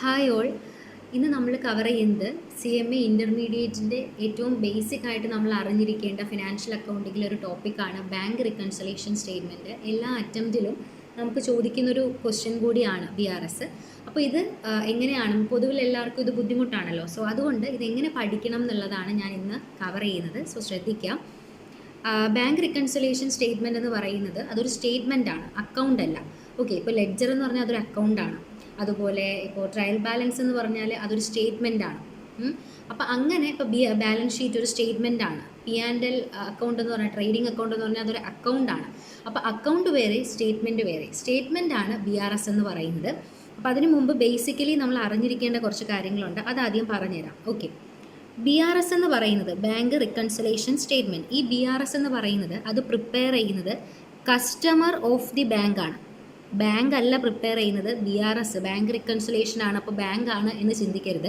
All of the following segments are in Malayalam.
Hi all. ഇന്ന് നമ്മൾ കവർ ചെയ്യുന്നത് CMA ഇൻ്റർമീഡിയറ്റിൻ്റെ ഏറ്റവും ബേസിക് ആയിട്ട് നമ്മൾ അറിഞ്ഞിരിക്കേണ്ട ഫിനാൻഷ്യൽ അക്കൗണ്ടിങ്ങിലെ ഒരു ടോപ്പിക്കാണ് ബാങ്ക് റിക്കൺസിലേഷൻ സ്റ്റേറ്റ്മെൻറ്റ്. എല്ലാ അറ്റംപ്റ്റിലും നമുക്ക് ചോദിക്കുന്നൊരു ക്വസ്റ്റ്യൻ കൂടിയാണ് BRS. അപ്പോൾ ഇത് എങ്ങനെയാണ് പൊതുവിൽ എല്ലാവർക്കും ഇത് ബുദ്ധിമുട്ടാണല്ലോ. സോ അതുകൊണ്ട് ഇതെങ്ങനെ പഠിക്കണം എന്നുള്ളതാണ് ഞാൻ ഇന്ന് കവർ ചെയ്യുന്നത്. സോ ശ്രദ്ധിക്കാം. ബാങ്ക് റിക്കൺസിലേഷൻ സ്റ്റേറ്റ്മെൻറ്റ് എന്ന് പറയുന്നത് അതൊരു സ്റ്റേറ്റ്മെൻ്റ് ആണ്, അക്കൗണ്ട് അല്ല. ഓക്കെ, ഇപ്പോൾ ലെഡ്ജർ എന്ന് പറഞ്ഞാൽ അതൊരു അക്കൗണ്ടാണ്. അതുപോലെ ഇപ്പോൾ ട്രയൽ ബാലൻസ് എന്ന് പറഞ്ഞാൽ അതൊരു സ്റ്റേറ്റ്മെൻ്റ് ആണ്. അപ്പോൾ അങ്ങനെ ഇപ്പോൾ ബാലൻസ് ഷീറ്റ് ഒരു സ്റ്റേറ്റ്മെൻ്റ് ആണ്. P&L അക്കൗണ്ട് എന്ന് പറഞ്ഞാൽ ട്രേഡിംഗ് അക്കൗണ്ട് എന്ന് പറഞ്ഞാൽ അതൊരു അക്കൗണ്ടാണ്. അപ്പോൾ അക്കൗണ്ട് വേറെ, സ്റ്റേറ്റ്മെൻറ്റ് വേറെ. സ്റ്റേറ്റ്മെൻ്റ് ആണ് BRS എന്ന് പറയുന്നത്. അപ്പോൾ അതിന് മുമ്പ് ബേസിക്കലി നമ്മൾ അറിഞ്ഞിരിക്കേണ്ട കുറച്ച് കാര്യങ്ങളുണ്ട്, അതാദ്യം പറഞ്ഞുതരാം. ഓക്കെ, BRS എന്ന് പറയുന്നത് ബാങ്ക് റിക്കൺസിലേഷൻ സ്റ്റേറ്റ്മെൻറ്റ്. ഈ BRS എന്ന് പറയുന്നത് അത് പ്രിപ്പയർ ചെയ്യുന്നത് കസ്റ്റമർ ഓഫ് ദി ബാങ്ക് ആണ്. ബാങ്ക് അല്ല പ്രിപ്പയർ ചെയ്യുന്നത്, BRS ബാങ്ക് റിക്കൺസിലേഷൻ ആണ്. അപ്പോൾ ബാങ്ക് ആണ് എന്ന് ചിന്തിക്കരുത്.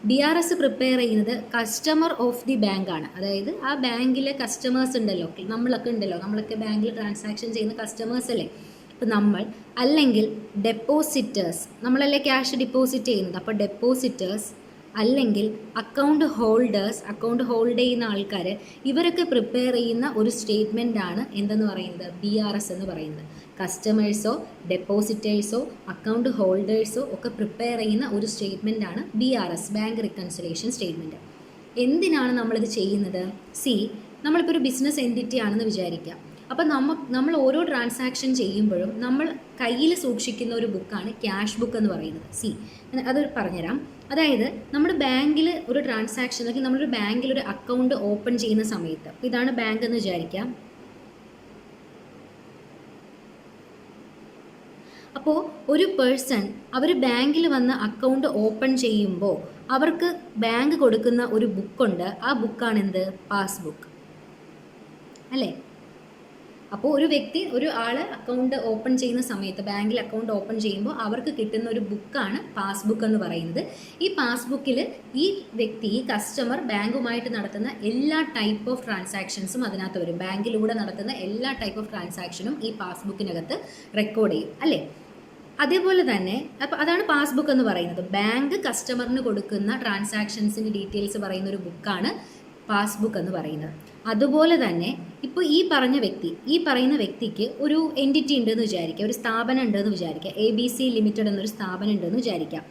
BRS പ്രിപ്പയർ ചെയ്യുന്നത് കസ്റ്റമർ ഓഫ് ദി ബാങ്ക് ആണ്. അതായത് ആ ബാങ്കിലെ കസ്റ്റമേഴ്സ് ഉണ്ടല്ലോ, നമ്മളൊക്കെ ബാങ്കിൽ ട്രാൻസാക്ഷൻ ചെയ്യുന്ന കസ്റ്റമേഴ്സ് അല്ലേ. ഇപ്പോൾ നമ്മൾ അല്ലെങ്കിൽ ഡെപ്പോസിറ്റേഴ്സ്, നമ്മളല്ലേ ക്യാഷ് ഡിപ്പോസിറ്റ് ചെയ്യുന്നത്. അപ്പോൾ ഡെപ്പോസിറ്റേഴ്സ് അല്ലെങ്കിൽ അക്കൗണ്ട് ഹോൾഡ് ചെയ്യുന്ന ആൾക്കാർ, ഇവരൊക്കെ പ്രിപ്പയർ ചെയ്യുന്ന ഒരു സ്റ്റേറ്റ്മെൻ്റ് ആണ് എന്തെന്ന് പറയുന്നത്, BRS എന്ന് പറയുന്നത്. കസ്റ്റമേഴ്സോ ഡെപ്പോസിറ്റേഴ്സോ അക്കൗണ്ട് ഹോൾഡേഴ്സോ ഒക്കെ പ്രിപ്പയർ ചെയ്യുന്ന ഒരു സ്റ്റേറ്റ്മെൻ്റ് ആണ് BRS, ബാങ്ക് റിക്കൺസിലേഷൻ സ്റ്റേറ്റ്മെൻറ്റ്. എന്തിനാണ് നമ്മളിത് ചെയ്യുന്നത്? നമ്മളിപ്പോൾ ഒരു ബിസിനസ് എൻറ്റിറ്റി ആണെന്ന് വിചാരിക്കാം. അപ്പോൾ നമ്മൾ ഓരോ ട്രാൻസാക്ഷൻ ചെയ്യുമ്പോഴും നമ്മൾ കയ്യിൽ സൂക്ഷിക്കുന്ന ഒരു ബുക്കാണ് ക്യാഷ് ബുക്ക് എന്ന് പറയുന്നത്. അത് പറഞ്ഞുതരാം. അതായത് നമ്മുടെ ബാങ്കിൽ ഒരു ട്രാൻസാക്ഷൻ, അല്ലെങ്കിൽ നമ്മളൊരു ബാങ്കിൽ ഒരു അക്കൗണ്ട് ഓപ്പൺ ചെയ്യുന്ന സമയത്ത്, ഇതാണ് ബാങ്ക് എന്ന് വിചാരിക്കാം. അപ്പോൾ ഒരു പേഴ്സൺ അവർ ബാങ്കിൽ വന്ന് അക്കൗണ്ട് ഓപ്പൺ ചെയ്യുമ്പോൾ അവർക്ക് ബാങ്ക് കൊടുക്കുന്ന ഒരു ബുക്കുണ്ട്. ആ ബുക്കാണ് എന്ത്? പാസ്ബുക്ക് അല്ലേ. അപ്പോൾ ഒരു ആൾ അക്കൗണ്ട് ഓപ്പൺ ചെയ്യുന്ന സമയത്ത്, ബാങ്കിൽ അക്കൗണ്ട് ഓപ്പൺ ചെയ്യുമ്പോൾ അവർക്ക് കിട്ടുന്ന ഒരു ബുക്കാണ് പാസ്ബുക്ക് എന്ന് പറയുന്നത്. ഈ പാസ്ബുക്കിൽ ഈ കസ്റ്റമർ ബാങ്കുമായിട്ട് നടത്തുന്ന എല്ലാ ടൈപ്പ് ഓഫ് ട്രാൻസാക്ഷൻസും അതിനകത്ത് വരും. ബാങ്കിലൂടെ നടത്തുന്ന എല്ലാ ടൈപ്പ് ഓഫ് ട്രാൻസാക്ഷനും ഈ പാസ്ബുക്കിനകത്ത് റെക്കോർഡ് ചെയ്യും അല്ലേ. അതേപോലെ തന്നെ അപ്പോൾ അതാണ് പാസ്ബുക്ക് എന്ന് പറയുന്നത്. ബാങ്ക് കസ്റ്റമറിന് കൊടുക്കുന്ന ട്രാൻസാക്ഷൻസിൻ്റെ ഡീറ്റെയിൽസ് പറയുന്ന ഒരു ബുക്കാണ് പാസ്ബുക്ക് എന്ന് പറയുന്നത്. അതുപോലെ തന്നെ ഇപ്പോൾ ഈ പറയുന്ന വ്യക്തിക്ക് ഒരു എൻറ്റിറ്റി ഉണ്ടെന്ന് വിചാരിക്കുക, ഒരു സ്ഥാപനം ഉണ്ടെന്ന് വിചാരിക്കുക, ABC ലിമിറ്റഡ് എന്നൊരു സ്ഥാപനം ഉണ്ടെന്ന് വിചാരിക്കാം.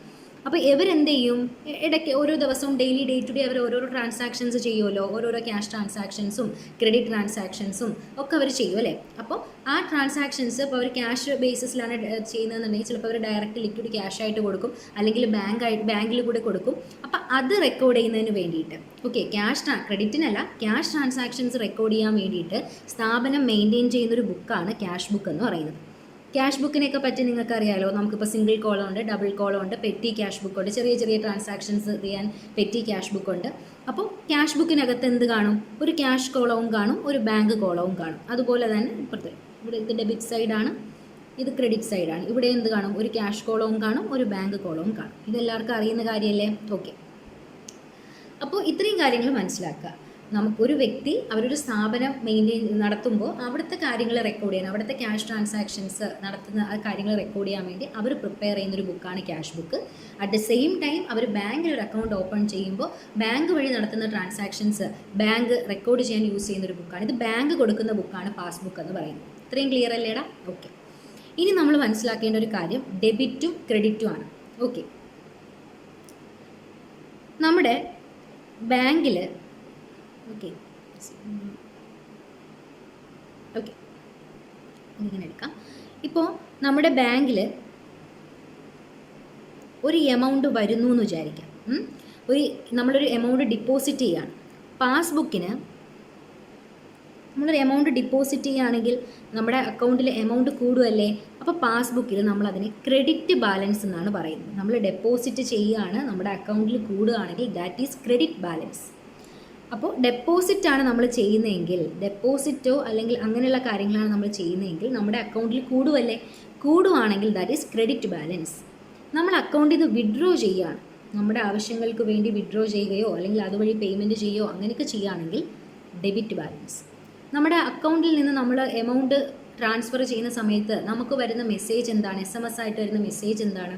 അപ്പോൾ ഇവരെന്ത് ചെയ്യും? ഇടയ്ക്ക് ഓരോ ദിവസവും ഡെയിലി ഡേ ടു ഡേ അവർ ഓരോരോ ട്രാൻസാക്ഷൻസ് ചെയ്യുമല്ലോ. ഓരോരോ ക്യാഷ് ട്രാൻസാക്ഷൻസും ക്രെഡിറ്റ് ട്രാൻസാക്ഷൻസും ഒക്കെ അവർ ചെയ്യും അല്ലേ. അപ്പോൾ ആ ട്രാൻസാക്ഷൻസ് ഇപ്പോൾ അവർ ക്യാഷ് ബേസിസിലാണ് ചെയ്യുന്നതെന്നുണ്ടെങ്കിൽ ചിലപ്പോൾ അവർ ഡയറക്റ്റ് ലിക്വിഡ് ക്യാഷ് ആയിട്ട് കൊടുക്കും, അല്ലെങ്കിൽ ബാങ്കിൽ കൂടെ കൊടുക്കും. അപ്പോൾ അത് റെക്കോർഡ് ചെയ്യുന്നതിന് വേണ്ടിയിട്ട്, ഓക്കെ, ക്രെഡിറ്റിനല്ല, ക്യാഷ് ട്രാൻസാക്ഷൻസ് റെക്കോർഡ് ചെയ്യാൻ വേണ്ടിയിട്ട് സ്ഥാപനം മെയിൻറ്റെയിൻ ചെയ്യുന്നൊരു ബുക്കാണ് ക്യാഷ് ബുക്ക് എന്ന് പറയുന്നത്. ക്യാഷ് ബുക്കിനെയൊക്കെ പറ്റി നിങ്ങൾക്ക് അറിയാലോ. നമുക്കിപ്പോൾ സിംഗിൾ കോളം ഉണ്ട്, ഡബിൾ കോളം ഉണ്ട്, പെറ്റി ക്യാഷ് ബുക്ക് ഉണ്ട്. ചെറിയ ചെറിയ ട്രാൻസാക്ഷൻസ് ചെയ്യാൻ പെറ്റി ക്യാഷ് ബുക്ക് ഉണ്ട്. അപ്പോൾ ക്യാഷ് ബുക്കിനകത്ത് എന്ത് കാണും? ഒരു ക്യാഷ് കോളവും കാണും, ഒരു ബാങ്ക് കോളവും കാണും. അതുപോലെ തന്നെ ഇപ്പോഴത്തെ ഇവിടെ ഇത് ഡെബിറ്റ് സൈഡാണ്, ഇത് ക്രെഡിറ്റ് സൈഡാണ്. ഇവിടെ എന്ത് കാണും? ഒരു ക്യാഷ് കോളവും കാണും, ഒരു ബാങ്ക് കോളവും കാണും. ഇതെല്ലാവർക്കും അറിയുന്ന കാര്യമല്ലേ. ഓക്കെ, അപ്പോൾ ഇത്രയും കാര്യങ്ങൾ മനസ്സിലാക്കുക. നമുക്കൊരു വ്യക്തി അവരൊരു സ്ഥാപനം നടത്തുമ്പോൾ അവിടുത്തെ കാര്യങ്ങൾ റെക്കോർഡ് ചെയ്യാൻ, അവിടുത്തെ ക്യാഷ് ട്രാൻസാക്ഷൻസ് നടത്തുന്ന ആ കാര്യങ്ങൾ റെക്കോർഡ് ചെയ്യാൻ വേണ്ടി അവർ പ്രിപ്പയർ ചെയ്യുന്നൊരു ബുക്കാണ് cash book. At the same time അവർ ബാങ്കിൽ ഒരു അക്കൗണ്ട് ഓപ്പൺ ചെയ്യുമ്പോൾ ബാങ്ക് വഴി നടത്തുന്ന ട്രാൻസാക്ഷൻസ് ബാങ്ക് റെക്കോർഡ് ചെയ്യാൻ യൂസ് ചെയ്യുന്നൊരു ബുക്കാണ്. ഇത് ബാങ്ക് കൊടുക്കുന്ന ബുക്കാണ് പാസ്ബുക്ക് എന്ന് പറയുന്നത്. ഇത്രയും ക്ലിയർ അല്ലേടാ? ഓക്കെ, ഇനി നമ്മൾ മനസ്സിലാക്കേണ്ട ഒരു കാര്യം ഡെബിറ്റും ക്രെഡിറ്റും ആണ്. ഓക്കെ, നമ്മുടെ ബാങ്കിൽ ഇങ്ങനെ എടുക്കാം. ഇപ്പോൾ നമ്മുടെ ബാങ്കിൽ ഒരു എമൗണ്ട് വരുന്നു എന്ന് വിചാരിക്കാം. നമ്മളൊരു എമൗണ്ട് ഡിപ്പോസിറ്റ് ചെയ്യുകയാണ്. പാസ്ബുക്കിന് നമ്മളൊരു എമൗണ്ട് ഡിപ്പോസിറ്റ് ചെയ്യുകയാണെങ്കിൽ നമ്മുടെ അക്കൗണ്ടിൽ എമൗണ്ട് കൂടുമല്ലേ. അപ്പോൾ പാസ്ബുക്കിൽ നമ്മളതിനെ ക്രെഡിറ്റ് ബാലൻസ് എന്നാണ് പറയുന്നത്. നമ്മൾ ഡെപ്പോസിറ്റ് ചെയ്യുകയാണ്, നമ്മുടെ അക്കൗണ്ടിൽ കൂടുകയാണെങ്കിൽ ദാറ്റ് ഈസ് ക്രെഡിറ്റ് ബാലൻസ്. അപ്പോൾ ഡെപ്പോസിറ്റാണ് നമ്മൾ ചെയ്യുന്നതെങ്കിൽ, ഡെപ്പോസിറ്റോ അല്ലെങ്കിൽ അങ്ങനെയുള്ള കാര്യങ്ങളാണ് നമ്മൾ ചെയ്യുന്നതെങ്കിൽ നമ്മുടെ അക്കൗണ്ടിൽ കൂടുവാണെങ്കിൽ ദാറ്റ് ഈസ് ക്രെഡിറ്റ് ബാലൻസ്. നമ്മൾ അക്കൗണ്ടിൽ നിന്ന് വിഡ്രോ ചെയ്യുകയാണ്, നമ്മുടെ ആവശ്യങ്ങൾക്ക് വേണ്ടി വിഡ്രോ ചെയ്യുകയോ അല്ലെങ്കിൽ അതുവഴി പേയ്മെൻറ്റ് ചെയ്യുകയോ അങ്ങനെയൊക്കെ ചെയ്യുകയാണെങ്കിൽ ഡെബിറ്റ് ബാലൻസ്. നമ്മുടെ അക്കൗണ്ടിൽ നിന്ന് നമ്മൾ എമൗണ്ട് ട്രാൻസ്ഫർ ചെയ്യുന്ന സമയത്ത് നമുക്ക് വരുന്ന മെസ്സേജ് എന്താണ്? SMS ആയിട്ട് വരുന്ന മെസ്സേജ് എന്താണ്?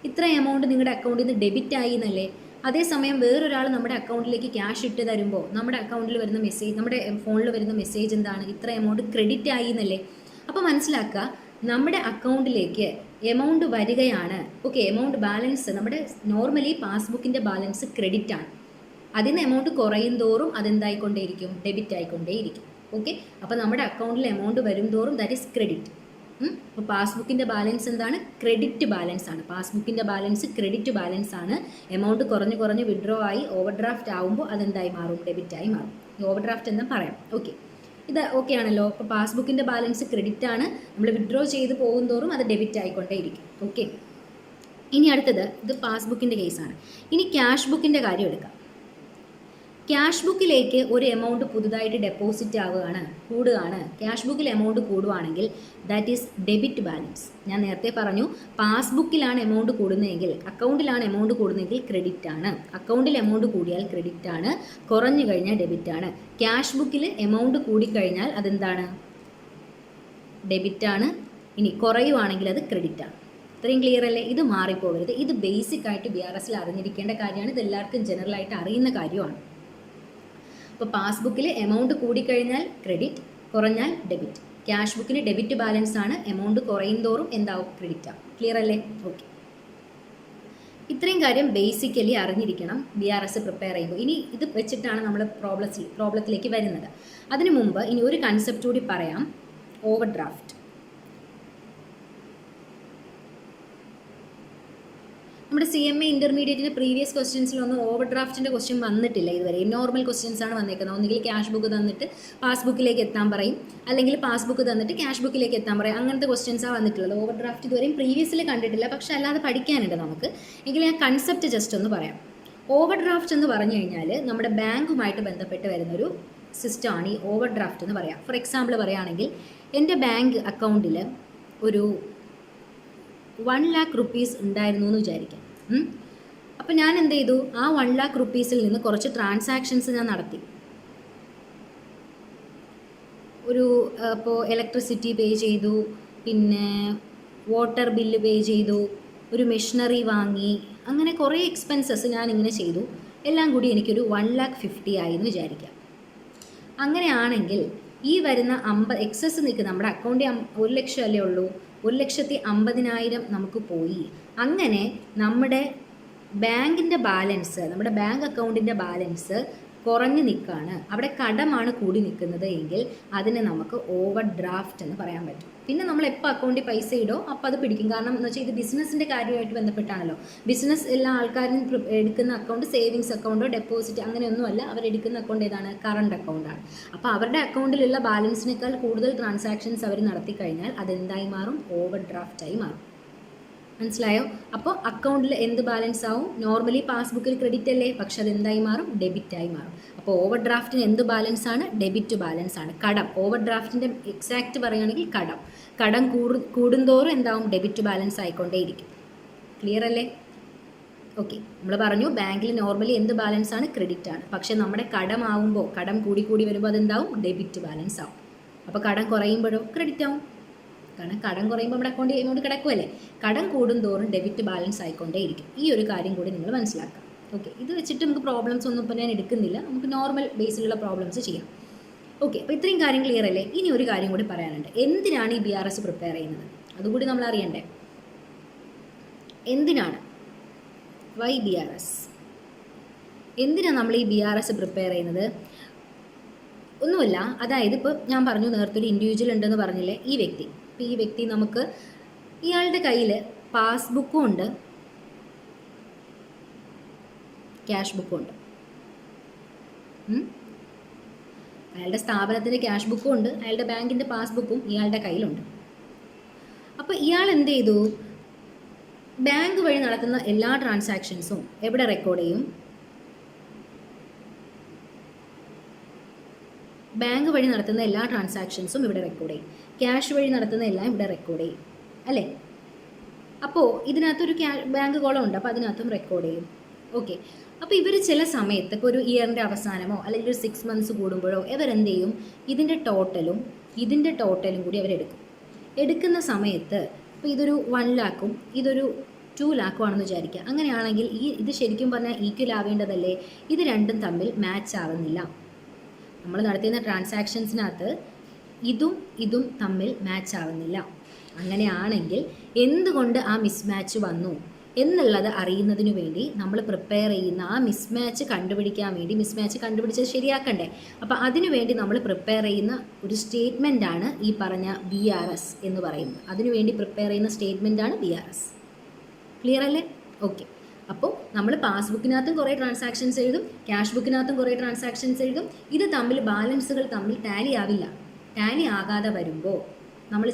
ഇത്ര എമൗണ്ട് നിങ്ങളുടെ അക്കൗണ്ടിൽ നിന്ന് ഡെബിറ്റ് ആയി എന്നല്ലേ. അതേസമയം വേറൊരാൾ നമ്മുടെ അക്കൗണ്ടിലേക്ക് ക്യാഷ് ഇട്ട് തരുമ്പോൾ നമ്മുടെ അക്കൗണ്ടിൽ വരുന്ന മെസ്സേജ്, നമ്മുടെ ഫോണിൽ വരുന്ന മെസ്സേജ് എന്താണ്? ഇത്ര എമൗണ്ട് ക്രെഡിറ്റ് ആയി എന്നല്ലേ. അപ്പോൾ മനസ്സിലാക്കുക, നമ്മുടെ അക്കൗണ്ടിലേക്ക് എമൗണ്ട് വരികയാണ്. ഓക്കെ, എമൗണ്ട് ബാലൻസ് നമ്മുടെ നോർമലി പാസ്ബുക്കിൻ്റെ ബാലൻസ് ക്രെഡിറ്റ് ആണ്. അതിന് എമൗണ്ട് കുറയും തോറും അതെന്തായിക്കൊണ്ടേയിരിക്കും? ഡെബിറ്റ് ആയിക്കൊണ്ടേയിരിക്കും. ഓക്കെ, അപ്പോൾ നമ്മുടെ അക്കൗണ്ടിൽ എമൗണ്ട് വരും തോറും ദാറ്റ് ഈസ് ക്രെഡിറ്റ്. അപ്പോൾ പാസ്ബുക്കിൻ്റെ ബാലൻസ് എന്താണ്? ക്രെഡിറ്റ് ബാലൻസ് ആണ്. പാസ്ബുക്കിൻ്റെ ബാലൻസ് ക്രെഡിറ്റ് ബാലൻസ് ആണ്. എമൗണ്ട് കുറഞ്ഞ് കുറഞ്ഞ് വിഡ്രോ ആയി ഓവർ ഡ്രാഫ്റ്റ് ആകുമ്പോൾ അതെന്തായി മാറും? ഡെബിറ്റായി മാറും. ഓവർ ഡ്രാഫ്റ്റ് എന്ന് പറയാം. ഓക്കെ, ഇത് ഓക്കെ ആണല്ലോ. അപ്പോൾ പാസ്ബുക്കിൻ്റെ ബാലൻസ് ക്രെഡിറ്റ് ആണ്. നമ്മൾ വിഡ്രോ ചെയ്ത് പോകും തോറും അത് ഡെബിറ്റ് ആയിക്കൊണ്ടേയിരിക്കും. ഓക്കെ, ഇനി അടുത്തത് ഇത് പാസ്ബുക്കിൻ്റെ കേസാണ്. ഇനി ക്യാഷ് ബുക്കിൻ്റെ കാര്യം എടുക്കാം. ക്യാഷ് ബുക്കിലേക്ക് ഒരു എമൗണ്ട് പുതുതായിട്ട് ഡെപ്പോസിറ്റ് കൂടുകയാണ്. ക്യാഷ് ബുക്കിൽ എമൗണ്ട് കൂടുവാണെങ്കിൽ ദാറ്റ് ഈസ് ഡെബിറ്റ് ബാലൻസ്. ഞാൻ നേരത്തെ പറഞ്ഞു, പാസ്ബുക്കിലാണ് എമൗണ്ട് കൂടുന്നതെങ്കിൽ, അക്കൗണ്ടിലാണ് എമൗണ്ട് കൂടുന്നതെങ്കിൽ ക്രെഡിറ്റ് ആണ്. അക്കൗണ്ടിൽ എമൗണ്ട് കൂടിയാൽ ക്രെഡിറ്റ് ആണ്, കുറഞ്ഞു കഴിഞ്ഞാൽ ഡെബിറ്റ് ആണ്. ക്യാഷ് ബുക്കിൽ എമൗണ്ട് കൂടിക്കഴിഞ്ഞാൽ അതെന്താണ്? ഡെബിറ്റ് ആണ്. ഇനി കുറയുവാണെങ്കിൽ അത് ക്രെഡിറ്റ് ആണ്. ഇത്രയും ക്ലിയർ അല്ലേ? ഇത് മാറിപ്പോകരുത്. ഇത് ബേസിക് ആയിട്ട് BRSൽ അറിഞ്ഞിരിക്കേണ്ട കാര്യമാണ്. ഇത് എല്ലാവർക്കും ജനറലായിട്ട് അറിയുന്ന കാര്യമാണ്. അപ്പോൾ പാസ്ബുക്കിൽ എമൗണ്ട് കൂടിക്കഴിഞ്ഞാൽ ക്രെഡിറ്റ്, കുറഞ്ഞാൽ ഡെബിറ്റ്. ക്യാഷ് ബുക്കിന് ഡെബിറ്റ് ബാലൻസ് ആണ്. എമൗണ്ട് കുറയും തോറും എന്താവും? ക്രെഡിറ്റ് ആവും. ക്ലിയർ അല്ലേ? ഓക്കെ, ഇത്രയും കാര്യം ബേസിക്കലി അറിഞ്ഞിരിക്കണം BRS പ്രിപ്പയർ ചെയ്യുമ്പോൾ. ഇനി ഇത് വെച്ചിട്ടാണ് നമ്മൾ പ്രോബ്ലത്തിലേക്ക് വരുന്നത്. അതിനു മുമ്പ് ഇനി ഒരു കൺസെപ്റ്റ് കൂടി പറയാം, ഓവർ ഡ്രാഫ്റ്റ്. നമ്മുടെ CMA ഇൻ്റർമീഡിയറ്റിൻ്റെ പ്രീവിയസ് ക്വസ്റ്റ്യൻസിലൊന്നും ഓവർ ഡ്രാഫ്റ്റിൻ്റെ ക്വസ്റ്റ്യൻ വന്നിട്ടില്ല ഇതുവരെ. നോർമൽ ക്വസ്റ്റ്യൻസ് ആണ് വന്നേക്കുന്നത്. ഒന്നുകിൽ ക്യാഷ് ബുക്ക് തന്നിട്ട് പാസ്ബുക്കിലേക്ക് എത്താൻ പറയും, അല്ലെങ്കിൽ പാസ്ബുക്ക് തന്നിട്ട് ക്യാഷ് ബുക്കിലേക്ക് എത്താൻ പറയും. അങ്ങനത്തെ ക്വസ്റ്റ്യൻസാണ് വന്നിട്ടുള്ളത്. ഓവർ ഡ്രാഫ്റ്റ് ഇതുവരെയും പ്രീവിയസിൽ കണ്ടിട്ടില്ല, പക്ഷേ അല്ലാതെ പഠിക്കാനുണ്ട് നമുക്ക്. എങ്കിൽ ഞാൻ കൺസെപ്റ്റ് ജസ്റ്റ് ഒന്ന് പറയാം. ഓവർ ഡ്രാഫ്റ്റ് എന്ന് പറഞ്ഞു കഴിഞ്ഞാൽ നമ്മുടെ ബാങ്കുമായിട്ട് ബന്ധപ്പെട്ട് വരുന്നൊരു സിസ്റ്റമാണ് ഈ ഓവർ ഡ്രാഫ്റ്റ് എന്ന് പറയാം. ഫോർ എക്സാമ്പിൾ പറയുകയാണെങ്കിൽ, എൻ്റെ ബാങ്ക് അക്കൗണ്ടിൽ ഒരു 1 lakh rupees ഉണ്ടായിരുന്നു എന്ന് വിചാരിക്കാം. അപ്പോൾ ഞാൻ എന്ത് ചെയ്തു? ആ 1 lakh rupees നിന്ന് കുറച്ച് ട്രാൻസാക്ഷൻസ് ഞാൻ നടത്തി. ഇപ്പോൾ ഇലക്ട്രിസിറ്റി പേ ചെയ്തു, പിന്നെ വാട്ടർ ബില്ല് പേ ചെയ്തു, ഒരു മെഷീനറി വാങ്ങി, അങ്ങനെ കുറേ എക്സ്പെൻസസ് ഞാൻ ഇങ്ങനെ ചെയ്തു. എല്ലാം കൂടി എനിക്കൊരു 1,50,000 ആയി എന്ന് വിചാരിക്കാം. അങ്ങനെയാണെങ്കിൽ ഈ വരുന്ന എക്സസ് നിൽക്കുന്ന നമ്മുടെ അക്കൗണ്ടിൽ 1 ലക്ഷം അല്ലേ ഉള്ളൂ, 1,50,000 നമുക്ക് പോയി. അങ്ങനെ നമ്മുടെ ബാങ്കിൻ്റെ ബാലൻസ്, നമ്മുടെ ബാങ്ക് അക്കൗണ്ടിൻ്റെ ബാലൻസ് കുറഞ്ഞു നിൽക്കുകയാണ്. അവിടെ കടമാണ് കൂടി നിൽക്കുന്നത് എങ്കിൽ അതിനെ നമുക്ക് ഓവർ ഡ്രാഫ്റ്റ് എന്ന് പറയാൻ പറ്റും. പിന്നെ നമ്മൾ എപ്പോൾ അക്കൗണ്ടിൽ പൈസ ഇടോ അപ്പോൾ അത് പിടിക്കും. കാരണം എന്ന് വെച്ചാൽ ഇത് ബിസിനസ്സിൻ്റെ കാര്യമായിട്ട് ബന്ധപ്പെട്ടാണല്ലോ. ബിസിനസ് എല്ലാ ആൾക്കാരും എടുക്കുന്ന അക്കൗണ്ട് സേവിങ്സ് അക്കൗണ്ടോ ഡെപ്പോസിറ്റ് അങ്ങനെയൊന്നുമല്ല. അവരെടുക്കുന്ന അക്കൗണ്ട് ഏതാണ്? കറണ്ട് അക്കൗണ്ടാണ്. അപ്പോൾ അവരുടെ അക്കൗണ്ടിലുള്ള ബാലൻസിനേക്കാൾ കൂടുതൽ ട്രാൻസാക്ഷൻസ് അവർ നടത്തി കഴിഞ്ഞാൽ അതെന്തായി മാറും? ഓവർ ഡ്രാഫ്റ്റായി മാറും. മനസ്സിലായോ? അപ്പോൾ അക്കൗണ്ടിൽ എന്ത് ബാലൻസ് ആവും? നോർമലി പാസ്ബുക്കിൽ ക്രെഡിറ്റ് അല്ലേ, പക്ഷെ അതെന്തായി മാറും? ഡെബിറ്റായി മാറും. അപ്പോൾ ഓവർ ഡ്രാഫ്റ്റിന് എന്ത് ബാലൻസ് ആണ്? ഡെബിറ്റ് ബാലൻസ് ആണ്. കടം, ഓവർ ഡ്രാഫ്റ്റിൻ്റെ എക്സാക്റ്റ് പറയുകയാണെങ്കിൽ കടം കൂടുന്തോറും എന്താവും? ഡെബിറ്റ് ബാലൻസ് ആയിക്കൊണ്ടേയിരിക്കും. ക്ലിയർ അല്ലേ? ഓക്കെ, നമ്മൾ പറഞ്ഞു ബാങ്കിൽ നോർമലി എന്ത് ബാലൻസ് ആണ്? ക്രെഡിറ്റ് ആണ്. പക്ഷേ നമ്മുടെ കടമാവുമ്പോൾ, കടം കൂടി വരുമ്പോൾ അതെന്താവും? ഡെബിറ്റ് ബാലൻസ് ആവും. അപ്പോൾ കടം കുറയുമ്പോഴോ? ക്രെഡിറ്റ് ആവും. കാരണം കടം കുറയുമ്പോൾ നമ്മുടെ അക്കൗണ്ട് എമൗണ്ട് കിടക്കുമല്ലേ. കടം കൂടുന്തോറും ഡെബിറ്റ് ബാലൻസ് ആയിക്കൊണ്ടേയിരിക്കും. ഈ ഒരു കാര്യം കൂടി നിങ്ങൾ മനസ്സിലാക്കാം. ഓക്കെ, ഇത് വെച്ചിട്ട് നമുക്ക് പ്രോബ്ലംസ് ഒന്നും ഇപ്പോൾ ഞാൻ എടുക്കുന്നില്ല. നമുക്ക് നോർമൽ ബേസിലുള്ള പ്രോബ്ലംസ് ചെയ്യാം. ഓക്കെ, അപ്പോൾ ഇത്രയും കാര്യം ക്ലിയർ അല്ലേ? ഇനി ഒരു കാര്യം കൂടി പറയാനുണ്ട്. എന്തിനാണ് ഈ BRS പ്രിപ്പയർ ചെയ്യുന്നത്? അതുകൂടി നമ്മൾ അറിയണ്ടേ. എന്തിനാണ്? Why BRS? എന്തിനാണ് നമ്മൾ ഈ BRS പ്രിപ്പയർ ചെയ്യുന്നത്? ഒന്നുമില്ല. അതായത് ഇപ്പോൾ ഞാൻ പറഞ്ഞു നേരത്തെ ഒരു ഇൻഡിവിജ്വൽ ഉണ്ടെന്ന് പറഞ്ഞില്ലേ, ഈ വ്യക്തി. ഇപ്പോൾ ഈ വ്യക്തി നമുക്ക് ഇയാളുടെ കയ്യിൽ പാസ്ബുക്കും ഉണ്ട്, ക്യാഷ് ബുക്കും ഉണ്ട്. അയാളുടെ സ്ഥാപനത്തിൻ്റെ ക്യാഷ് ബുക്കും ഉണ്ട്, അയാളുടെ ബാങ്കിൻ്റെ പാസ്ബുക്കും ഇയാളുടെ കയ്യിലുണ്ട്. അപ്പോൾ ഇയാൾ എന്ത് ചെയ്തു? ബാങ്ക് വഴി നടത്തുന്ന എല്ലാ ട്രാൻസാക്ഷൻസും എവിടെ റെക്കോർഡ് ചെയ്യും? ബാങ്ക് വഴി നടത്തുന്ന എല്ലാ ട്രാൻസാക്ഷൻസും ഇവിടെ റെക്കോർഡ് ചെയ്യും. ക്യാഷ് വഴി നടത്തുന്ന എല്ലാം ഇവിടെ റെക്കോർഡ് ചെയ്യും അല്ലേ. അപ്പോൾ ഇതിനകത്തൊരു ബാങ്ക് കോളം ഉണ്ട്, അപ്പോൾ അതിനകത്തും റെക്കോർഡ് ചെയ്യും. ഓക്കെ, അപ്പോൾ ഇവർ ചില സമയത്ത് ഇപ്പോൾ ഒരു ഇയറിൻ്റെ അവസാനമോ അല്ലെങ്കിൽ ഒരു 6 months കൂടുമ്പോഴോ ഇവരെന്ത് ചെയ്യും? ഇതിൻ്റെ ടോട്ടലും കൂടി അവരെടുക്കും. എടുക്കുന്ന സമയത്ത് ഇപ്പോൾ ഇതൊരു 1 lakhും ഇതൊരു 2 ലാഖോ ആണെന്ന് വിചാരിക്കുക. അങ്ങനെയാണെങ്കിൽ ഇത് ശരിക്കും പറഞ്ഞാൽ ഈക്വൽ ആവേണ്ടതല്ലേ? ഇത് രണ്ടും തമ്മിൽ മാച്ച് ആവുന്നില്ല. നമ്മൾ നടത്തുന്ന ട്രാൻസാക്ഷൻസിനകത്ത് ഇതും തമ്മിൽ മാച്ച് ആവുന്നില്ല. അങ്ങനെയാണെങ്കിൽ എന്തുകൊണ്ട് ആ മിസ്മാച്ച് വന്നു എന്നുള്ളത് അറിയുന്നതിന് വേണ്ടി നമ്മൾ പ്രിപ്പയർ ചെയ്യുന്ന ആ മിസ്മാച്ച് കണ്ടുപിടിക്കാൻ വേണ്ടി, മിസ്മാച്ച് കണ്ടുപിടിച്ചത് ശരിയാക്കണ്ടേ, അപ്പോൾ അതിനു വേണ്ടി നമ്മൾ പ്രിപ്പയർ ചെയ്യുന്ന ഒരു സ്റ്റേറ്റ്മെൻറ്റാണ് ഈ പറഞ്ഞ BRS എന്ന് പറയുന്നത്. അതിനുവേണ്ടി പ്രിപ്പയർ ചെയ്യുന്ന സ്റ്റേറ്റ്മെൻറ്റാണ് BRS. ക്ലിയർ അല്ലേ? ഓക്കെ. അപ്പോൾ നമ്മൾ പാസ്ബുക്കിനകത്തും കുറേ ട്രാൻസാക്ഷൻസ് എഴുതും, ക്യാഷ് ബുക്കിനകത്തും കുറേ ട്രാൻസാക്ഷൻസ് എഴുതും. ഇത് തമ്മിൽ ബാലൻസുകൾ തമ്മിൽ ടാലി ആവില്ല. ടാലി ആകാതെ വരുമ്പോൾ നമ്മൾ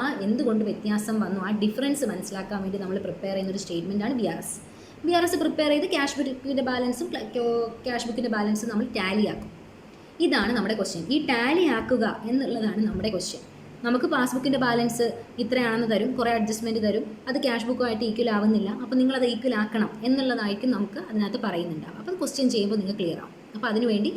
ആ എന്തുകൊണ്ട് വ്യത്യാസം വന്നു, ആ ഡിഫറൻസ് മനസ്സിലാക്കാൻ വേണ്ടി നമ്മൾ പ്രിപ്പയർ ചെയ്യുന്ന ഒരു സ്റ്റേറ്റ്മെൻറ്റാണ് BRS പ്രിപ്പയർ ചെയ്ത് ക്യാഷ് ബുക്കിൻ്റെ ബാലൻസും നമ്മൾ ടാലി ആക്കും. ഇതാണ് നമ്മുടെ ക്വസ്റ്റ്യൻ. ഈ ടാലി ആക്കുക എന്നുള്ളതാണ് നമ്മുടെ ക്വസ്റ്റ്യൻ. നമുക്ക് പാസ്ബുക്കിൻ്റെ ബാലൻസ് ഇത്രയാണെന്ന് തരും, കുറേ അഡ്ജസ്റ്റ്മെൻറ്റ് തരും, അത് ക്യാഷ് ബുക്കുമായിട്ട് ഈക്വൽ ആവുന്നില്ല, അപ്പോൾ നിങ്ങളത് ഈക്വൽ ആക്കണം എന്നുള്ളതായിരിക്കും നമുക്ക് അതിനകത്ത് പറയുന്നുണ്ടാവും. അപ്പോൾ ക്വസ്റ്റ്യൻ ചെയ്യുമ്പോൾ നിങ്ങൾ ക്ലിയർ ആവും. അപ്പോൾ അതിനുവേണ്ടി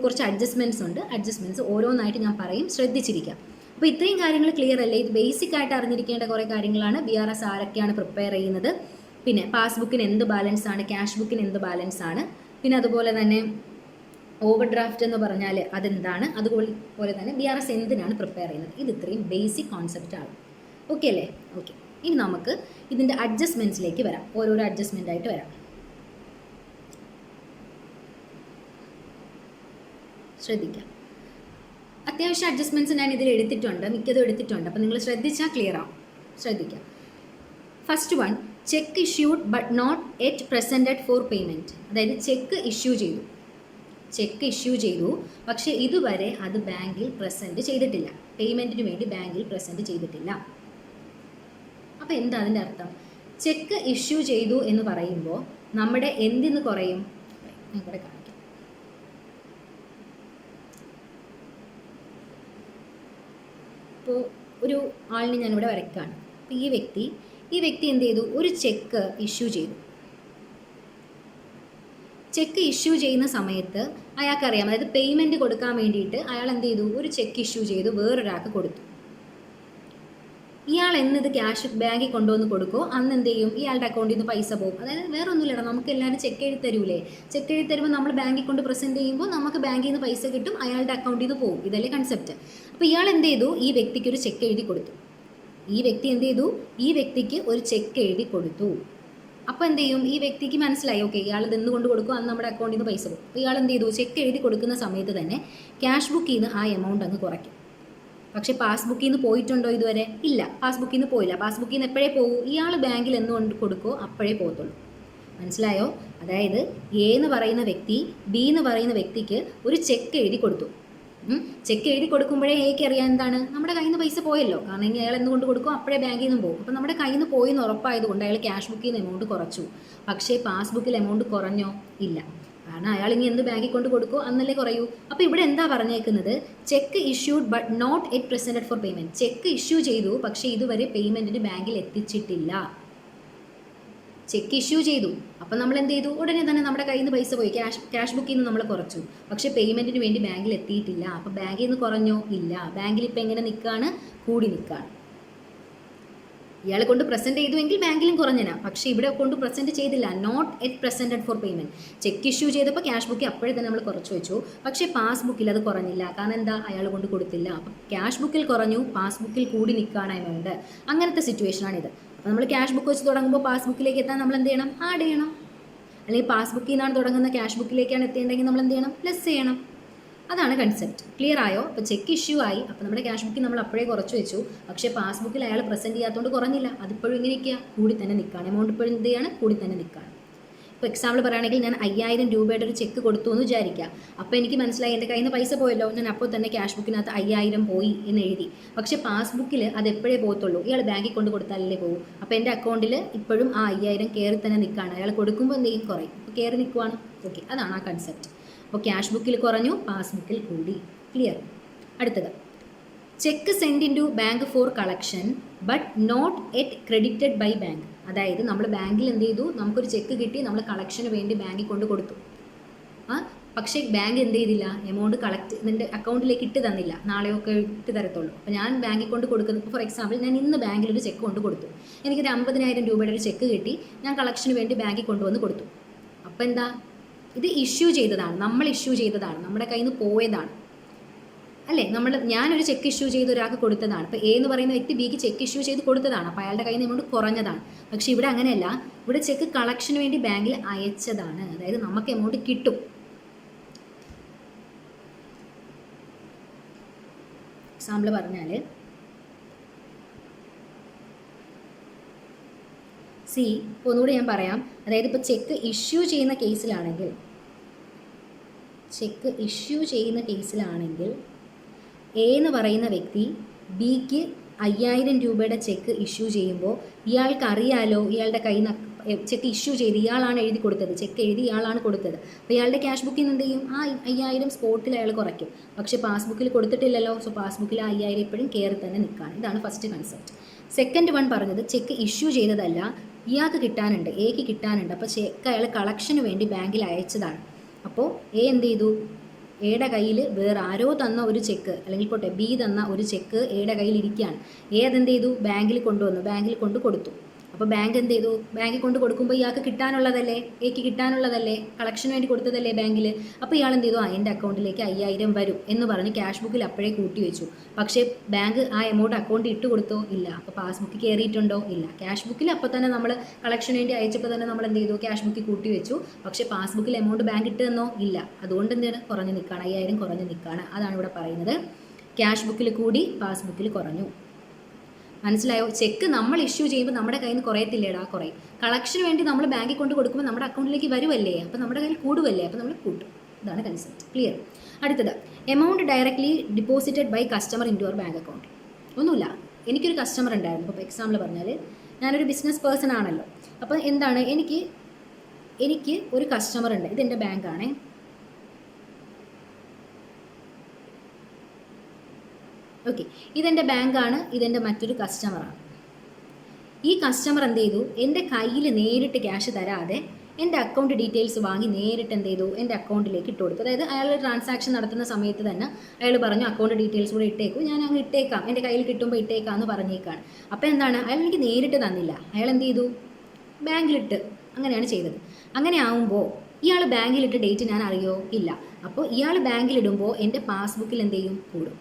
കുറച്ച് അഡ്ജസ്റ്റ്മെൻറ്റ്സ് ഉണ്ട്. അഡ്ജസ്റ്റ്മെൻറ്റ്സ് ഓരോന്നായിട്ട് ഞാൻ പറയും, ശ്രദ്ധിച്ചിരിക്കാം. അപ്പോൾ ഇത്രയും കാര്യങ്ങൾ ക്ലിയർ അല്ലേ? ഇത് ബേസിക് ആയിട്ട് അറിഞ്ഞിരിക്കേണ്ട കുറേ കാര്യങ്ങളാണ്. BRS ആരൊക്കെയാണ് പ്രിപ്പയർ ചെയ്യുന്നത്, പിന്നെ പാസ്ബുക്കിന് എന്ത് ബാലൻസ് ആണ്, ക്യാഷ് ബുക്കിന് എന്ത് ബാലൻസ് ആണ്, പിന്നെ അതുപോലെ തന്നെ ഓവർ ഡ്രാഫ്റ്റ് എന്ന് പറഞ്ഞാൽ അതെന്താണ്, അതുപോലെ തന്നെ BRS എന്തിനാണ് പ്രിപ്പയർ ചെയ്യുന്നത്. ഇത് ഇത്രയും ബേസിക് കോൺസെപ്റ്റാണ്. ഓക്കെ അല്ലേ? ഓക്കെ. ഇനി നമുക്ക് ഇതിൻ്റെ അഡ്ജസ്റ്റ്മെൻറ്റ്സിലേക്ക് വരാം. ഓരോരോ അഡ്ജസ്റ്റ്മെൻ്റ് ആയിട്ട് വരാം. ശ്രദ്ധിക്കാം. അത്യാവശ്യം അഡ്ജസ്റ്റ്മെൻറ്റ്സ് ഞാൻ ഇതിൽ എടുത്തിട്ടുണ്ട്, മിക്കതും എടുത്തിട്ടുണ്ട്. അപ്പോൾ നിങ്ങൾ ശ്രദ്ധിച്ചാൽ ക്ലിയർ ആവും. ശ്രദ്ധിക്കാം. First one, cheque issued but not yet presented for payment. അതായത് ചെക്ക് ഇഷ്യൂ ചെയ്തു പക്ഷേ ഇതുവരെ അത് ബാങ്കിൽ പ്രസൻറ്റ് ചെയ്തിട്ടില്ല, പേയ്മെൻറ്റിന് വേണ്ടി ബാങ്കിൽ പ്രസൻറ്റ് ചെയ്തിട്ടില്ല. അപ്പോൾ എന്താ അതിൻ്റെ അർത്ഥം? ചെക്ക് ഇഷ്യൂ ചെയ്തു എന്ന് പറയുമ്പോൾ നമ്മുടെ എന്തിന്ന് കുറയും? ഞാൻ കൂടെ കാണിക്കാം. ഇപ്പോൾ ഒരു ആളിനെ ഞാനിവിടെ വരയ്ക്കുകയാണ്. അപ്പോൾ ഈ വ്യക്തി എന്ത് ചെയ്തു? ഒരു ചെക്ക് ഇഷ്യൂ ചെയ്തു. ചെക്ക് ഇഷ്യൂ ചെയ്യുന്ന സമയത്ത് അയാൾക്കറിയാം, അതായത് പേയ്മെൻറ്റ് കൊടുക്കാൻ വേണ്ടിയിട്ട് അയാൾ എന്ത് ചെയ്തു? ഒരു ചെക്ക് ഇഷ്യൂ ചെയ്തു, വേറൊരാൾക്ക് കൊടുത്തു. ഇയാൾ എന്നത് ക്യാഷ് ബാങ്കിൽ കൊണ്ടുവന്ന് കൊടുക്കുമോ അന്ന് എന്ത് ചെയ്യും? ഇയാളുടെ അക്കൗണ്ടിൽ നിന്ന് പൈസ പോകും. അതായത് വേറെ ഒന്നുമില്ല, നമുക്ക് എല്ലാവരും ചെക്ക് എഴുതി തരൂലേ? ചെക്ക് എഴുതി തരുമ്പോൾ നമ്മൾ ബാങ്കിൽ കൊണ്ട് പ്രസൻറ്റ് ചെയ്യുമ്പോൾ നമുക്ക് ബാങ്കിൽ നിന്ന് പൈസ കിട്ടും, അയാളുടെ അക്കൗണ്ടിൽ നിന്ന് പോകും. ഇതല്ലേ കൺസെപ്റ്റ്. അപ്പോൾ ഇയാൾ എന്ത് ചെയ്തു? ഈ വ്യക്തിക്ക് ഒരു ചെക്ക് എഴുതി കൊടുത്തു. ഈ വ്യക്തിക്ക് ഒരു ചെക്ക് എഴുതി കൊടുത്തു. അപ്പോൾ എന്ത് ചെയ്യും? ഈ വ്യക്തിക്ക് മനസ്സിലായി, ഓക്കെ, ഇയാൾ ഇത് എന്തുകൊണ്ട് കൊടുക്കും, അന്ന് നമ്മുടെ അക്കൗണ്ടിൽ നിന്ന് പൈസ പോകും. അപ്പോൾ ഇയാൾ എന്ത് ചെയ്തു? ചെക്ക് എഴുതി കൊടുക്കുന്ന സമയത്ത് തന്നെ ക്യാഷ് ബുക്കിൽ നിന്ന് ആ എമൗണ്ട് അങ്ങ് കുറയ്ക്കും. പക്ഷേ പാസ്ബുക്കിൽ നിന്ന് പോയിട്ടുണ്ടോ ഇതുവരെ? ഇല്ല, പാസ്ബുക്കിൽ നിന്ന് പോയില്ല. പാസ്ബുക്കിൽ നിന്ന് എപ്പോഴേ പോകൂ? ഇയാൾ ബാങ്കിൽ എന്തുകൊണ്ട് കൊടുക്കുമോ അപ്പോഴേ പോകത്തുള്ളൂ. മനസ്സിലായോ? അതായത് എ എന്ന് പറയുന്ന വ്യക്തി ബി എന്ന് പറയുന്ന വ്യക്തിക്ക് ഒരു ചെക്ക് എഴുതി കൊടുത്തു. ചെക്ക് എഴുതി കൊടുക്കുമ്പോഴേ എക്ക് അറിയാൻ എന്താണ്? നമ്മുടെ കയ്യിൽ നിന്ന് പൈസ പോയല്ലോ. കാരണം ഇനി അയാൾ എന്തുകൊണ്ട് കൊടുക്കും? അപ്പോഴേ ബാങ്കിൽ നിന്ന് പോകും. അപ്പോൾ നമ്മുടെ കയ്യിൽ നിന്ന് പോയെന്ന് ഉറപ്പായതുകൊണ്ട് അയാൾ ക്യാഷ് ബുക്കിൽ നിന്ന് എമൗണ്ട് കുറച്ചു. പക്ഷേ പാസ്ബുക്കിൽ എമൗണ്ട് കുറഞ്ഞോ? ഇല്ല. കാരണം അയാൾ ഇനി എന്ത് ബാങ്കിൽ കൊണ്ട് കൊടുക്കുമോ അന്നല്ലേ കുറയൂ. അപ്പോൾ ഇവിടെ എന്താ പറഞ്ഞേക്കുന്നത്? Cheque issued but not yet presented for payment. Cheque issue ചെയ്തു പക്ഷേ ഇതുവരെ പേയ്മെൻറ്റിന് ബാങ്കിൽ എത്തിച്ചിട്ടില്ല. ചെക്ക് ഇഷ്യൂ ചെയ്തു, അപ്പം നമ്മൾ എന്ത് ചെയ്തു? ഉടനെ തന്നെ നമ്മുടെ കയ്യിൽ നിന്ന് പൈസ പോയി, ക്യാഷ് ബുക്കിൽ നിന്ന് നമ്മൾ കുറച്ചു. പക്ഷേ പേയ്മെൻറ്റിന് വേണ്ടി ബാങ്കിൽ എത്തിയിട്ടില്ല. അപ്പോൾ ബാങ്കിൽ നിന്ന് കുറഞ്ഞോ? ഇല്ല. ബാങ്കിൽ ഇപ്പോൾ എങ്ങനെ നിൽക്കുകയാണ്? കൂടി നിൽക്കുകയാണ്. ഇയാളെ കൊണ്ട് പ്രസൻറ്റ് ചെയ്തുവെങ്കിൽ ബാങ്കിലും കുറഞ്ഞനാ. പക്ഷേ ഇവിടെ കൊണ്ട് പ്രസൻറ്റ് ചെയ്തില്ല, not yet presented for payment. Cheque issue ചെയ്തപ്പോൾ ക്യാഷ് ബുക്കിൽ അപ്പോഴേ തന്നെ നമ്മൾ കുറച്ച് വെച്ചു. പക്ഷേ പാസ്ബുക്കിൽ അത് കുറഞ്ഞില്ല. കാരണം എന്താ? അയാൾ കൊണ്ട് കൊടുത്തില്ല. അപ്പം ക്യാഷ് ബുക്കിൽ കുറഞ്ഞു, പാസ്ബുക്കിൽ കൂടി നിൽക്കുകയാണ് എമൗണ്ട്. അങ്ങനത്തെ സിറ്റുവേഷനാണിത്. അപ്പോൾ നമ്മൾ ക്യാഷ് ബുക്ക് വെച്ച് തുടങ്ങുമ്പോൾ പാസ്ബുക്കിലേക്ക് എത്താൻ നമ്മൾ എന്ത് ചെയ്യണം? ആഡ് ചെയ്യണം. അല്ലെങ്കിൽ പാസ്ബുക്കിൽ നിന്നാണ് തുടങ്ങുന്ന ക്യാഷ് ബുക്കിലേക്കാണ് എത്തേണ്ടെങ്കിൽ നമ്മൾ എന്ത് ചെയ്യണം? ലെസ് ചെയ്യണം. അതാണ് കൺസെപ്റ്റ്. ക്ലിയർ ആയോ? അപ്പോൾ ചെക്ക് ഇഷ്യൂ ആയി, അപ്പോൾ നമ്മുടെ ക്യാഷ് ബുക്കിൽ നമ്മൾ അപ്പോഴേ കുറച്ച് വെച്ചു. പക്ഷേ പാസ്ബുക്കിൽ അയാൾ പ്രസൻറ്റ് ചെയ്യാത്തതുകൊണ്ട് കുറഞ്ഞില്ല. അതിപ്പോഴും ഇങ്ങനെയൊക്കെയാ, കൂടി തന്നെ നിൽക്കുകയാണ്. എമൗണ്ട് ഇപ്പോഴും എന്ത് ചെയ്യാണ്? കൂടി തന്നെ നിൽക്കുകയാണ്. ഇപ്പോൾ എക്സാമ്പിൾ പറയുകയാണെങ്കിൽ ഞാൻ 5000 രൂപയുടെ ഒരു ചെക്ക് കൊടുത്തു എന്ന് വിചാരിക്കുക. അപ്പോൾ എനിക്ക് മനസ്സിലായി എൻ്റെ കയ്യിൽ നിന്ന് പൈസ പോയല്ലോ. ഞാൻ അപ്പോൾ തന്നെ ക്യാഷ് ബുക്കിനകത്ത് 5000 പോയി എന്ന് എഴുതി. പക്ഷേ പാസ്ബുക്കിൽ അത് എപ്പോഴേ പോകത്തുള്ളൂ? ഇയാൾ ബാങ്കിൽ കൊണ്ട് കൊടുത്താലല്ലേ പോകും. അപ്പോൾ എൻ്റെ അക്കൗണ്ടിൽ ഇപ്പോഴും ആ 5000 കയറി തന്നെ നിൽക്കുകയാണ്. അയാൾ കൊടുക്കുമ്പോൾ എന്തെങ്കിലും കുറയും, അപ്പോൾ കയറി നിൽക്കുവാണ്. ഓക്കെ, അതാണ് ആ കൺസെപ്റ്റ്. അപ്പോൾ ക്യാഷ് ബുക്കിൽ കുറഞ്ഞു, പാസ്ബുക്കിൽ കൂടി. ക്ലിയർ? അടുത്തത്, cheque send in to bank for collection but not yet credited by bank. അതായത് നമ്മൾ ബാങ്കിൽ എന്ത് ചെയ്തു? നമുക്കൊരു ചെക്ക് കിട്ടി, നമ്മൾ കളക്ഷന് വേണ്ടി ബാങ്കിൽ കൊണ്ട് കൊടുത്തു. പക്ഷേ ബാങ്ക് എന്ത് ചെയ്തില്ല, എമൗണ്ട് കളക്ട് നിൻ്റെ അക്കൗണ്ടിലേക്ക് ഇട്ട് തന്നില്ല, നാളെയൊക്കെ ഇട്ട് തരത്തുള്ളൂ. അപ്പോൾ ഞാൻ ബാങ്കിൽ കൊണ്ട് കൊടുക്കുന്നത്, ഫോർ എക്സാമ്പിൾ ഞാൻ ഇന്ന് ബാങ്കിൽ ഒരു ചെക്ക് കൊണ്ട് കൊടുത്തു, എനിക്കൊരു 50,000 രൂപയുടെ ഒരു ചെക്ക് കിട്ടി, ഞാൻ കളക്ഷന് വേണ്ടി ബാങ്കിൽ കൊണ്ടുവന്ന് കൊടുത്തു. അപ്പോൾ എന്താ, ഇത് ഇഷ്യൂ ചെയ്തതാണ്, നമ്മൾ ഇഷ്യൂ ചെയ്തതാണ്, നമ്മുടെ കയ്യിൽ നിന്ന് പോയതാണ് അല്ലേ. ഞാനൊരു ചെക്ക് ഇഷ്യൂ ചെയ്ത് ഒരാൾക്ക് കൊടുത്തതാണ്. ഇപ്പോൾ എ എന്ന് പറയുന്ന വ്യക്തി ബിക്ക് ചെക്ക് ഇഷ്യൂ ചെയ്ത് കൊടുത്തതാണ്, അപ്പോൾ അയാളുടെ കയ്യിൽ നിന്ന് എമൗണ്ട് കുറഞ്ഞതാണ്. പക്ഷേ ഇവിടെ അങ്ങനെയല്ല, ഇവിടെ ചെക്ക് കളക്ഷന് വേണ്ടി ബാങ്കിൽ അയച്ചതാണ്, അതായത് നമുക്ക് എമൗണ്ട് കിട്ടും. എക്സാമ്പിൾ പറഞ്ഞാൽ ഒന്നുകൂടി ഞാൻ പറയാം. അതായത് ഇപ്പോൾ ചെക്ക് ഇഷ്യൂ ചെയ്യുന്ന കേസിലാണെങ്കിൽ എ എന്ന് പറയുന്ന വ്യക്തി ബിക്ക് 5,000 രൂപയുടെ ചെക്ക് ഇഷ്യൂ ചെയ്യുമ്പോൾ ഇയാൾക്ക് അറിയാലോ, ഇയാളുടെ കയ്യിൽ നിന്ന് ചെക്ക് ഇഷ്യൂ ചെയ്ത് ഇയാളാണ് എഴുതി കൊടുത്തത്, ചെക്ക് എഴുതി ഇയാളാണ് കൊടുത്തത്. അപ്പോൾ ഇയാളുടെ ക്യാഷ് ബുക്കിൽ നിന്ന് എന്ത് ചെയ്യും, ആ 5,000 സ്പോട്ടിൽ അയാൾ കുറയ്ക്കും. പക്ഷേ പാസ്ബുക്കിൽ കൊടുത്തിട്ടില്ലല്ലോ, സോ പാസ്ബുക്കിൽ ആ 5,000 എപ്പോഴും കയറി തന്നെ നിൽക്കുകയാണ്. ഇതാണ് ഫസ്റ്റ് കൺസെപ്റ്റ്. സെക്കൻഡ് വൺ പറഞ്ഞത് ചെക്ക് ഇഷ്യൂ ചെയ്തതല്ല, ഇയാൾക്ക് കിട്ടാനുണ്ട്, എക്ക് കിട്ടാനുണ്ട്, അപ്പോൾ ചെക്ക് അയാൾ കളക്ഷന് വേണ്ടി ബാങ്കിൽ അയച്ചതാണ്. അപ്പോൾ എ എന്ത് ചെയ്തു, എയുടെ കയ്യിൽ വേറെ ആരോ തന്ന ഒരു ചെക്ക്, അല്ലെങ്കിൽ പോട്ടെ ബി തന്ന ഒരു ചെക്ക് എയുടെ കയ്യിൽ ഇരിക്കുകയാണ്. എ അതെന്ത് ചെയ്തു, ബാങ്കിൽ കൊണ്ടുവന്നു, ബാങ്കിൽ കൊണ്ട് കൊടുത്തു. അപ്പോൾ ബാങ്ക് എന്ത് ചെയ്തു, ബാങ്കിൽ കൊണ്ട് കൊടുക്കുമ്പോൾ ഇയാൾക്ക് കിട്ടാനുള്ളതല്ലേ, എക്ക് കിട്ടാനുള്ളതല്ലേ, കളക്ഷന് വേണ്ടി കൊടുത്തതല്ലേ ബാങ്കിൽ. അപ്പോൾ ഇയാൾ എന്ത് ചെയ്തു, എൻ്റെ അക്കൗണ്ടിലേക്ക് 5,000 വരും എന്ന് പറഞ്ഞ് ക്യാഷ് ബുക്കിൽ അപ്പോഴേ കൂട്ടി വെച്ചു. പക്ഷേ ബാങ്ക് ആ എമൗണ്ട് അക്കൗണ്ടിൽ ഇട്ട് കൊടുത്തോ, ഇല്ല. അപ്പോൾ പാസ്ബുക്കിൽ കയറിയിട്ടുണ്ടോ, ഇല്ല. ക്യാഷ് ബുക്കിൽ അപ്പോൾ തന്നെ നമ്മൾ കളക്ഷന് വേണ്ടി അയച്ചപ്പോൾ തന്നെ നമ്മൾ എന്ത് ചെയ്തു, ക്യാഷ് ബുക്കിൽ കൂട്ടി വെച്ചു. പക്ഷേ പാസ്ബുക്കിൽ എമൗണ്ട് ബാങ്ക് ഇട്ട് തന്നോ, ഇല്ല. അതുകൊണ്ട് എന്താണ്, കുറഞ്ഞ് നിൽക്കുകയാണ്, 5,000 കുറഞ്ഞ് നിൽക്കുകയാണ്. അതാണ് ഇവിടെ പറയുന്നത്, ക്യാഷ് ബുക്കിൽ കൂടി പാസ്ബുക്കിൽ കുറഞ്ഞു. മനസ്സിലായോ? ചെക്ക് നമ്മൾ ഇഷ്യൂ ചെയ്യുമ്പോൾ നമ്മുടെ കയ്യിൽ നിന്ന് കുറയത്തില്ലേടാ, കുറയും. കളക്ഷന് വേണ്ടി നമ്മൾ ബാങ്കിൽ കൊണ്ട് കൊടുക്കുമ്പോൾ നമ്മുടെ അക്കൗണ്ടിലേക്ക് വരുമല്ലേ, അപ്പോൾ നമ്മുടെ കയ്യിൽ കൂടുമല്ലേ, അപ്പോൾ നമ്മൾ കൂട്ടും. ഇതാണ് കൺസെപ്റ്റ്. ക്ലിയർ? അടുത്തത്, amount directly deposited by customer in your bank account. ഒന്നുമില്ല, എനിക്കൊരു കസ്റ്റമർ ഉണ്ടായിരുന്നു. ഇപ്പോൾ എക്സാമ്പിൾ പറഞ്ഞാൽ ഞാനൊരു ബിസിനസ് പേഴ്സൺ ആണല്ലോ. അപ്പോൾ എന്താണ്, എനിക്ക് ഒരു കസ്റ്റമർ ഉണ്ട്, ഇതെൻ്റെ ബാങ്കാണേ. ഓക്കെ, ഇതെൻ്റെ ബാങ്കാണ്, ഇതെൻ്റെ മറ്റൊരു കസ്റ്റമറാണ്. ഈ കസ്റ്റമർ എന്ത് ചെയ്തു, എൻ്റെ കയ്യിൽ നേരിട്ട് ക്യാഷ് തരാതെ എൻ്റെ അക്കൗണ്ട് ഡീറ്റെയിൽസ് വാങ്ങി നേരിട്ട് എന്ത് ചെയ്തു, എൻ്റെ അക്കൗണ്ടിലേക്ക് ഇട്ട് കൊടുത്തു. അതായത് അയാൾ ട്രാൻസാക്ഷൻ നടത്തുന്ന സമയത്ത് തന്നെ അയാൾ പറഞ്ഞു, അക്കൗണ്ട് ഡീറ്റെയിൽസ് കൂടെ ഇട്ടേക്കും, ഞാൻ അങ്ങ് ഇട്ടേക്കാം, എൻ്റെ കയ്യിൽ കിട്ടുമ്പോൾ ഇട്ടേക്കാം എന്ന് പറഞ്ഞേക്കാണ്. അപ്പോൾ എന്താണ്, അയാൾ എനിക്ക് നേരിട്ട് തന്നില്ല, അയാൾ എന്ത് ചെയ്തു, ബാങ്കിലിട്ട്. അങ്ങനെയാണ് ചെയ്തത്. അങ്ങനെ ആവുമ്പോൾ ഇയാൾ ബാങ്കിലിട്ട് ഡേറ്റ് ഞാൻ അറിയോ, ഇല്ല. അപ്പോൾ ഇയാൾ ബാങ്കിലിടുമ്പോൾ എൻ്റെ പാസ്ബുക്കിൽ എന്ത് ചെയ്യും, കൂടും.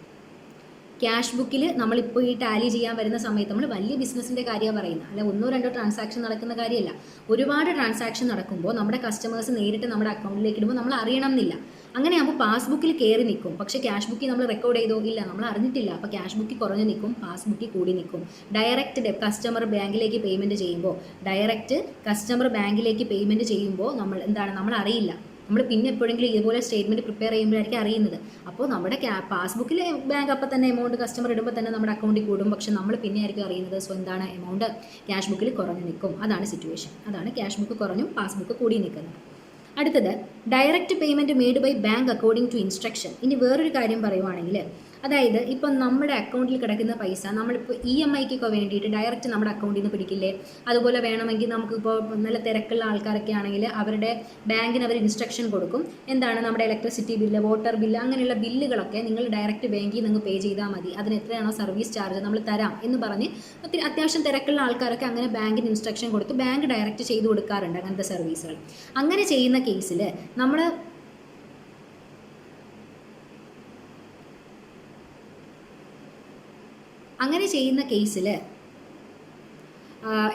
ക്യാഷ് ബുക്കിൽ നമ്മളിപ്പോൾ ഈ ടാലി ചെയ്യാൻ വരുന്ന സമയത്ത് നമ്മൾ വലിയ ബിസിനസ്സിൻ്റെ കാര്യമാണ് പറയുന്നത്, അല്ല 1-2 ട്രാൻസാക്ഷൻ നടക്കുന്ന കാര്യമല്ല. ഒരുപാട് ട്രാൻസാക്ഷൻ നടക്കുമ്പോൾ നമ്മുടെ കസ്റ്റമേഴ്സ് നേരിട്ട് നമ്മുടെ അക്കൗണ്ടിലേക്ക് ഇടുമ്പോൾ നമ്മൾ അറിയണം എന്നില്ല. അങ്ങനെ ആകുമ്പോൾ പാസ്ബുക്കിൽ കയറി നിൽക്കും, പക്ഷേ ക്യാഷ് ബുക്കിൽ നമ്മൾ റെക്കോർഡ് ചെയ്തോ, ഇല്ല, നമ്മൾ അറിഞ്ഞിട്ടില്ല. അപ്പോൾ ക്യാഷ് ബുക്കിൽ കുറഞ്ഞ് നിൽക്കും, പാസ്ബുക്കിൽ കൂടി നിൽക്കും. ഡയറക്റ്റ് കസ്റ്റമർ ബാങ്കിലേക്ക് പേയ്മെൻറ്റ് ചെയ്യുമ്പോൾ നമ്മൾ എന്താണ്, നമ്മൾ അറിയില്ല. നമ്മൾ പിന്നെ എപ്പോഴെങ്കിലും ഇതുപോലെ സ്റ്റേറ്റ്മെൻറ്റ് പ്രിപ്പയർ ചെയ്യുമ്പോഴായിരിക്കും അറിയുന്നത്. അപ്പോൾ നമ്മുടെ പാസ്ബുക്കിൽ ബാങ്ക് അപ്പം തന്നെ എമൗണ്ട് കസ്റ്റമർ ഇടുമ്പോൾ തന്നെ നമ്മുടെ അക്കൗണ്ടിൽ കൂടും, പക്ഷേ നമ്മൾ പിന്നെ ആയിരിക്കും അറിയുന്നത്. സോ എന്താണ്, എമൗണ്ട് ക്യാഷ് ബുക്കിൽ കുറഞ്ഞു നിൽക്കും. അതാണ് സിറ്റുവേഷൻ. അതാണ് ക്യാഷ് ബുക്ക് കുറഞ്ഞും പാസ്ബുക്ക് കൂടി നിൽക്കുന്നത്. അടുത്തത്, direct payment made by bank according to instruction. ഇനി വേറൊരു കാര്യം പറയുവാണെങ്കിൽ, അതായത് ഇപ്പം നമ്മുടെ അക്കൗണ്ടിൽ കിടക്കുന്ന പൈസ നമ്മളിപ്പോൾ EMIക്കൊക്കെ വേണ്ടിയിട്ട് ഡയറക്റ്റ് നമ്മുടെ അക്കൗണ്ടിൽ നിന്ന് പിടിക്കില്ലേ, അതുപോലെ വേണമെങ്കിൽ നമുക്കിപ്പോൾ നല്ല തിരക്കുള്ള ആൾക്കാരൊക്കെ ആണെങ്കിൽ അവരുടെ ബാങ്കിന് അവർ ഇൻസ്ട്രക്ഷൻ കൊടുക്കും, എന്താണ്, നമ്മുടെ ഇലക്ട്രിസിറ്റി ബില്ല്, വാട്ടർ ബില്ല്, അങ്ങനെയുള്ള ബില്ലുകളൊക്കെ നിങ്ങൾ ഡയറക്റ്റ് ബാങ്കിൽ നിങ്ങൾ പേ ചെയ്താൽ മതി, അതിന് എത്രയാണോ സർവീസ് ചാർജ് നമ്മൾ തരാം എന്ന് പറഞ്ഞ് ഒത്തിരി അത്യാവശ്യം തിരക്കുള്ള ആൾക്കാരൊക്കെ അങ്ങനെ ബാങ്കിന് ഇൻസ്ട്രക്ഷൻ കൊടുത്ത് ബാങ്ക് ഡയറക്റ്റ് ചെയ്ത് കൊടുക്കാറുണ്ട് അങ്ങനത്തെ സർവീസുകൾ. അങ്ങനെ ചെയ്യുന്ന കേസിൽ നമ്മൾ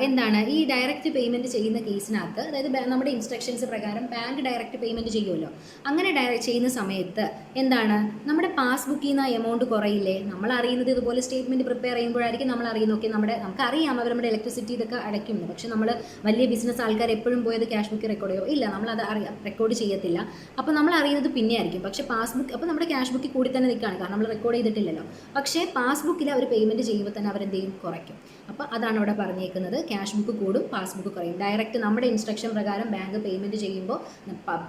എന്താണ്, ഈ ഡയറക്റ്റ് പേയ്മെൻറ്റ് ചെയ്യുന്ന കേസിനകത്ത്, അതായത് നമ്മുടെ ഇൻസ്ട്രക്ഷൻസ് പ്രകാരം ബാങ്ക് ഡയറക്റ്റ് പേയ്മെൻറ്റ് ചെയ്യുമല്ലോ. അങ്ങനെ ചെയ്യുന്ന സമയത്ത് എന്താണ്, നമ്മുടെ പാസ്ബുക്കിൽ നിന്ന് എമൗണ്ട് കുറയില്ലേ. നമ്മൾ അറിയുന്നത് ഇതുപോലെ സ്റ്റേറ്റ്മെൻറ്റ് പ്രിപ്പയർ ചെയ്യുമ്പോഴായിരിക്കും നമ്മൾ അറിയുന്നത്. ഓക്കെ, നമുക്കറിയാം അവർ നമ്മുടെ ഇലക്ട്രിസിറ്റി ഇതൊക്കെ അടയ്ക്കുന്നു, പക്ഷേ നമ്മൾ വലിയ ബിസിനസ് ആൾക്കാർ എപ്പോഴും പോയത് ക്യാഷ് ബുക്ക് റെക്കോർഡ് ചെയ്യോ, ഇല്ല, നമ്മളത് റെക്കോർഡ് ചെയ്യത്തില്ല. അപ്പോൾ നമ്മൾ അറിയുന്നത് പിന്നെ ആയിരിക്കും. പക്ഷേ പാസ്ബുക്ക്, അപ്പോൾ നമ്മുടെ ക്യാഷ് ബുക്കിൽ കൂടി തന്നെ നിൽക്കുകയാണ്, കാരണം നമ്മൾ റെക്കോർഡ് ചെയ്തിട്ടില്ലല്ലോ. പക്ഷേ പാസ്ബുക്കിൽ അവർ പേയ്മെൻറ്റ് ചെയ്യുമ്പോൾ തന്നെ അവരെന്ത് ചെയ്യും, കുറയ്ക്കും. അപ്പോൾ അതാണ് ഇവിടെ പറഞ്ഞേക്കുന്നത്. നടക്കുന്നത്. ക്യാഷ് ബുക്ക് കൂടും, പാസ്ബുക്ക് കുറയും. ഡയറക്റ്റ് നമ്മുടെ ഇൻസ്ട്രക്ഷൻ പ്രകാരം ബാങ്ക് പേയ്മെൻറ്റ് ചെയ്യുമ്പോൾ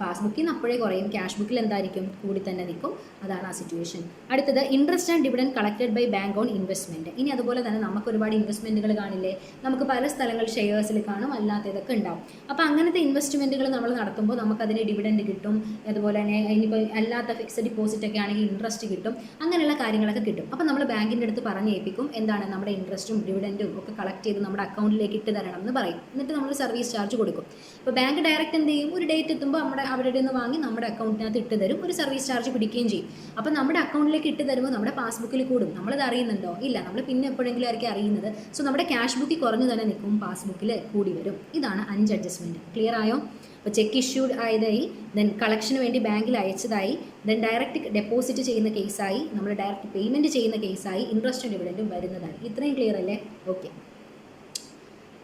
പാസ്ബുക്കിൽ നിന്ന് അപ്പോഴേ കുറയും, ക്യാഷ് ബുക്കിൽ എന്തായിരിക്കും കൂടി തന്നെ നിൽക്കും. അതാണ് ആ സിറ്റുവേഷൻ. അടുത്തത് interest and dividend collected by bank on investment. ഇനി അതുപോലെ തന്നെ നമുക്ക് ഒരുപാട് ഇൻവെസ്റ്റ്മെൻറ്റുകൾ കാണില്ലേ, നമുക്ക് പല സ്ഥലങ്ങൾ ഷെയർസിൽ കാണും, അല്ലാത്തതൊക്കെ ഉണ്ടാവും. അപ്പോൾ അങ്ങനത്തെ ഇൻവെസ്റ്റ്മെൻറ്റുകൾ നമ്മൾ നടത്തുമ്പോൾ നമുക്കതിന് ഡിവിഡൻഡ് കിട്ടും. അതുപോലെ തന്നെ ഇനിയിപ്പോൾ അല്ലാത്ത ഫിക്സഡ് ഡിപ്പോസിറ്റ് ഒക്കെ ആണെങ്കിൽ ഇൻട്രസ്റ്റ് കിട്ടും. അങ്ങനെയുള്ള കാര്യങ്ങളൊക്കെ കിട്ടും. അപ്പോൾ നമ്മൾ ബാങ്കിൻ്റെ അടുത്ത് പറഞ്ഞേൽപ്പിക്കും എന്താണ് നമ്മുടെ ഇൻട്രസ്റ്റും ഡിവിഡൻറ്റും ഒക്കെ കളക്ട് ചെയ്ത് നമ്മുടെ അക്കൗണ്ടിലേക്ക് ഇട്ട് തരണം എന്ന് പറയും. എന്നിട്ട് നമ്മൾ സർവീസ് ചാർജ് കൊടുക്കും. അപ്പോൾ ബാങ്ക് ഡയറക്റ്റ് എന്ത് ചെയ്യും, ഒരു ഡേറ്റ് എത്തുമ്പോൾ അവരുടെ നിന്ന് വാങ്ങി നമ്മുടെ അക്കൗണ്ടിനകത്ത് ഇട്ട് തരും, ഒരു സർവീസ് ചാർജ് പിടിക്കുകയും ചെയ്യും. അപ്പോൾ നമ്മുടെ അക്കൗണ്ടിലേക്ക് ഇട്ട് തരുമ്പോൾ നമ്മുടെ പാസ്ബുക്കിൽ കൂടും. നമ്മളത് അറിയുന്നുണ്ടോ? ഇല്ല, നമ്മൾ പിന്നെ എപ്പോഴെങ്കിലും ആയിരിക്കും അറിയുന്നത്. സോ നമ്മുടെ ക്യാഷ് ബുക്കിൽ കുറഞ്ഞു തന്നെ നിൽക്കും, പാസ്ബുക്കിൽ കൂടി വരും. ഇതാണ് 5 അഡ്ജസ്റ്റ്മെൻറ്റ്. ക്ലിയർ ആയോ? അപ്പോൾ ചെക്ക് ഇഷ്യൂഡ് ആയതായി, ദെൻ കളക്ഷന് വേണ്ടി ബാങ്കിൽ അയച്ചതായി, ദെൻ ഡയറക്റ്റ് ഡെപ്പോസിറ്റ് ചെയ്യുന്ന കേസായി, നമ്മൾ ഡയറക്റ്റ് പേയ്മെൻറ്റ് ചെയ്യുന്ന കേസായി, ഇൻട്രസ്റ്റും ഡിവിഡൻറ്റും വരുന്നതായി. ഇത്രയും ക്ലിയർ അല്ലേ? Okay.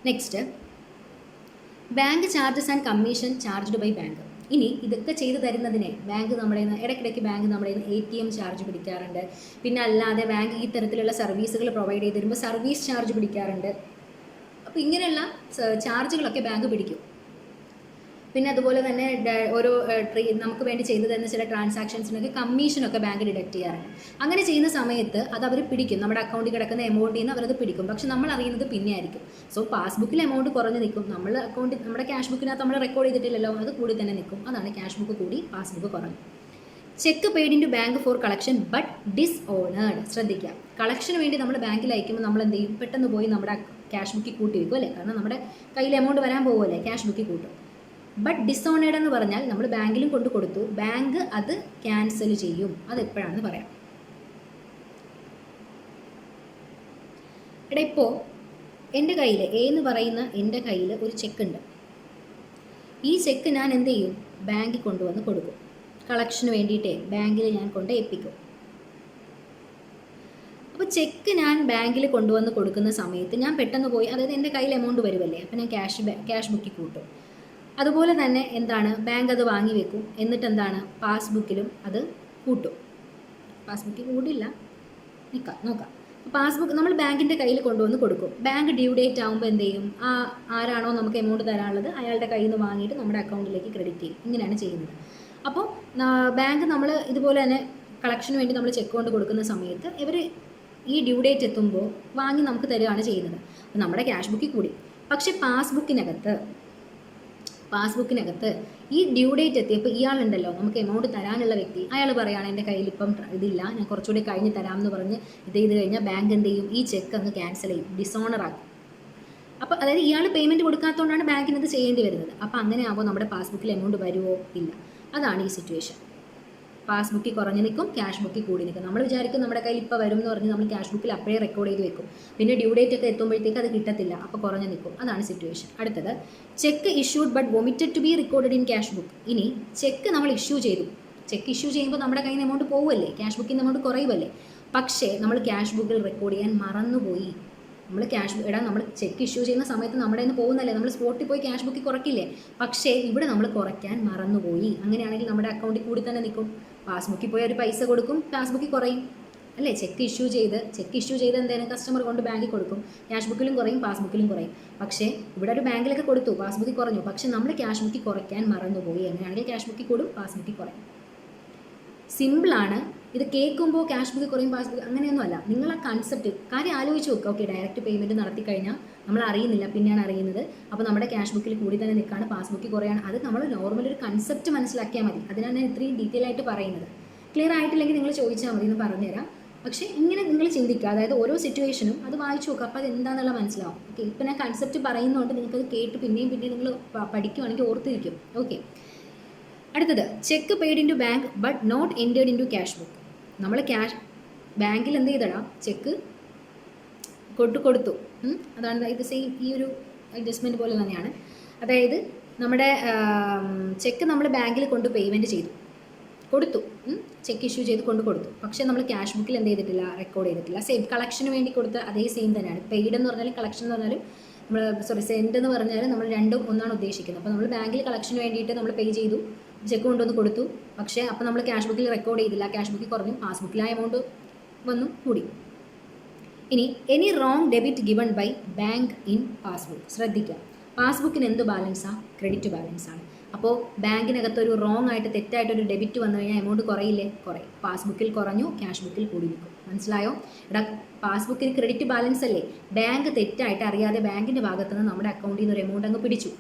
Next, bank charges and commission charged by bank. ഇനി ഇതൊക്കെ ചെയ്തു തരുന്നതിനെ ബാങ്ക് നമ്മുടെ ഇടയ്ക്കിടയ്ക്ക് ബാങ്ക് നമ്മുടെ ATM ചാർജ് പിടിക്കാറുണ്ട്. പിന്നെ അല്ലാതെ ബാങ്ക് ഈ തരത്തിലുള്ള സർവീസുകൾ പ്രൊവൈഡ് ചെയ്ത് തരുമ്പോൾ സർവീസ് ചാർജ് പിടിക്കാറുണ്ട്. അപ്പോൾ ഇങ്ങനെയുള്ള ചാർജുകളൊക്കെ ബാങ്ക് പിടിക്കും. പിന്നെ അതുപോലെ തന്നെ ഓരോ നമുക്ക് വേണ്ടി ചെയ്തു തരുന്ന ചില ട്രാൻസാക്ഷൻസിനൊക്കെ കമ്മീഷനൊക്കെ ബാങ്ക് ഡിഡക്റ്റ് ചെയ്യാറുണ്ട്. അങ്ങനെ ചെയ്യുന്ന സമയത്ത് അത് അവർ പിടിക്കും, നമ്മുടെ അക്കൗണ്ടിൽ കിടക്കുന്ന എമൗണ്ടിൽ നിന്ന് അവരത് പിടിക്കും. പക്ഷെ നമ്മൾ അറിയുന്നത് പിന്നെ ആയിരിക്കും. സോ പാസ്ബുക്കിൽ എമൗണ്ട് കുറഞ്ഞ് നിൽക്കും, നമ്മൾ അക്കൗണ്ടിൽ നമ്മുടെ ക്യാഷ് ബുക്കിനകത്ത് നമ്മൾ റെക്കോർഡ് ചെയ്തിട്ടില്ലല്ലോ, അത് കൂടി തന്നെ നിൽക്കും. അതാണ് ക്യാഷ് ബുക്ക് കൂടി പാസ്ബുക്ക് കുറഞ്ഞു. Cheque paid in to bank for collection but dishonoured. ശ്രദ്ധിക്കുക, കളക്ഷന് വേണ്ടി നമ്മൾ ബാങ്കിൽ അയക്കുമ്പോൾ നമ്മൾ എന്ത് ചെയ്യും, പെട്ടെന്ന് പോയി നമ്മുടെ ക്യാഷ് ബുക്കിൽ കൂട്ടി വയ്ക്കും അല്ലേ, കാരണം നമ്മുടെ കയ്യിൽ എമൗണ്ട് വരാൻ പോകുമല്ലേ, ക്യാഷ് ബുക്കിൽ കൂട്ടും. ബട്ട് ഡിസോണേഡ് എന്ന് പറഞ്ഞാൽ നമ്മൾ ബാങ്കിലും കൊണ്ട് കൊടുത്തു, ബാങ്ക് അത് ക്യാൻസൽ ചെയ്യും. അതെപ്പോഴാണെന്ന് പറയാം. എടാ, ഇപ്പോൾ എൻ്റെ കയ്യിൽ എന്ന് പറയുന്ന എൻ്റെ കയ്യിൽ ഒരു ചെക്ക് ഉണ്ട്. ഈ ചെക്ക് ഞാൻ എന്ത് ചെയ്യും, ബാങ്കിൽ കൊണ്ടുവന്ന് കൊടുക്കും. കളക്ഷന് വേണ്ടിയിട്ടേ ബാങ്കിൽ ഞാൻ കൊണ്ട് ഏൽപ്പിക്കും. അപ്പോൾ ചെക്ക് ഞാൻ ബാങ്കിൽ കൊണ്ടുവന്ന് കൊടുക്കുന്ന സമയത്ത് ഞാൻ പെട്ടെന്ന് പോയി, അതായത് എൻ്റെ കയ്യിൽ എമൗണ്ട് വരുമല്ലേ, അപ്പോൾ ഞാൻ ക്യാഷ് ബുക്കിൽ കൂട്ടും. അതുപോലെ തന്നെ എന്താണ്, ബാങ്ക് അത് വാങ്ങി വെക്കും. എന്നിട്ട് എന്താണ്, പാസ്ബുക്കിലും അത് കൂട്ടും. പാസ്ബുക്കിൽ കൂടില്ല, നോക്കാം. പാസ്ബുക്ക് നമ്മൾ ബാങ്കിൻ്റെ കയ്യിൽ കൊണ്ടുവന്ന് കൊടുക്കും. ബാങ്ക് ഡ്യൂ ഡേറ്റ് ആകുമ്പോൾ എന്ത് ചെയ്യും, ആരാണോ നമുക്ക് എമൗണ്ട് തരാനുള്ളത് അയാളുടെ കയ്യിൽ നിന്ന് വാങ്ങിയിട്ട് നമ്മുടെ അക്കൗണ്ടിലേക്ക് ക്രെഡിറ്റ് ചെയ്യും. ഇങ്ങനെയാണ് ചെയ്യുന്നത്. അപ്പോൾ ബാങ്ക് നമ്മൾ ഇതുപോലെ തന്നെ കളക്ഷന് വേണ്ടി നമ്മൾ ചെക്ക് കൊണ്ട് കൊടുക്കുന്ന സമയത്ത് ഇവർ ഈ ഡ്യൂ ഡേറ്റ് എത്തുമ്പോൾ വാങ്ങി നമുക്ക് തരികയാണ് ചെയ്യുന്നത്. അപ്പോൾ നമ്മുടെ ക്യാഷ് ബുക്കിൽ കൂടി. പക്ഷേ പാസ്ബുക്കിനകത്ത് ഈ ഡ്യൂ ഡേറ്റ് എത്തിയപ്പോൾ ഇയാളുണ്ടല്ലോ, നമുക്ക് എമൗണ്ട് തരാനുള്ള വ്യക്തി, അയാൾ പറയുകയാണ് എൻ്റെ കയ്യിൽ ഇപ്പം ഇതില്ല, ഞാൻ കുറച്ചുകൂടി കഴിഞ്ഞ് തരാമെന്ന് പറഞ്ഞ് ഇത് ചെയ്ത് കഴിഞ്ഞാൽ ബാങ്ക് എന്ത് ചെയ്യും, ഈ ചെക്ക് അങ്ങ് ക്യാൻസൽ ചെയ്യും, ഡിസോണർ ആക്കും. അപ്പോൾ അതായത് ഇയാൾ പേയ്മെൻറ്റ് കൊടുക്കാത്തതുകൊണ്ടാണ് ബാങ്കിന് ഇത് ചെയ്യേണ്ടി വരുന്നത്. അപ്പോൾ അങ്ങനെ ആകുമ്പോൾ നമ്മുടെ പാസ്ബുക്കിൽ എമൗണ്ട് വരുമോ? ഇല്ല. അതാണ് ഈ സിറ്റുവേഷൻ. പാസ്ബുക്കിൽ കുറഞ്ഞ് നിൽക്കും, ക്യാഷ് ബുക്കിൽ കൂടി നിൽക്കും. നമ്മൾ വിചാരിക്കും നമ്മുടെ കയ്യിൽ ഇപ്പോൾ വരും എന്ന് പറഞ്ഞ് നമ്മൾ ക്യാഷ് ബുക്കിൽ അപ്പോഴേ റെക്കോർഡ് ചെയ്ത് വെക്കും. പിന്നെ ഡ്യൂ ഡേറ്റ് ഒക്കെ എത്തുമ്പോഴത്തേക്ക് അത് കിട്ടത്തില്ല, അപ്പോൾ കുറഞ്ഞ് നിൽക്കും. അതാണ് സിറ്റുവേഷൻ. അടുത്തത്, cheque issued but omitted to be recorded in cash book. ഇനി ചെക്ക് നമ്മൾ ഇഷ്യൂ ചെയ്തു. ചെക്ക് ഇഷ്യൂ ചെയ്യുമ്പോൾ നമ്മുടെ കയ്യിൽ നിന്ന് എമൗണ്ട് പോകുമല്ലേ, ക്യാഷ് ബുക്കിൽ നിന്ന് എമൗണ്ട് കുറയുമല്ലേ. പക്ഷേ നമ്മൾ ക്യാഷ് ബുക്കിൽ റെക്കോർഡ് ചെയ്യാൻ മറന്നുപോയി. നമ്മൾ ചെക്ക് ഇഷ്യൂ ചെയ്യുന്ന സമയത്ത് നമ്മുടെ നിന്ന് പോകുന്നല്ലേ, നമ്മൾ സ്പോട്ടിൽ പോയി ക്യാഷ് ബുക്കിൽ കുറയ്ക്കില്ലേ. പക്ഷേ ഇവിടെ നമ്മൾ കുറയ്ക്കാൻ മറന്നുപോയി. അങ്ങനെയാണെങ്കിൽ നമ്മുടെ അക്കൗണ്ടിൽ കൂടി തന്നെ നിൽക്കും. പാസ്ബുക്കിൽ പോയി ഒരു പൈസ കൊടുക്കും, പാസ്ബുക്കിൽ കുറയും അല്ലേ. ചെക്ക് ഇഷ്യൂ ചെയ്ത് എന്തായാലും കസ്റ്റമർ കൊണ്ട് ബാങ്കിൽ കൊടുക്കും, ക്യാഷ് ബുക്കിലും കുറയും, പാസ്ബുക്കിലും കുറയും. പക്ഷേ ഇവിടെ ഒരു ബാങ്കിലൊക്കെ കൊടുത്തു, പാസ്ബുക്കിൽ കുറഞ്ഞു. പക്ഷേ നമ്മൾ ക്യാഷ് ബുക്കിൽ കുറയ്ക്കാൻ മറന്നുപോയി. അങ്ങനെയാണെങ്കിൽ ക്യാഷ് ബുക്കിൽ കൂടും, പാസ്ബുക്കിൽ കുറയും. സിമ്പിളാണ്. ഇത് കേൾക്കുമ്പോൾ ക്യാഷ് ബുക്ക് കുറയും, പാസ്ബുക്ക് അങ്ങനെയൊന്നുമല്ല. നിങ്ങൾ ആ കൺസെപ്റ്റ് കാര്യം ആലോചിച്ച് നോക്കുക. ഓക്കെ, ഡയറക്റ്റ് പേയ്മെൻറ്റ് നടത്തി കഴിഞ്ഞാൽ നമ്മൾ അറിയുന്നില്ല, പിന്നെയാണ് അറിയുന്നത്. അപ്പോൾ നമ്മുടെ ക്യാഷ് ബുക്കിൽ കൂടി തന്നെ നിൽക്കുകയാണ്, പാസ്ബുക്കിൽ കുറയാണ്. അത് നമ്മൾ നോർമൽ ഒരു കൺസെപ്റ്റ് മനസ്സിലാക്കിയാൽ മതി. അതിനാണ് ഞാൻ ഇത്രയും ഡീറ്റെയിൽ ആയിട്ട് പറയുന്നത്. ക്ലിയർ ആയിട്ടില്ലെങ്കിൽ നിങ്ങൾ ചോദിച്ചാൽ മതി, എന്ന് പറഞ്ഞുതരാം. പക്ഷേ ഇങ്ങനെ നിങ്ങൾ ചിന്തിക്കുക, അതായത് ഓരോ സിറ്റുവേഷനും അത് വായിച്ചു നോക്കുക, അപ്പോൾ അത് എന്താണെന്നുള്ള മനസ്സിലാവും. ഓക്കെ, ഇപ്പോൾ ഞാൻ കൺസെപ്റ്റ് പറയുന്നതുകൊണ്ട് നിങ്ങൾക്കത് കേട്ട് പിന്നെയും നിങ്ങൾ പഠിക്കുകയാണെങ്കിൽ ഓർത്തിരിക്കും. ഓക്കെ, അടുത്തത്, cheque paid in to bank but not entered in to cash book. നമ്മൾ ബാങ്കിൽ എന്ത് ചെയ്തടാ, ചെക്ക് കൊടുത്തു. അതാണ് ഇത് സെയിം ഈ ഒരു അഡ്ജസ്റ്റ്മെൻറ്റ് പോലെ തന്നെയാണ്. അതായത് നമ്മുടെ ചെക്ക് നമ്മൾ ബാങ്കിൽ കൊണ്ട് പേയ്മെൻറ്റ് കൊടുത്തു, ചെക്ക് ഇഷ്യൂ ചെയ്ത് കൊടുത്തു. പക്ഷേ നമ്മൾ ക്യാഷ് ബുക്കിൽ എന്ത് ചെയ്തിട്ടില്ല, റെക്കോർഡ് ചെയ്തിട്ടില്ല. സെയിം കളക്ഷന് വേണ്ടി കൊടുത്ത അതേ സെയിം തന്നെയാണ്. പെയ്ഡ് എന്ന് പറഞ്ഞാലും കളക്ഷൻ എന്ന് പറഞ്ഞാലും സെൻഡ് എന്ന് പറഞ്ഞാൽ നമ്മൾ രണ്ടും ഒന്നാണ് ഉദ്ദേശിക്കുന്നത്. അപ്പോൾ നമ്മൾ ബാങ്കിൽ കളക്ഷന് വേണ്ടിയിട്ട് നമ്മൾ പേ ചെയ്തു, ചെക്ക് കൊണ്ടുവന്ന് കൊടുത്തു. പക്ഷേ അപ്പോൾ നമ്മൾ ക്യാഷ് ബുക്കിൽ റെക്കോർഡ് ചെയ്തില്ല, ക്യാഷ് ബുക്കിൽ കുറഞ്ഞു, പാസ്ബുക്കിൽ ആ എമൗണ്ട് വന്നു കൂടി. ഇനി any wrong debit given by bank in passbook. ശ്രദ്ധിക്കുക, പാസ്ബുക്കിന് എന്ത് ബാലൻസാണ്? ക്രെഡിറ്റ് ബാലൻസാണ്. അപ്പോൾ ബാങ്കിനകത്ത് ഒരു റോങ് ആയിട്ട് തെറ്റായിട്ടൊരു ഡെബിറ്റ് വന്നു കഴിഞ്ഞാൽ എമൗണ്ട് കുറയില്ലേ? കുറയും. പാസ്ബുക്കിൽ കുറഞ്ഞു, ക്യാഷ് ബുക്കിൽ കൂടി നിൽക്കും. മനസ്സിലായോ? എടാ, പാസ്ബുക്കിന് ക്രെഡിറ്റ് ബാലൻസ് അല്ലേ? ബാങ്ക് തെറ്റായിട്ട് അറിയാതെ ബാങ്കിൻ്റെ ഭാഗത്ത് നിന്ന് നമ്മുടെ അക്കൗണ്ടിൽ നിന്ന് ഒരു എമൗണ്ട് അങ്ങ് പിടിച്ചു,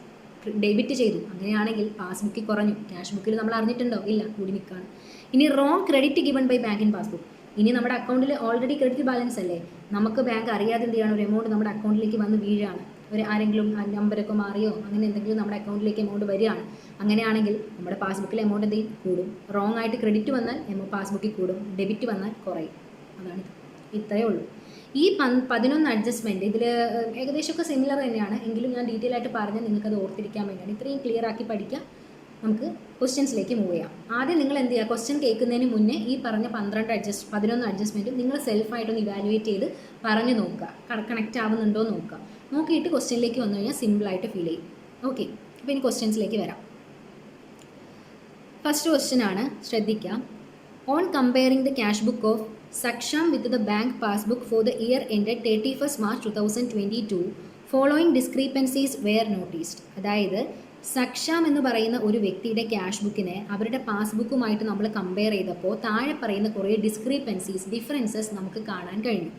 ഡെബിറ്റ് ചെയ്തു. അങ്ങനെയാണെങ്കിൽ പാസ്ബുക്കിൽ കുറഞ്ഞു, ക്യാഷ് ബുക്കിൽ നമ്മൾ അറിഞ്ഞിട്ടുണ്ടോ? ഇല്ല, കൂടി നിൽക്കുകയാണ്. ഇനി wrong credit given by bank in passbook. ഇനി നമ്മുടെ അക്കൗണ്ടിൽ ഓൾറെഡി ക്രെഡിറ്റ് ബാലൻസ് അല്ലേ, നമുക്ക് ബാങ്ക് അറിയാതെ എന്ത് ചെയ്യണം? ഒരു എമൗണ്ട് നമ്മുടെ അക്കൗണ്ടിലേക്ക് വന്ന് വീഴാണ്. ആരെങ്കിലും നമ്പരൊക്കെ മാറിയോ അങ്ങനെ എന്തെങ്കിലും നമ്മുടെ അക്കൗണ്ടിലേക്ക് എമൗണ്ട് വരികയാണ്. അങ്ങനെയാണെങ്കിൽ നമ്മുടെ പാസ്ബുക്കിൽ എമൗണ്ട് എന്ത് ചെയ്യും? കൂടും. റോങ് ആയിട്ട് ക്രെഡിറ്റ് വന്നാൽ പാസ്ബുക്കിൽ കൂടും, ഡെബിറ്റ് വന്നാൽ കുറയും. അതാണ് ഇത്രയേ ഉള്ളൂ. ഈ 11 അഡ്ജസ്റ്റ്മെൻറ്റ് ഇതിൽ ഏകദേശമൊക്കെ സിമിലർ തന്നെയാണ്, എങ്കിലും ഞാൻ ഡീറ്റെയിൽ ആയിട്ട് പറഞ്ഞ് നിങ്ങൾക്കത് ഓർത്തിരിക്കാൻ വേണ്ടിയാണ്. ഇത്രയും ക്ലിയർ ആക്കി പഠിക്കാം. നമുക്ക് ക്വസ്റ്റ്യൻസിലേക്ക് മൂവ് ചെയ്യാം. ആദ്യം നിങ്ങൾ എന്ത് ചെയ്യുക? ക്വസ്റ്റ്യൻ കേൾക്കുന്നതിന് മുന്നേ ഈ പറഞ്ഞ 11 അഡ്ജസ്റ്റ്മെൻറ്റും നിങ്ങൾ സെൽഫായിട്ടൊന്ന് ഇവാലുവേറ്റ് ചെയ്ത് പറഞ്ഞു നോക്കുക, കണക്റ്റ് ആവുന്നുണ്ടോ നോക്കുക. നോക്കിയിട്ട് ക്വസ്റ്റ്യനിലേക്ക് വന്നു കഴിഞ്ഞാൽ സിമ്പിളായിട്ട് ഫീൽ ചെയ്യും. ഓക്കെ, അപ്പോൾ ഇനി ക്വസ്റ്റ്യൻസിലേക്ക് വരാം. ഫസ്റ്റ് ക്വസ്റ്റ്യൻ ആണ്, ശ്രദ്ധിക്കാം. On comparing the cash book of Saksham with the bank passbook for the year ended 31 March 2022 following discrepancies were noticed. അതായത് സക്ഷാം എന്ന് പറയുന്ന ഒരു വ്യക്തിയുടെ ക്യാഷ് ബുക്കിനെ അവരുടെ പാസ്ബുക്കുമായിട്ട് നമ്മൾ കമ്പയർ ചെയ്തപ്പോൾ താഴെ പറയുന്ന കുറേ ഡിഫറൻസസ് നമുക്ക് കാണാൻ കഴിഞ്ഞു.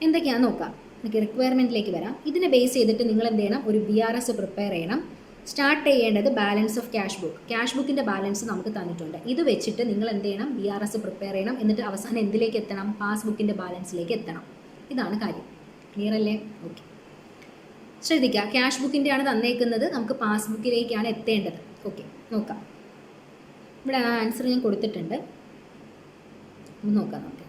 എന്തൊക്കെയാണെന്ന് നോക്കാം. നമുക്ക് റിക്വയർമെൻറ്റിലേക്ക് വരാം. ഇതിനെ ബേസ് ചെയ്തിട്ട് നിങ്ങൾ എന്ത് ചെയ്യണം? ഒരു BRS പ്രിപ്പയർ ചെയ്യണം. സ്റ്റാർട്ട് ചെയ്യേണ്ടത് balance of cash book. Cash ബുക്കിൻ്റെ ബാലൻസ് നമുക്ക് തന്നിട്ടുണ്ട്. ഇത് വെച്ചിട്ട് നിങ്ങൾ എന്ത് ചെയ്യണം? BRS പ്രിപ്പയർ ചെയ്യണം. എന്നിട്ട് അവസാനം എന്തിലേക്ക് എത്തണം? പാസ്ബുക്കിൻ്റെ ബാലൻസിലേക്ക് എത്തണം. ഇതാണ് കാര്യം. ക്ലിയർ അല്ലേ? ഓക്കെ, ശ്രദ്ധിക്കുക. ക്യാഷ് ബുക്കിൻ്റെയാണ് തന്നേക്കുന്നത്, നമുക്ക് പാസ്ബുക്കിലേക്കാണ് എത്തേണ്ടത്. ഓക്കെ, നോക്കാം. ഇവിടെ ആൻസർ ഞാൻ കൊടുത്തിട്ടുണ്ട്, നോക്കാം നമുക്ക്.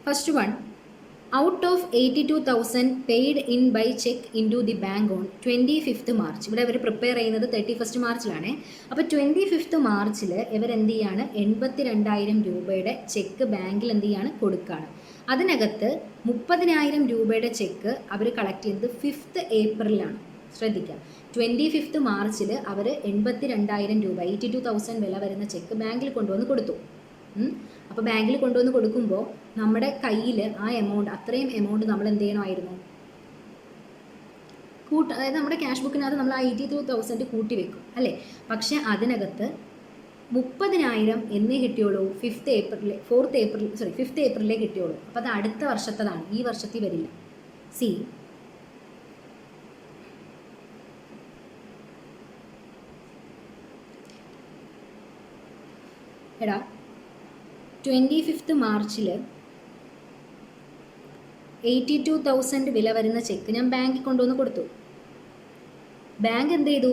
First one, out of 82,000 paid in by cheque in to the bank on 25th March. ഇവിടെ ഇവർ പ്രിപ്പയർ ചെയ്യുന്നത് 31st മാർച്ചിലാണ്. അപ്പോൾ 25th മാർച്ചിൽ ഇവരെന്ത് ചെയ്യാണ്? 82,000 രൂപയുടെ ചെക്ക് ബാങ്കിൽ എന്ത് ചെയ്യാണ്? കൊടുക്കുകയാണ്. അതിനകത്ത് 30,000 രൂപയുടെ ചെക്ക് അവർ കളക്ട് ചെയ്യുന്നത് 5th ഏപ്രിലാണ്. ശ്രദ്ധിക്കുക, 25th മാർച്ചിൽ അവർ 82,000 രൂപ 82,000 വില വരുന്ന ചെക്ക് ബാങ്കിൽ കൊണ്ടുവന്ന് കൊടുത്തു. അപ്പോൾ ബാങ്കിൽ കൊണ്ടുവന്ന് കൊടുക്കുമ്പോൾ നമ്മുടെ കയ്യിൽ ആ എമൗണ്ട്, അത്രയും എമൗണ്ട് നമ്മൾ എന്ത് ചെയ്യണമായിരുന്നു? അതായത് നമ്മുടെ ക്യാഷ് ബുക്കിനകത്ത് നമ്മൾ ആ 82,000 കൂട്ടി വെക്കും അല്ലേ? പക്ഷേ അതിനകത്ത് 30,000 എന്നേ കിട്ടിയുള്ളൂ 5th ഏപ്രിലേ കിട്ടിയുള്ളൂ. അപ്പോൾ അത് അടുത്ത വർഷത്തതാണ്, ഈ വർഷത്തിൽ വരില്ല. സി, എടാ 25th മാർച്ചിൽ 82,000 വില വരുന്ന ചെക്ക് ഞാൻ ബാങ്കിൽ കൊണ്ടുവന്ന് കൊടുത്തു. ബാങ്ക് എന്ത് ചെയ്തു?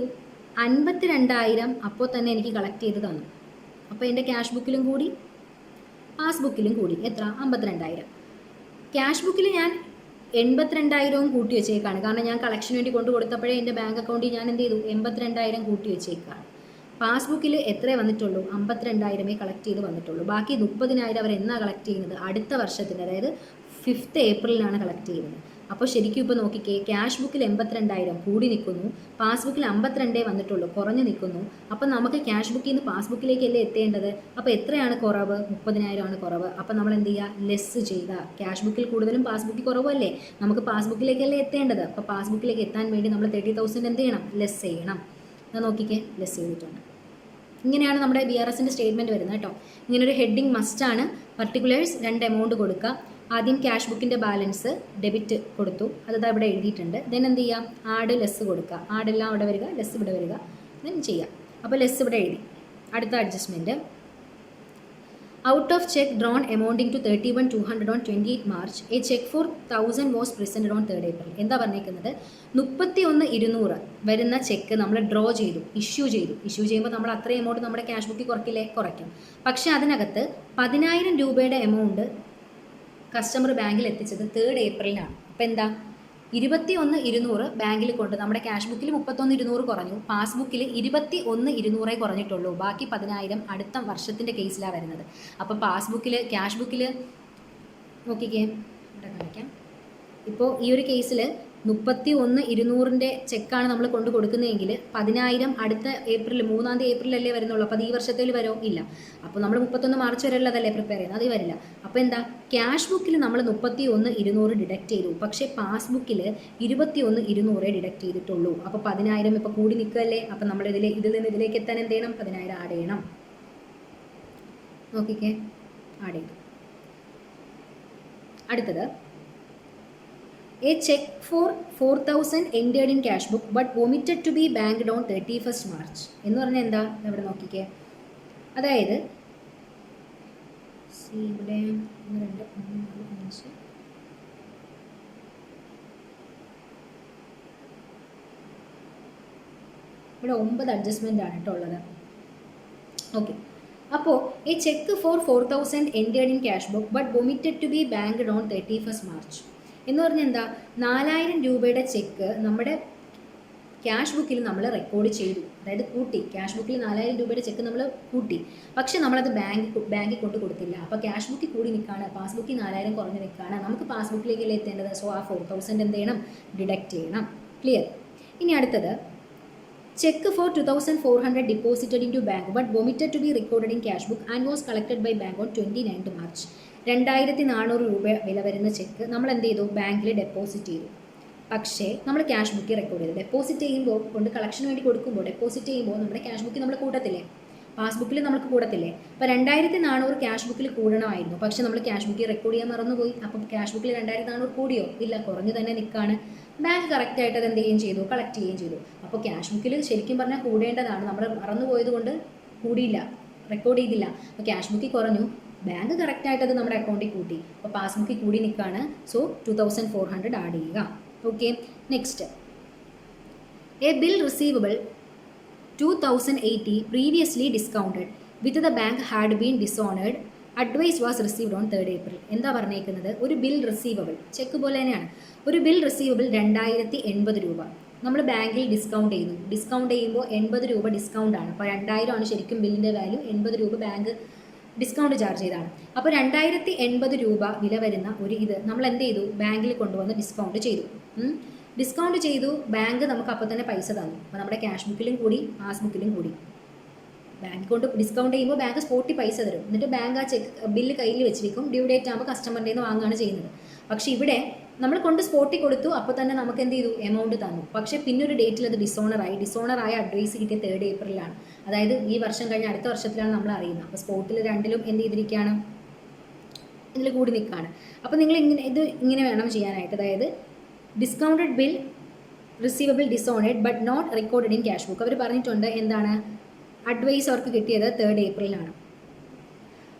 52,000 അപ്പോൾ തന്നെ എനിക്ക് കളക്ട് ചെയ്ത് തന്നു. അപ്പോൾ എൻ്റെ ക്യാഷ് ബുക്കിലും കൂടി പാസ്ബുക്കിലും കൂടി. എത്ര? 52,000. ക്യാഷ് ബുക്കിൽ ഞാൻ 82,000 കൂട്ടി വെച്ചേക്കാണ്, കാരണം ഞാൻ കളക്ഷൻ വേണ്ടി കൊണ്ടു കൊടുത്തപ്പോഴേ എൻ്റെ ബാങ്ക് അക്കൗണ്ടിൽ ഞാൻ എന്ത് ചെയ്തു? 82,000 കൂട്ടി വെച്ചേക്കാണ്. പാസ്ബുക്കിൽ എത്രയേ വന്നിട്ടുള്ളൂ? 52,000 കളക്ട് ചെയ്ത് വന്നിട്ടുള്ളൂ. ബാക്കി 30,000 അവർ എന്നാണ് കളക്ട് ചെയ്യുന്നത്? അടുത്ത വർഷത്തിൻ്റെ, അതായത് 5th ഏപ്രിലാണ് കളക്ട് ചെയ്യുന്നത്. അപ്പോൾ ശരിക്കും ഇപ്പോൾ നോക്കിക്കേ, ക്യാഷ് ബുക്കിൽ 82,000 കൂടി നിൽക്കുന്നു, പാസ്ബുക്കിൽ 52 വന്നിട്ടുള്ളൂ, കുറഞ്ഞു നിൽക്കുന്നു. അപ്പം നമുക്ക് ക്യാഷ് ബുക്കിൽ നിന്ന് പാസ്ബുക്കിലേക്കല്ലേ എത്തേണ്ടത്? അപ്പോൾ എത്രയാണ് കുറവ്? 30,000 ആണ് കുറവ്. അപ്പോൾ നമ്മൾ എന്ത് ചെയ്യുക? ലെസ് ചെയ്യുക. ക്യാഷ് ബുക്കിൽ കൂടുതലും പാസ്ബുക്കിൽ കുറവല്ലേ? നമുക്ക് പാസ്ബുക്കിലേക്കല്ലേ എത്തേണ്ടത്? അപ്പോൾ പാസ്ബുക്കിലേക്ക് എത്താൻ വേണ്ടി നമ്മൾ 30,000 എന്ത് ചെയ്യണം? ലെസ് ചെയ്യണം. അത് നോക്കിക്കേ, ലെസ് ചെയ്തിട്ടുണ്ട്. ഇങ്ങനെയാണ് നമ്മുടെ BRSൻ്റെ സ്റ്റേറ്റ്മെൻറ്റ് വരുന്നത് കേട്ടോ. ഇങ്ങനൊരു ഹെഡിങ് മസ്റ്റാണ്. പർട്ടിക്കുലേഴ്സ് 2 എമൗണ്ട് കൊടുക്കുക. ആദ്യം ക്യാഷ് ബുക്കിൻ്റെ ബാലൻസ് ഡെബിറ്റ് കൊടുത്തു, അത് ഇവിടെ എഴുതിയിട്ടുണ്ട്. ദെൻ എന്ത് ചെയ്യാം? ആഡ് ലെസ് കൊടുക്കുക. ആഡെല്ലാം അവിടെ വരിക, ലെസ് ഇവിടെ വരിക, ദെൻ ചെയ്യാം. അപ്പോൾ ലെസ് ഇവിടെ എഴുതി. അടുത്ത adjustment, out of cheque drawn amounting to 31,200 on 28 March a cheque for 1,000 was presented on 3rd April. എന്താ പറഞ്ഞേക്കുന്നത്? 31,200 വരുന്ന ചെക്ക് നമ്മൾ ഡ്രോ ചെയ്തു, ഇഷ്യൂ ചെയ്യുമ്പോൾ നമ്മൾ അത്രയും എമൗണ്ട് നമ്മുടെ ക്യാഷ് ബുക്കിൽ കുറയ്ക്കില്ലേ? കുറയ്ക്കും. പക്ഷേ അതിനകത്ത് 10,000 രൂപയുടെ എമൗണ്ട് കസ്റ്റമർ ബാങ്കിൽ എത്തിച്ചത് 3rd ഏപ്രിലിനാണ്. അപ്പോൾ എന്താ? 21,200 ബാങ്കിൽ കൊണ്ട് നമ്മുടെ ക്യാഷ് ബുക്കിൽ 31,200 കുറഞ്ഞു, പാസ്ബുക്കിൽ 21,200 കുറഞ്ഞിട്ടുള്ളൂ. ബാക്കി 10,000 അടുത്ത വർഷത്തിൻ്റെ കേസിലാണ് വരുന്നത്. അപ്പോൾ ക്യാഷ് ബുക്കിൽ നോക്കിക്കേ, ഇവിടെ കാണിക്കാം. ഇപ്പോൾ ഈ ഒരു കേസിൽ 31,200 ചെക്കാണ് നമ്മൾ കൊണ്ട് കൊടുക്കുന്നതെങ്കിൽ 10,000 അടുത്ത ഏപ്രിൽ 3 ഏപ്രിലല്ലേ വരുന്നുള്ളൂ. അപ്പോൾ അത് ഈ വർഷത്തിൽ വരുമോ? ഇല്ല. അപ്പോൾ നമ്മൾ 31 മാർച്ച് വരെ ഉള്ളതല്ലേ പ്രിപ്പയർ ചെയ്യുന്നത്, അത് വരില്ല. അപ്പോൾ എന്താ, ക്യാഷ് ബുക്കിൽ നമ്മൾ 31,200 ഡിഡക്റ്റ് ചെയ്തു, പക്ഷേ പാസ്ബുക്കിൽ 21,200 ഡിഡക്റ്റ് ചെയ്തിട്ടുള്ളൂ. അപ്പോൾ 10,000 ഇപ്പോൾ കൂടി നിൽക്കുകയല്ലേ. അപ്പോൾ നമ്മൾ ഇതിൽ നിന്ന് ഇതിലേക്ക് എത്താൻ എന്ത് ചെയ്യണം? 10,000 ആഡ് ചെയ്യണം. നോക്കിക്കേ, ആഡ് ചെയ്തു. അടുത്തത്, a cheque for 4,000 entered in cash book but omitted to be banked on 31st March എന്ന് പറഞ്ഞാൽ എന്താ? ഇവിടെ നോക്കിക്കേ, അതായത് ഇവിടെ 1, 2, 3, 4, 5 ഇവിടെ 9 അഡ്ജസ്റ്റ്മെൻ്റ് ആണ് കേട്ടോ ഉള്ളത്. ഓക്കെ, അപ്പോൾ a cheque for 4,000 entered in cash book but omitted to be banked on 31st March എന്ന് പറഞ്ഞാൽ എന്താ, 4,000 രൂപയുടെ ചെക്ക് നമ്മുടെ ക്യാഷ് ബുക്കിൽ നമ്മൾ റെക്കോർഡ് ചെയ്തു, അതായത് കൂട്ടി. ക്യാഷ് ബുക്കിൽ 4,000 രൂപയുടെ ചെക്ക് നമ്മൾ കൂട്ടി, പക്ഷേ നമ്മളത് ബാങ്കിൽ കൊണ്ട് കൊടുത്തില്ല. അപ്പോൾ ക്യാഷ് ബുക്കിൽ കൂടി നിൽക്കുകയാണ്, പാസ്ബുക്കിൽ 4,000 കുറഞ്ഞ് നിൽക്കുകയാണ്. നമുക്ക് പാസ്ബുക്കിലേക്കല്ലേ എത്തേണ്ടത്. സോ ആ 4,000 എന്ത് ചെയ്യണം? ഡിഡക്റ്റ് ചെയ്യണം. ക്ലിയർ? ഇനി അടുത്തത്, check four 2,400 deposited into bank but omitted to be recorded in cash book and was collected by bank on 29th March. 2,400 രൂപ വില വരുന്ന ചെക്ക് നമ്മൾ എന്ത് ചെയ്തു? ബാങ്കിൽ ഡെപ്പോസിറ്റ് ചെയ്തു, പക്ഷേ നമ്മൾ ക്യാഷ് ബുക്കിൽ റെക്കോർഡ് ചെയ്തു. ഡെപ്പോസിറ്റ് ചെയ്യുമ്പോൾ കൊണ്ട് കളക്ഷന് വേണ്ടി കൊടുക്കുമ്പോൾ ഡെപ്പോസിറ്റ് ചെയ്യുമ്പോൾ നമ്മുടെ ക്യാഷ് ബുക്കിൽ നമ്മൾ കൂട്ടത്തില്ലേ, പാസ്ബുക്കിൽ നമുക്ക് കൂടത്തില്ലേ. അപ്പോൾ 2,400 ക്യാഷ് ബുക്കിൽ കൂടണമായിരുന്നു, പക്ഷേ നമ്മൾ ക്യാഷ് ബുക്കിൽ റെക്കോർഡ് ചെയ്യാൻ മറന്നുപോയി. അപ്പം ക്യാഷ് ബുക്കിൽ 2,400 കൂടിയോ? ഇല്ല, കുറഞ്ഞു തന്നെ നിൽക്കുകയാണ്. ബാങ്ക് കറക്റ്റായിട്ട് അത് എന്ത് ചെയ്യുകയും ചെയ്തു? കളക്ട് ചെയ്യുകയും ചെയ്തു. അപ്പോൾ ക്യാഷ് ബുക്കിൽ ശരിക്കും പറഞ്ഞാൽ കൂടേണ്ടതാണ്, നമ്മൾ മറന്നുപോയത് കൊണ്ട് കൂടിയില്ല, റെക്കോർഡ് ചെയ്തില്ല. അപ്പോൾ ക്യാഷ് ബുക്കിൽ കുറഞ്ഞു, ബാങ്ക് കറക്റ്റായിട്ട് അത് നമ്മുടെ അക്കൗണ്ടിൽ കൂട്ടി. അപ്പോൾ പാസ്ബുക്കിൽ കൂടി നിൽക്കുകയാണ്. സോ 2,400 ആഡ് ചെയ്യുക. Okay, next, A bill receivable 2,080 previously discounted with the bank had been dishonored. Advice was received on 3rd April. എന്താ പറഞ്ഞേക്കുന്നത്? ഒരു ബിൽ റിസീവബിൾ, ചെക്ക് പോലെ തന്നെയാണ്. ഒരു ബിൽ റിസീവബിൾ 2,080 രൂപ നമ്മൾ ബാങ്കിൽ ഡിസ്കൗണ്ട് ചെയ്യുന്നു. ഡിസ്കൗണ്ട് ചെയ്യുമ്പോൾ 80 രൂപ ഡിസ്കൗണ്ട് ആണ്. അപ്പോൾ 2,000 ആണ് ശരിക്കും ബില്ലിൻ്റെ വാല്യൂ, 80 രൂപ ബാങ്ക് ഡിസ്കൗണ്ട് ചാർജ് ചെയ്താണ്. അപ്പോൾ 2,080 രൂപ വില വരുന്ന ഒരു ഇത് നമ്മൾ എന്ത് ചെയ്തു? ബാങ്കിൽ കൊണ്ടുവന്ന് ഡിസ്കൗണ്ട് ചെയ്തു. ഡിസ്കൗണ്ട് ചെയ്തു, ബാങ്ക് നമുക്ക് അപ്പോൾ തന്നെ പൈസ തന്നു. അപ്പോൾ നമ്മുടെ ക്യാഷ് ബുക്കിലും കൂടി പാസ്ബുക്കിലും കൂടി. ബാങ്ക് കൊണ്ട് ഡിസ്കൗണ്ട് ചെയ്യുമ്പോൾ ബാങ്ക് സ്പോട്ടിൽ പൈസ തരും, എന്നിട്ട് ബാങ്ക് ആ ചെക്ക് ബില്ല് കയ്യിൽ വെച്ചിരിക്കും. ഡ്യൂ ഡേറ്റ് ആകുമ്പോൾ കസ്റ്റമറിൻ്റെ നിന്ന് വാങ്ങുകയാണ് ചെയ്യുന്നത്. പക്ഷേ ഇവിടെ നമ്മൾ കൊണ്ട് സ്പോട്ടിൽ കൊടുത്തു, അപ്പോൾ തന്നെ നമുക്ക് എന്ത് ചെയ്തു? എമൗണ്ട് തന്നു. പക്ഷേ പിന്നൊരു ഡേറ്റിൽ അത് ഡിസോണറായ അഡ്വൈസ് കിട്ടിയ 3rd ഏപ്രിലാണ്. അതായത് ഈ വർഷം കഴിഞ്ഞ് അടുത്ത വർഷത്തിലാണ് നമ്മൾ അറിയുന്നത്. അപ്പോൾ സ്പോട്ടിൽ രണ്ടിലും എന്ത് ചെയ്തിരിക്കുകയാണ്? ഇതിൽ കൂടി നിൽക്കുകയാണ്. അപ്പോൾ നിങ്ങൾ ഇങ്ങനെ വേണം ചെയ്യാനായിട്ട്. അതായത് discounted bill receivable dishonoured but not recorded in cash book. അവർ പറഞ്ഞിട്ടുണ്ട് എന്താണ്? അഡ്വൈസ് അവർക്ക് കിട്ടിയത് 3rd ഏപ്രിലാണ്.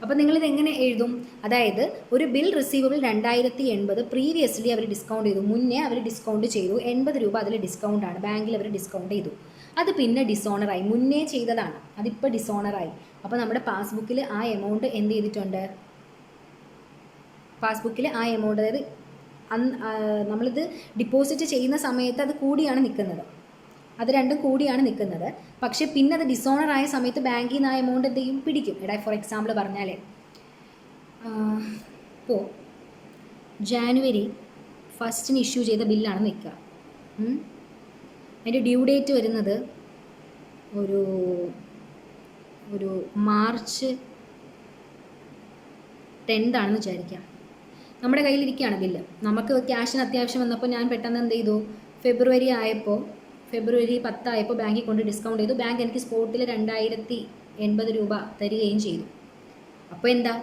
അപ്പോൾ നിങ്ങളിത് എങ്ങനെ എഴുതും? അതായത് ഒരു ബിൽ റിസീവബിൾ 2,080 പ്രീവിയസ്ലി അവർ ഡിസ്കൗണ്ട് ചെയ്തു, മുന്നേ അവർ ഡിസ്കൗണ്ട് ചെയ്തു, 80 രൂപ അതിൽ ഡിസ്കൗണ്ടാണ്, ബാങ്കിൽ അവർ ഡിസ്കൗണ്ട് ചെയ്തു. അത് പിന്നെ ഡിസോണറായി, മുന്നേ ചെയ്തതാണ്, അതിപ്പോൾ ഡിസോണറായി. അപ്പോൾ നമ്മുടെ പാസ്ബുക്കിൽ ആ എമൗണ്ട് എന്ത് ചെയ്തിട്ടുണ്ട്? പാസ്ബുക്കിൽ ആ എമൗണ്ട്, അതായത് നമ്മളിത് ഡിപ്പോസിറ്റ് ചെയ്യുന്ന സമയത്ത് അത് കൂടിയാണ് നിൽക്കുന്നത്, അത് രണ്ടും കൂടിയാണ് നിൽക്കുന്നത്. പക്ഷേ പിന്നെ അത് ഡിസോണറായ സമയത്ത് ബാങ്കിൽ നിന്ന് ആ എമൗണ്ട് എന്ത് ചെയ്യും? പിടിക്കും. ഫോർ എക്സാമ്പിൾ പറഞ്ഞാൽ ഇപ്പോൾ ജാനുവരി 1 ഇഷ്യൂ ചെയ്ത ബില്ലാണ് നിൽക്കുക. അതിൻ്റെ ഡ്യൂ ഡേറ്റ് വരുന്നത് ഒരു മാർച്ച് 10 ആണെന്ന് വിചാരിക്കാം. നമ്മുടെ കയ്യിലിരിക്കുകയാണ് ബില്ല്. നമുക്ക് ക്യാഷിന് അത്യാവശ്യം വന്നപ്പോൾ ഞാൻ പെട്ടെന്ന് എന്ത് ചെയ്തു? ഫെബ്രുവരി 10 ആയപ്പോൾ ബാങ്കിൽ കൊണ്ട് ഡിസ്കൗണ്ട് ചെയ്തു. ബാങ്ക് എനിക്ക് സ്പോട്ടിൽ 2,080 രൂപ തരികയും ചെയ്തു. അപ്പോൾ എന്താ?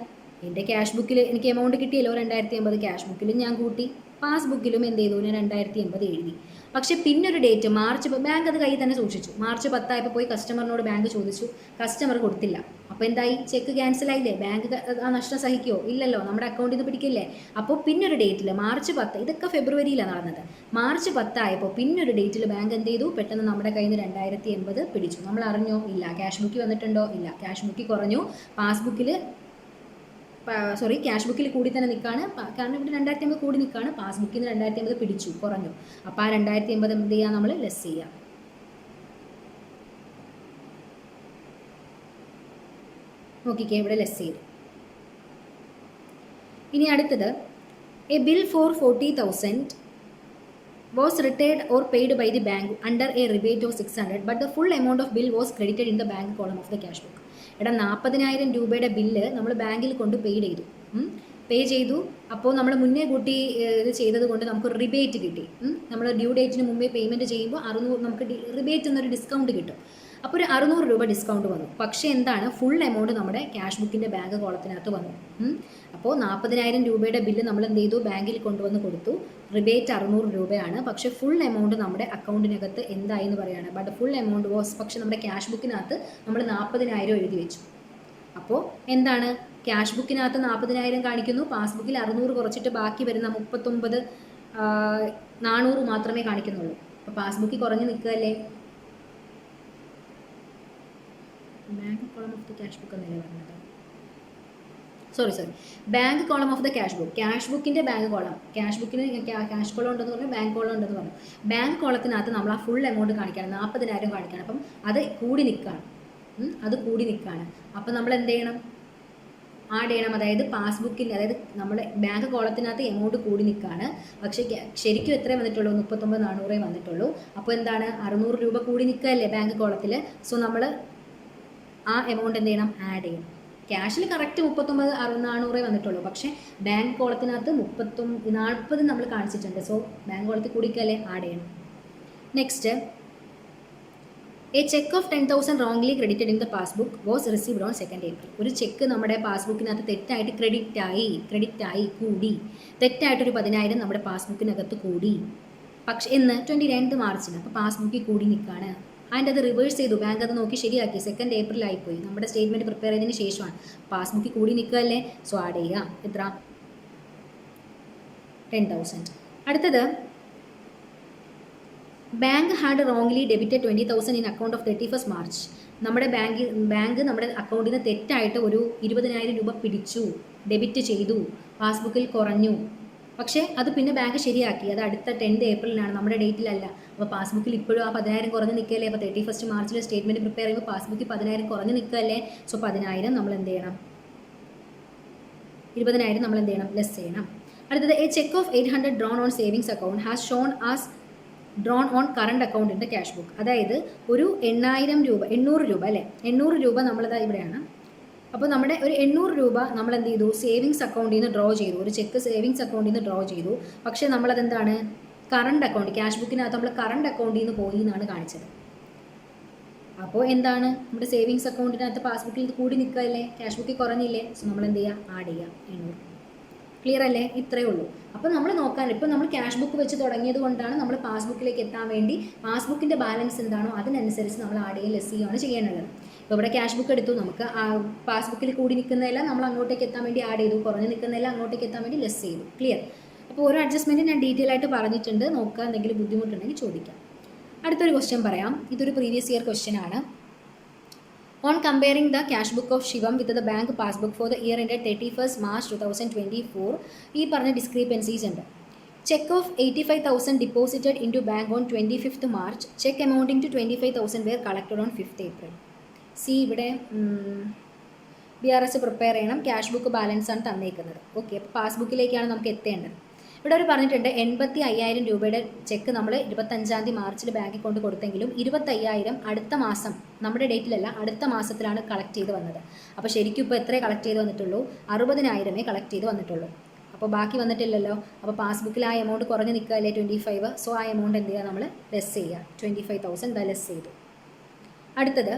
എൻ്റെ ക്യാഷ് ബുക്കിൽ എനിക്ക് എമൗണ്ട് കിട്ടിയല്ലോ 2,080. ക്യാഷ് ബുക്കിലും ഞാൻ കൂട്ടി, പാസ്ബുക്കിലും എന്ത് ചെയ്തു? ഞാൻ 2,080 എഴുതി. പക്ഷേ പിന്നൊരു ഡേറ്റ് മാർച്ച്, ബാങ്ക് അത് കയ്യിൽ തന്നെ സൂക്ഷിച്ചു. മാർച്ച് 10 ആയപ്പോൾ പോയി കസ്റ്റമറിനോട് ബാങ്ക് ചോദിച്ചു, കസ്റ്റമർ കൊടുത്തില്ല. അപ്പോൾ എന്തായി? ചെക്ക് ക്യാൻസൽ ആയില്ലേ? ബാങ്ക് ആ നഷ്ടം സഹിക്കുമോ? ഇല്ലല്ലോ, നമ്മുടെ അക്കൗണ്ടിൽ നിന്ന് പിടിക്കില്ലേ? അപ്പോൾ പിന്നൊരു ഡേറ്റിൽ മാർച്ച് 10, ഇതൊക്കെ ഫെബ്രുവരിയിലാണ് നടന്നത്. മാർച്ച് 10 ആയപ്പോൾ പിന്നൊരു ഡേറ്റിൽ ബാങ്ക് എന്ത് ചെയ്തു? പെട്ടെന്ന് നമ്മുടെ കയ്യിൽ നിന്ന് 2,080 പിടിച്ചു. നമ്മൾ അറിഞ്ഞോ? ഇല്ല. ക്യാഷ് ബുക്കിൽ വന്നിട്ടുണ്ടോ? ഇല്ല. ക്യാഷ് ബുക്കിൽ കുറഞ്ഞു, ക്യാഷ് ബുക്കിൽ കൂടി തന്നെ നിൽക്കുകയാണ്. കാരണം ഇവിടെ 2,080 കൂടി നിൽക്കുകയാണ്, പാസ്ബുക്കിൽ നിന്ന് 2,080 പിടിച്ചു, കുറഞ്ഞു. അപ്പോൾ ആ 2,080 എന്ത് ചെയ്യുക? നമ്മൾ ലെസ് ചെയ്യുക. നോക്കിക്കേ, ഇവിടെ ലെസ് ചെയ്തു. ഇനി അടുത്തത്, a bill for 40,000 was retired or paid by the bank under a rebate of 600 but the full amount of bill was credited in the bank column of the cash book. എടാ 40,000 രൂപയുടെ ബില്ല് നമ്മൾ ബാങ്കിൽ കൊണ്ട് പേ ചെയ്തു. അപ്പോൾ നമ്മൾ മുന്നേ കൂട്ടി ഇത് ചെയ്തത് കൊണ്ട് നമുക്ക് റിബേറ്റ് കിട്ടി. നമ്മൾ ഡ്യൂ ഡേറ്റിന് മുമ്പേ പേയ്മെൻറ്റ് ചെയ്യുമ്പോൾ 600 നമുക്ക് റിബേറ്റ് എന്നൊരു ഡിസ്കൗണ്ട് കിട്ടും. അപ്പോൾ ഒരു 600 രൂപ ഡിസ്കൗണ്ട് വന്നു. പക്ഷേ എന്താണ്, ഫുൾ എമൗണ്ട് നമ്മുടെ ക്യാഷ് ബുക്കിൻ്റെ ബാങ്ക് കോളത്തിനകത്ത് വന്നു. അപ്പോൾ 40,000 രൂപയുടെ ബില്ല് നമ്മൾ എന്ത് ചെയ്തു, ബാങ്കിൽ കൊണ്ടുവന്ന് കൊടുത്തു. റിബേറ്റ് 600 രൂപയാണ്. പക്ഷേ ഫുൾ എമൗണ്ട് നമ്മുടെ അക്കൗണ്ടിനകത്ത് എന്തായി എന്ന് പറയുകയാണ്. ബട്ട് ഫുൾ എമൗണ്ട് വാസ്, പക്ഷേ നമ്മുടെ ക്യാഷ് ബുക്കിനകത്ത് നമ്മൾ 40,000 എഴുതി വെച്ചു. അപ്പോൾ എന്താണ്, ക്യാഷ് ബുക്കിനകത്ത് 40,000 കാണിക്കുന്നു, പാസ്ബുക്കിൽ 600 കുറച്ചിട്ട് ബാക്കി വരുന്ന 39,400 മാത്രമേ കാണിക്കുന്നുള്ളൂ. അപ്പോൾ പാസ്ബുക്കിൽ കുറഞ്ഞ് നിൽക്കുകയല്ലേ. Bank column of the cash book എന്നല്ലേ പറഞ്ഞത്, sorry bank column of the cash book. Cash ബുക്കിൻ്റെ ബാങ്ക് കോളം, ക്യാഷ് ബുക്കിന് ക്യാഷ് കോളം ഉണ്ടെന്ന് പറഞ്ഞു, ബാങ്ക് കോളം ഉണ്ടെന്ന് പറഞ്ഞു. ബാങ്ക് കോളത്തിനകത്ത് നമ്മൾ ആ ഫുൾ എമൗണ്ട് കാണിക്കുകയാണ്, 40,000 കാണിക്കുകയാണ്. അപ്പം അത് കൂടി നിൽക്കുകയാണ്, അപ്പം നമ്മൾ എന്ത് ചെയ്യണം, ആഡ് ചെയ്യണം. അതായത് പാസ്ബുക്കിൽ, അതായത് നമ്മുടെ ബാങ്ക് കോളത്തിനകത്ത് എമൗണ്ട് കൂടി നിൽക്കുകയാണ്. പക്ഷേ ശരിക്കും എത്രയേ വന്നിട്ടുള്ളൂ, 39,400 വന്നിട്ടുള്ളൂ. അപ്പോൾ എന്താണ്, 600 രൂപ കൂടി നിൽക്കുകയല്ലേ ബാങ്ക് കോളത്തിൽ. സോ നമ്മൾ ആ എമൗണ്ട് എന്ത് ചെയ്യണം, ആഡ് ചെയ്യണം. ക്യാഷിൽ കറക്റ്റ് 39,400 വന്നിട്ടുള്ളൂ. പക്ഷേ ബാങ്ക് കോളത്തിനകത്ത് 40 നമ്മൾ കാണിച്ചിട്ടുണ്ട്. സോ ബാങ്ക് കോളത്തിൽ കൂടിക്കല്ലേ, ആഡ് ചെയ്യണം. Next, a cheque of 10,000 wrongly credited in the passbook was received on 2 April. ഒരു ചെക്ക് നമ്മുടെ പാസ്ബുക്കിനകത്ത് തെറ്റായിട്ട് ക്രെഡിറ്റ് ആയി കൂടി. തെറ്റായിട്ടൊരു 10,000 നമ്മുടെ പാസ്ബുക്കിനകത്ത് കൂടി. പക്ഷേ ഇന്ന് 29th March. അപ്പോൾ പാസ്ബുക്കിൽ കൂടി നിൽക്കുകയാണ്. അതിൻ്റെ അത് റിവേഴ്സ് ചെയ്തു, ബാങ്ക് അത് നോക്കി ശരിയാക്കി. 2 April ആയിപ്പോയി. നമ്മുടെ സ്റ്റേറ്റ്മെൻറ്റ് പ്രിപ്പയർ ചെയ്തതിന് ശേഷമാണ്. പാസ്ബുക്കിൽ കൂടി നിൽക്കുകയല്ലേ, സോ ആഡ് ചെയ്യുക. എത്ര, 10,000. അടുത്തത്, bank had wrongly debited 20,000 in account of 31st March. നമ്മുടെ ബാങ്ക് നമ്മുടെ അക്കൗണ്ടിൽ നിന്ന് തെറ്റായിട്ട് ഒരു 20,000 രൂപ പിടിച്ചു, ഡെബിറ്റ് ചെയ്തു, പാസ്ബുക്കിൽ കുറഞ്ഞു. പക്ഷേ അത് പിന്നെ ബാങ്ക് ശരിയാക്കി. അത് അടുത്ത 10th April നമ്മുടെ ഡേറ്റിലല്ല. അപ്പോൾ പാസ്ബുക്കിൽ ഇപ്പോഴും ആ 10,000 കുറഞ്ഞ് നിൽക്കുകയല്ലേ. അപ്പോൾ 31st March സ്റ്റേറ്റ്മെൻറ്റ് പ്രിപ്പയർ ചെയ്യുമ്പോൾ പാസ്ബുക്കിൽ 10,000 കുറഞ്ഞ് നിൽക്കുകയല്ലേ. സോ 10,000 നമ്മൾ എന്ത് ചെയ്യണം, 20,000 നമ്മൾ എന്ത് ചെയ്യണം, ലെസ് ചെയ്യണം. അടുത്തത്, a cheque of 800 drone on savings account has shown as drone on current account in the cash book. അതായത് ഒരു 800 രൂപ അല്ലേ, 800 രൂപ നമ്മളത് ഇവിടെയാണ്. അപ്പോൾ നമ്മുടെ ഒരു 800 രൂപ നമ്മൾ എന്ത് ചെയ്തു, സേവിങ്സ് അക്കൗണ്ടിൽ നിന്ന് ഡ്രോ ചെയ്തു. ഒരു ചെക്ക് സേവിങ്സ് അക്കൗണ്ടിൽ നിന്ന് ഡ്രോ ചെയ്തു. പക്ഷേ നമ്മളതെന്താണ്, കറണ്ട് അക്കൗണ്ട്, ക്യാഷ് ബുക്കിനകത്ത് നമ്മൾ കറണ്ട് അക്കൗണ്ടിൽ നിന്ന് പോയി എന്നാണ് കാണിച്ചത്. അപ്പോൾ എന്താണ്, നമ്മുടെ സേവിങ്സ് അക്കൗണ്ടിനകത്ത് പാസ്ബുക്കിൽ കൂടി നിൽക്കുകയല്ലേ, ക്യാഷ് ബുക്കിൽ കുറഞ്ഞില്ലേ. സോ നമ്മൾ എന്ത് ചെയ്യുക, ആഡ് ചെയ്യുക 800. ക്ലിയർ അല്ലേ, ഇത്രയേ ഉള്ളൂ. അപ്പോൾ നമ്മൾ നോക്കാൻ, ഇപ്പോൾ നമ്മൾ ക്യാഷ് ബുക്ക് വെച്ച് തുടങ്ങിയത് കൊണ്ടാണ് നമ്മൾ പാസ്ബുക്കിലേക്ക് എത്താൻ വേണ്ടി പാസ്ബുക്കിൻ്റെ ബാലൻസ് എന്താണോ അതിനനുസരിച്ച് നമ്മൾ ആഡ് ചെയ്യുക, ലെസ് ചെയ്യുകയാണ് ചെയ്യാനുള്ളത്. ഇപ്പോൾ ഇവിടെ ക്യാഷ് ബുക്ക് എടുത്തു, നമുക്ക് പാസ്ബുക്കിൽ കൂടി നിൽക്കുന്നതെല്ലാം നമ്മൾ അങ്ങോട്ടേക്ക് എത്താൻ വേണ്ടി ആഡ് ചെയ്തു, കുറഞ്ഞ് നിൽക്കുന്നതെല്ലാം അങ്ങോട്ടേക്ക് എത്താൻ വേണ്ടി ലെസ് ചെയ്തു. ക്ലിയർ. അപ്പോൾ ഓരോ അഡ്ജസ്റ്റ്മെൻറ്റ് ഞാൻ ഡീറ്റെയിൽ ആയിട്ട് പറഞ്ഞിട്ടുണ്ട്. നോക്കുക, എന്തെങ്കിലും ബുദ്ധിമുട്ടുണ്ടെങ്കിൽ ചോദിക്കാം. അടുത്തൊരു ക്വസ്റ്റ്യൻ പറയാം. ഇതൊരു പ്രീവിയസ് ഇയർ ക്വസ്റ്റ്യൻ ആണ്. On comparing the cash book of Shivam with the bank passbook for the year ended 31st March 2024, ഈ പറഞ്ഞ ഡിസ്ക്രിപ്പൻസീസ് ഉണ്ട്. Check of 85,000 deposited into bank on 25th March. Check amounting to 25,000 were collected on 5th April. ഇവിടെ BRS പ്രിപ്പയർ ചെയ്യണം. ക്യാഷ് ബുക്ക് ബാലൻസ് ആണ് തന്നേക്കുന്നത്. ഓക്കെ, അപ്പോൾ പാസ്ബുക്കിലേക്കാണ് നമുക്ക് എത്തേണ്ടത്. ഇവിടെ ഒരു പറഞ്ഞിട്ടുണ്ട് 85,000 രൂപയുടെ ചെക്ക് നമ്മൾ 25 March ബാങ്കിൽ കൊണ്ട് കൊടുത്തെങ്കിലും 25,000 അടുത്ത മാസം, നമ്മുടെ ഡേറ്റിലല്ല, അടുത്ത മാസത്തിലാണ് കളക്ട് ചെയ്ത് വന്നത്. അപ്പോൾ ശരിക്കും ഇപ്പോൾ എത്രയേ കളക്ട് ചെയ്ത് വന്നിട്ടുള്ളൂ, 60,000 കളക്ട് ചെയ്ത് വന്നിട്ടുള്ളൂ. അപ്പോൾ ബാക്കി വന്നിട്ടില്ലല്ലോ. അപ്പോൾ പാസ്ബുക്കിൽ ആ എമൗണ്ട് കുറഞ്ഞ് നിൽക്കുകയല്ലേ, 25. സോ ആ എമൗണ്ട് എന്ത് ചെയ്യുക, നമ്മൾ ലെസ് ചെയ്യുക. 25,000 ലെസ് ചെയ്തു. അടുത്തത്,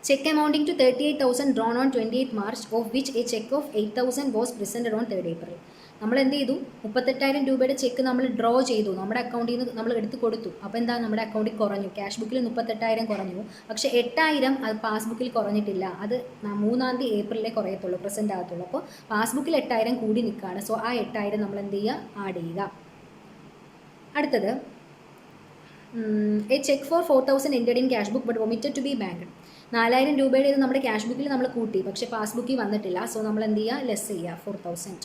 cheque amounting to 38,000 drawn on 28th March, of which a cheque of 8,000 was presented on 3rd April. നമ്മൾ എന്ത് ചെയ്തു, 38,000 രൂപയുടെ ചെക്ക് നമ്മൾ ഡ്രോ ചെയ്തു, നമ്മുടെ അക്കൗണ്ടിൽ നിന്ന് നമ്മൾ എടുത്ത് കൊടുത്തു. അപ്പോൾ എന്താ, നമ്മുടെ അക്കൗണ്ടിൽ കുറഞ്ഞു. ക്യാഷ് ബുക്കിൽ 38,000 കുറഞ്ഞു. പക്ഷേ 8,000 അത് പാസ്ബുക്കിൽ കുറഞ്ഞിട്ടില്ല. അത് 3 April കുറയത്തുള്ളൂ, പ്രസൻറ്റ് ആകത്തുള്ളൂ. അപ്പോൾ പാസ്ബുക്കിൽ 8,000 കൂടി നിൽക്കുകയാണ്. സോ ആ 8,000 നമ്മൾ എന്ത് ചെയ്യുക, ആഡ് ചെയ്യുക. അടുത്തത്, a cheque for 4,000 entered in cash book but omitted to be banked. 4,000 രൂപയുടെ ഇത് നമ്മുടെ ക്യാഷ് ബുക്കിൽ നമ്മൾ കൂട്ടി, പക്ഷേ പാസ്ബുക്കിൽ വന്നിട്ടില്ല. സോ നമ്മൾ എന്ത് ചെയ്യുക, ലെസ് ചെയ്യുക, 4,000.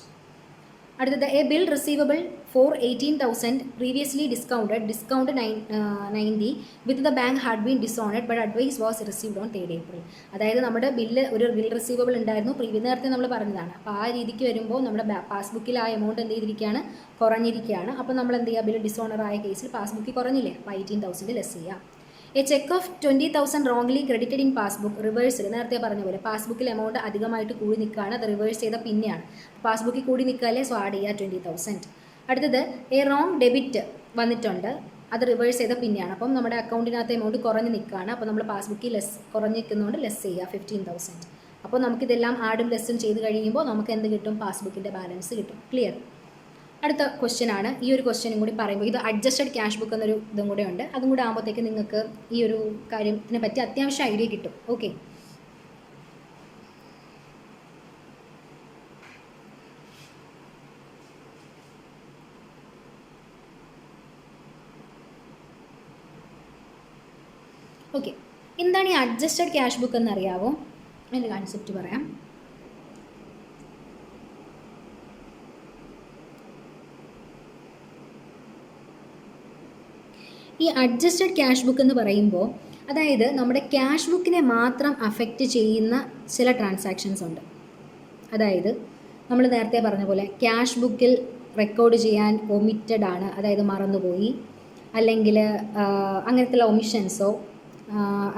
അടുത്തത്, a bill receivable for 18,000 previously discounted 90 with the bank had been dishonored but advice was received on 3rd April. അതായത് നമ്മുടെ ഒരു ബിൽ റിസീവബിൾ ഉണ്ടായിരുന്നു, നേരത്തെ നമ്മൾ പറഞ്ഞതാണ്. അപ്പോൾ ആ രീതിക്ക് വരുമ്പോൾ നമ്മുടെ പാസ്ബുക്കിൽ ആ എമൗണ്ട് എന്ത് ചെയ്തിരിക്കുകയാണ്, കുറഞ്ഞിരിക്കുകയാണ്. അപ്പോൾ നമ്മൾ എന്ത് ചെയ്യുക, ബിൽ ഡിസോണർ ആയ കേസിൽ പാസ്ബുക്കിൽ കുറഞ്ഞില്ലേ, അപ്പോൾ 18,000 ലെസ് ചെയ്യുക. A cheque of 20,000 wrongly credited in passbook റിവേഴ്സിൽ, നേരത്തെ പറഞ്ഞ പോലെ പാസ്ബുക്കിൽ എമൗണ്ട് അധികമായിട്ട് കൂടി നിൽക്കുകയാണ്, അത് റിവേഴ്സ് ചെയ്ത പിന്നെയാണ്. പാസ്ബുക്കിൽ കൂടി നിൽക്കാല്ലേ, സോ ആഡ് ചെയ്യുക 20,000. അടുത്തത് എ റോങ് ഡെബിറ്റ് വന്നിട്ടുണ്ട്, അത് റിവേഴ്സ് ചെയ്ത പിന്നെയാണ്. അപ്പം നമ്മുടെ അക്കൗണ്ടിനകത്ത് എമൗണ്ട് കുറഞ്ഞ് നിൽക്കുകയാണ്, അപ്പോൾ നമ്മൾ പാസ്ബുക്കിൽ കുറഞ്ഞ് നിൽക്കുന്നതുകൊണ്ട് ലെസ് ചെയ്യുക 15,000. അപ്പോൾ നമുക്കിതെല്ലാം ആഡും ലെസ്സും ചെയ്ത് കഴിയുമ്പോൾ നമുക്ക് എന്ത് കിട്ടും, പാസ്ബുക്കിൻ്റെ ബാലൻസ് കിട്ടും. ക്ലിയർ? അടുത്ത ക്വസ്റ്റ്യൻ ആണ്. ഈ ഒരു ക്വസ്റ്റ്യനും കൂടി പറയുമ്പോൾ ഇത് അഡ്ജസ്റ്റഡ് ക്യാഷ് ബുക്ക് എന്നൊരു ഇതും കൂടെ ഉണ്ട്. അതും കൂടെ ആകുമ്പോഴത്തേക്ക് നിങ്ങൾക്ക് ഈ ഒരു കാര്യത്തിനെ പറ്റി അത്യാവശ്യം ഐഡിയ കിട്ടും. Okay, okay. എന്താണ് ഈ അഡ്ജസ്റ്റഡ് ക്യാഷ് ബുക്ക് എന്നറിയാവോ? അതിൻ്റെ കൺസെപ്റ്റ് പറയാം. ഈ അഡ്ജസ്റ്റഡ് ക്യാഷ് ബുക്ക് എന്ന് പറയുമ്പോൾ അതായത് നമ്മുടെ ക്യാഷ് ബുക്കിനെ മാത്രം അഫക്റ്റ് ചെയ്യുന്ന ചില ട്രാൻസാക്ഷൻസ് ഉണ്ട്. അതായത് നമ്മൾ നേരത്തെ പറഞ്ഞ പോലെ ക്യാഷ് ബുക്കിൽ റെക്കോർഡ് ചെയ്യാൻ ഒമിറ്റഡ് ആണ്, അതായത് മറന്നുപോയി, അല്ലെങ്കിൽ അങ്ങനത്തെയുള്ള ഒമിഷൻസോ,